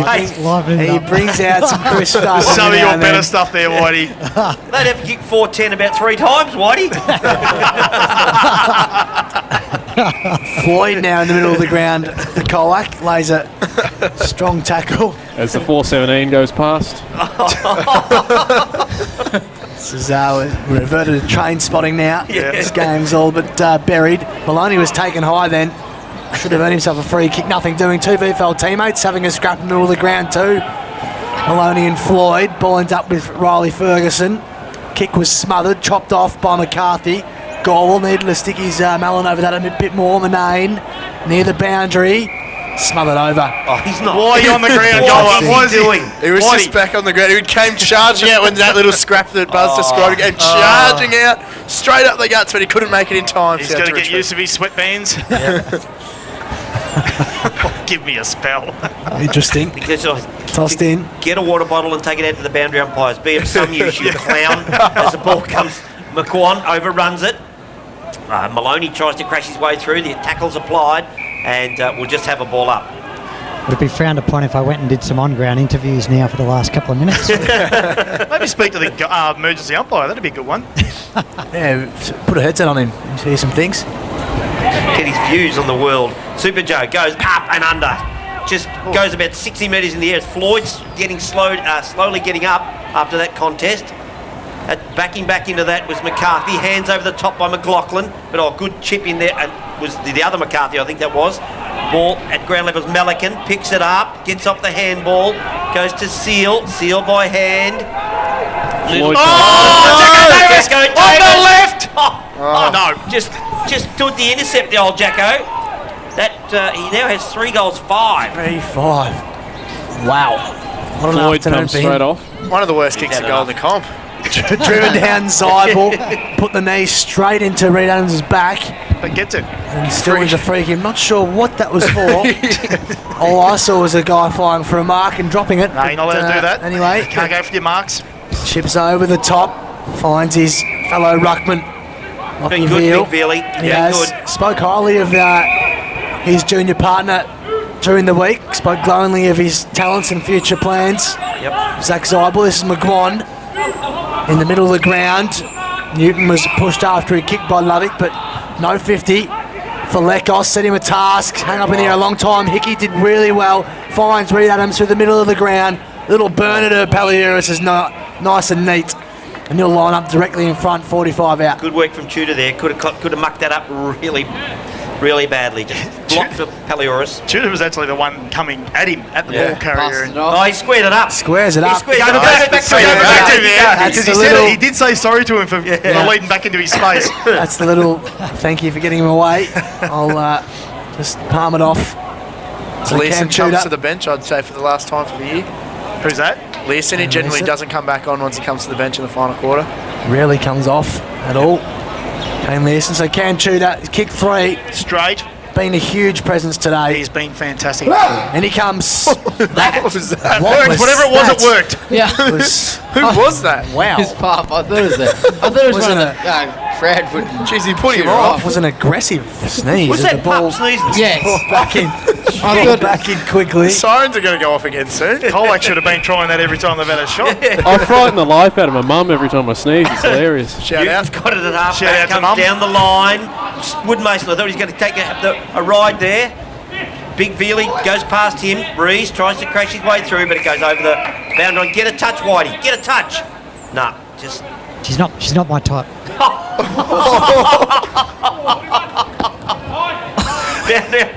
Liven he up. brings out some crisp stuff. Some of every now your and better then. stuff there, Whitey. They'd have to kick 4-10 about 3 times, Whitey. Floyd now in the middle of the ground for Colac. Lays a strong tackle. As the 417 goes past. This is we reverted to train spotting now. Yeah. This game's all but buried. Maloney was taken high then. Should have earned himself a free kick. Nothing doing. 2 VFL teammates having a scrap in the middle of the ground too. Maloney and Floyd. Ball ends up with Riley Ferguson. Kick was smothered, chopped off by McCarthy. Gorwall needed to stick his melon over that a bit more. Manane near the boundary. Smothered over. Oh, he's not. Why are you on the ground, What Goa? is What is he he doing? He was Whitey. just back on the ground. He came charging out when that little scrap that Buzz described came charging out straight up the guts, but he couldn't make it in time. He's so he got had to get retreat. used to his sweatbands. Give me a spell. Interesting. Because Tossed in. Get a water bottle and take it out to the boundary umpires. Be of some use, you clown. As the ball comes, McQuan overruns it. Maloney tries to crash his way through. The tackle's applied, and we'll just have a ball up. Would it be frowned upon if I went and did some on-ground interviews now for the last couple of minutes? Maybe speak to the emergency umpire. That'd be a good one. Yeah, put a headset on him and hear some things. Get his views on the world. Super Joe goes up and under. Just goes about 60 metres in the air. Floyd's getting slowly getting up after that contest. Backing back into that was McCarthy. Hands over the top by McLaughlin. But good chip in there. And was the other McCarthy, I think that was. Ball at ground level is Melican. Picks it up. Gets off the handball. Goes to Seal. Seal by hand. Floyd Jacko Davis! On the left! Oh, no. Just took the intercept, the old Jacko. That he now has 3 goals, 5. 3-5. Wow. What an Floyd afternoon comes for him. straight off. One of the worst kicks of goal in the comp. Driven down Zybel, put the knee straight into Reed Adams' back, But gets it. and still with a freak. I'm not sure what that was for. All I saw was a guy flying for a mark and dropping it. No, you're not allowed to do that. Anyway, Can't go for your marks. chips over the top, finds his fellow ruckman. Been good, Big Veely. He Yeah, has good. spoke highly of his junior partner during the week. Spoke glowingly of his talents and future plans. Yep. Zach Zybel, this is McGuan in the middle of the ground. Newton was pushed after he kicked by Lovick, but no 50 for Lekos. Set him a task, hang up in the air a long time. Hickey did really well, finds Reed Adams through the middle of the ground. Little burner to Paliuris is nice and neat. And he'll line up directly in front, 45 out. Good work from Tudor there. Could have mucked that up really badly. Just blocked for Paliuris. Tudor was actually the one coming at him at the ball carrier. Passed And it off. Oh, he squared it up. Squares it He up. squared it Go up. back to Back him there. That's Because the he said little- he did say sorry to him for leading back into his space. That's the little thank you for getting him away. I'll just palm it off. So Leeson Cam comes Tudor. to the bench, I'd say, for the last time for the year. Who's that? Leeson, he generally Leeson. doesn't come back on once he comes to the bench in the final quarter. Rarely comes off at all. Kane Leeson. So Cam Tudor, kick 3, Straight. been a huge presence today. He's been fantastic. And he comes. What was that? What Worked. was Whatever it was, that? it worked. Yeah. Was, Who was that? wow. His pop. I thought it was Wasn't one of the Bradford. Jeez, he put him Tudor off. It was an aggressive sneeze. Was as that the ball pup sneezing? Yes. back in? I thought Back in quickly. Sirens are going to go off again soon. Colac should have been trying that every time they've had a shot. I frighten the life out of my mum every time I sneeze. It's hilarious. Shout out. Newton's got it at half Shout out back, to comes Mum. down the line. Woodmason, I thought he was going to take a ride there. Big Veely goes past him. Rees tries to crash his way through, but it goes over the boundary. Get a touch, Whitey. Get a touch. Nah, just... She's not my type. down there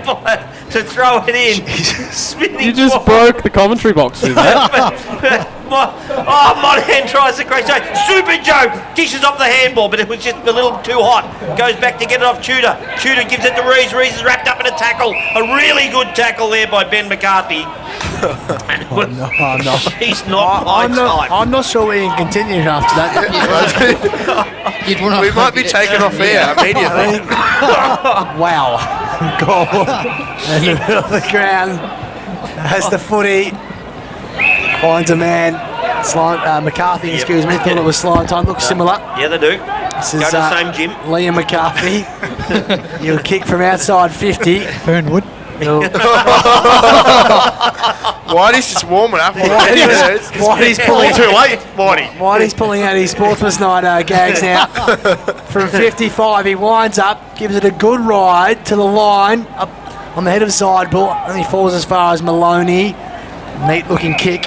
to throw it in. Spinning You just forward. broke the commentary box with that. Monahan tries to crash out. Super Joe dishes off the handball, but it was just a little too hot. Goes back to get it off Tudor. Tudor gives it to Rees. Rees is wrapped up in a tackle. A really good tackle there by Ben McCarthy. No. He's not my type. I'm not sure we can continue after that. You'd want We might be taken off air immediately. Wow. Goal in the middle of the ground. Has the footy. Finds a man. McCarthy, excuse me. Thought it was slide time. Looks similar. Yeah, they do. This Go is to the same gym. Liam McCarthy. He'll kick from outside 50. Fernwood. Whitey's just warming up. Whitey's pulling Too late, Whitey. Whitey's pulling out his Sportsman's Night gags now. From 55, he winds up, gives it a good ride to the line, up on the head of Sideball, only falls as far as Maloney. Neat looking kick.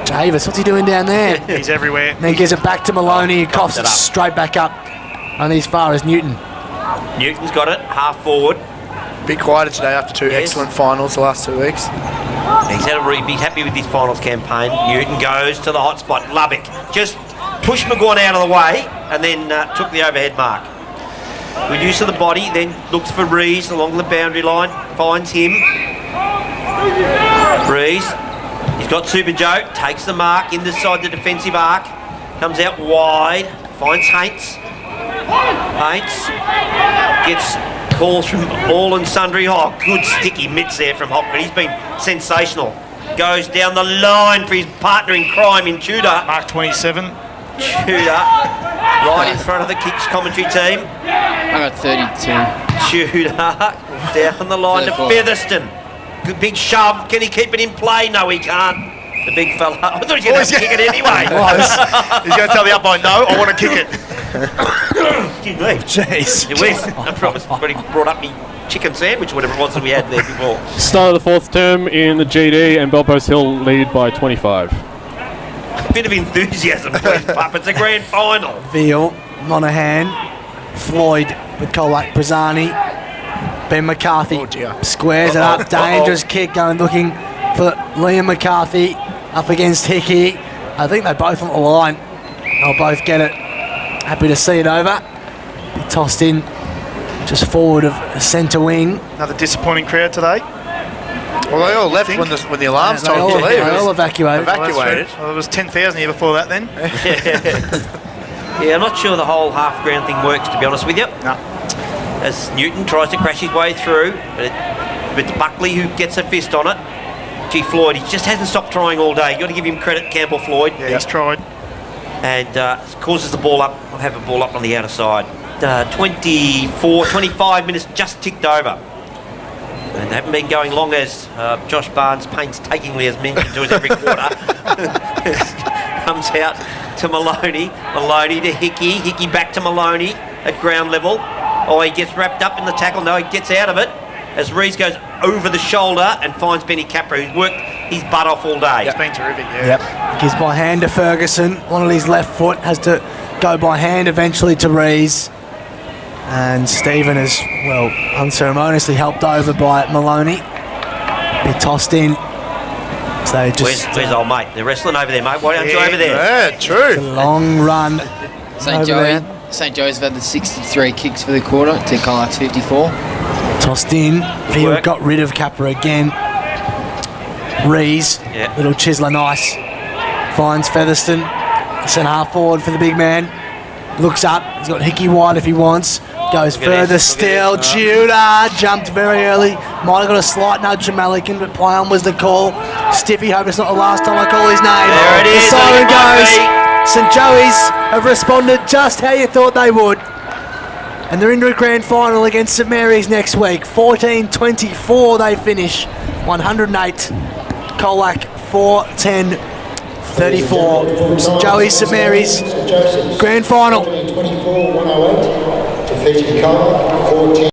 Davis, what's he doing down there? He's everywhere. Then he gives it back to Maloney, who coughs it it up. straight back up, only as far as Newton. Newton's got it, half forward. Bit quieter today after two Yes. excellent finals the last 2 weeks. He's happy with his finals campaign. Newton goes to the hot spot. Lovick just pushed McGuan out of the way and then took the overhead mark. Good use of the body, then looks for Rees along the boundary line, finds him. Rees, he's got Super Joe, takes the mark inside the defensive arc, comes out wide, finds Haints. Haints gets Calls from all and sundry. Oh, good sticky mitts there from Hockman. He's been sensational. Goes down the line for his partner in crime in Tudor. Mark 27. Tudor, right in front of the Kicks commentary team. I got 32. Tudor, down the line to 34. Featherston. Good big shove. Can he keep it in play? No, he can't. The big fella. I thought he was going to kick it anyway. He's going to tell the umpire, no, I want to kick it. Excuse me. Jeez. It was. I promise. When he brought up me chicken sandwich, whatever it was that we had there before. Start of the fourth term in the GD, and Belpost Hill lead by 25. Bit of enthusiasm, please, Pup. It's a grand final. Veal, Monaghan, Floyd with Colac, Brazani, Ben McCarthy squares it up. Dangerous kick going, looking for Liam McCarthy up against Hickey. I think they both on the line. They'll both get it. Happy to see it over. Be tossed in just forward of centre wing. Another disappointing crowd today. Well, they all left when the alarms told them to leave. They all evacuated. Well, there was 10,000 here before that then. Yeah, I'm not sure the whole half ground thing works, to be honest with you. No. As Newton tries to crash his way through, but it's Buckley who gets a fist on it. Gee, Floyd, he just hasn't stopped trying all day. You've got to give him credit, Campbell Floyd. Yeah, he's tried. And causes the ball up. I'll have a ball up on the outer side. 25 minutes just ticked over. And they haven't been going long, as Josh Barnes painstakingly has mentioned to us every quarter. Comes out to Maloney. Maloney to Hickey. Hickey back to Maloney at ground level. Oh, he gets wrapped up in the tackle. No, he gets out of it. As Rees goes over the shoulder and finds Benny Capra, who's worked his butt off all day. It's been terrific, yeah. Yep. Gives by hand to Ferguson. One on his left foot has to go by hand eventually to Rees. And Stephen is, well, unceremoniously helped over by Maloney. Be tossed in. So just where's old mate? They're wrestling over there, mate. Why don't you over there? Yeah, true. a long run. St. Joe's have had the 63 kicks for the quarter to Colac's 54. Tossed in. Field work. got rid of Capra again. Rees, Yeah. little chiseler, nice. Finds Featherston. Centre half forward for the big man. Looks up. He's got Hickey wide if he wants. Goes Look at further this, still. look at Tudor jumped very early. Might have got a slight nudge from Malikan, but play on was the call. Stiffy, hope it's not the last time I call his name. There it The is, siren it might goes. be. St. Joey's have responded just how you thought they would. And they're into a grand final against St Mary's next week. 14-24 they finish. 108. Colac 4-10-34. St Joey's, St Mary's grand final. 24-108, defeating Colac 4-10.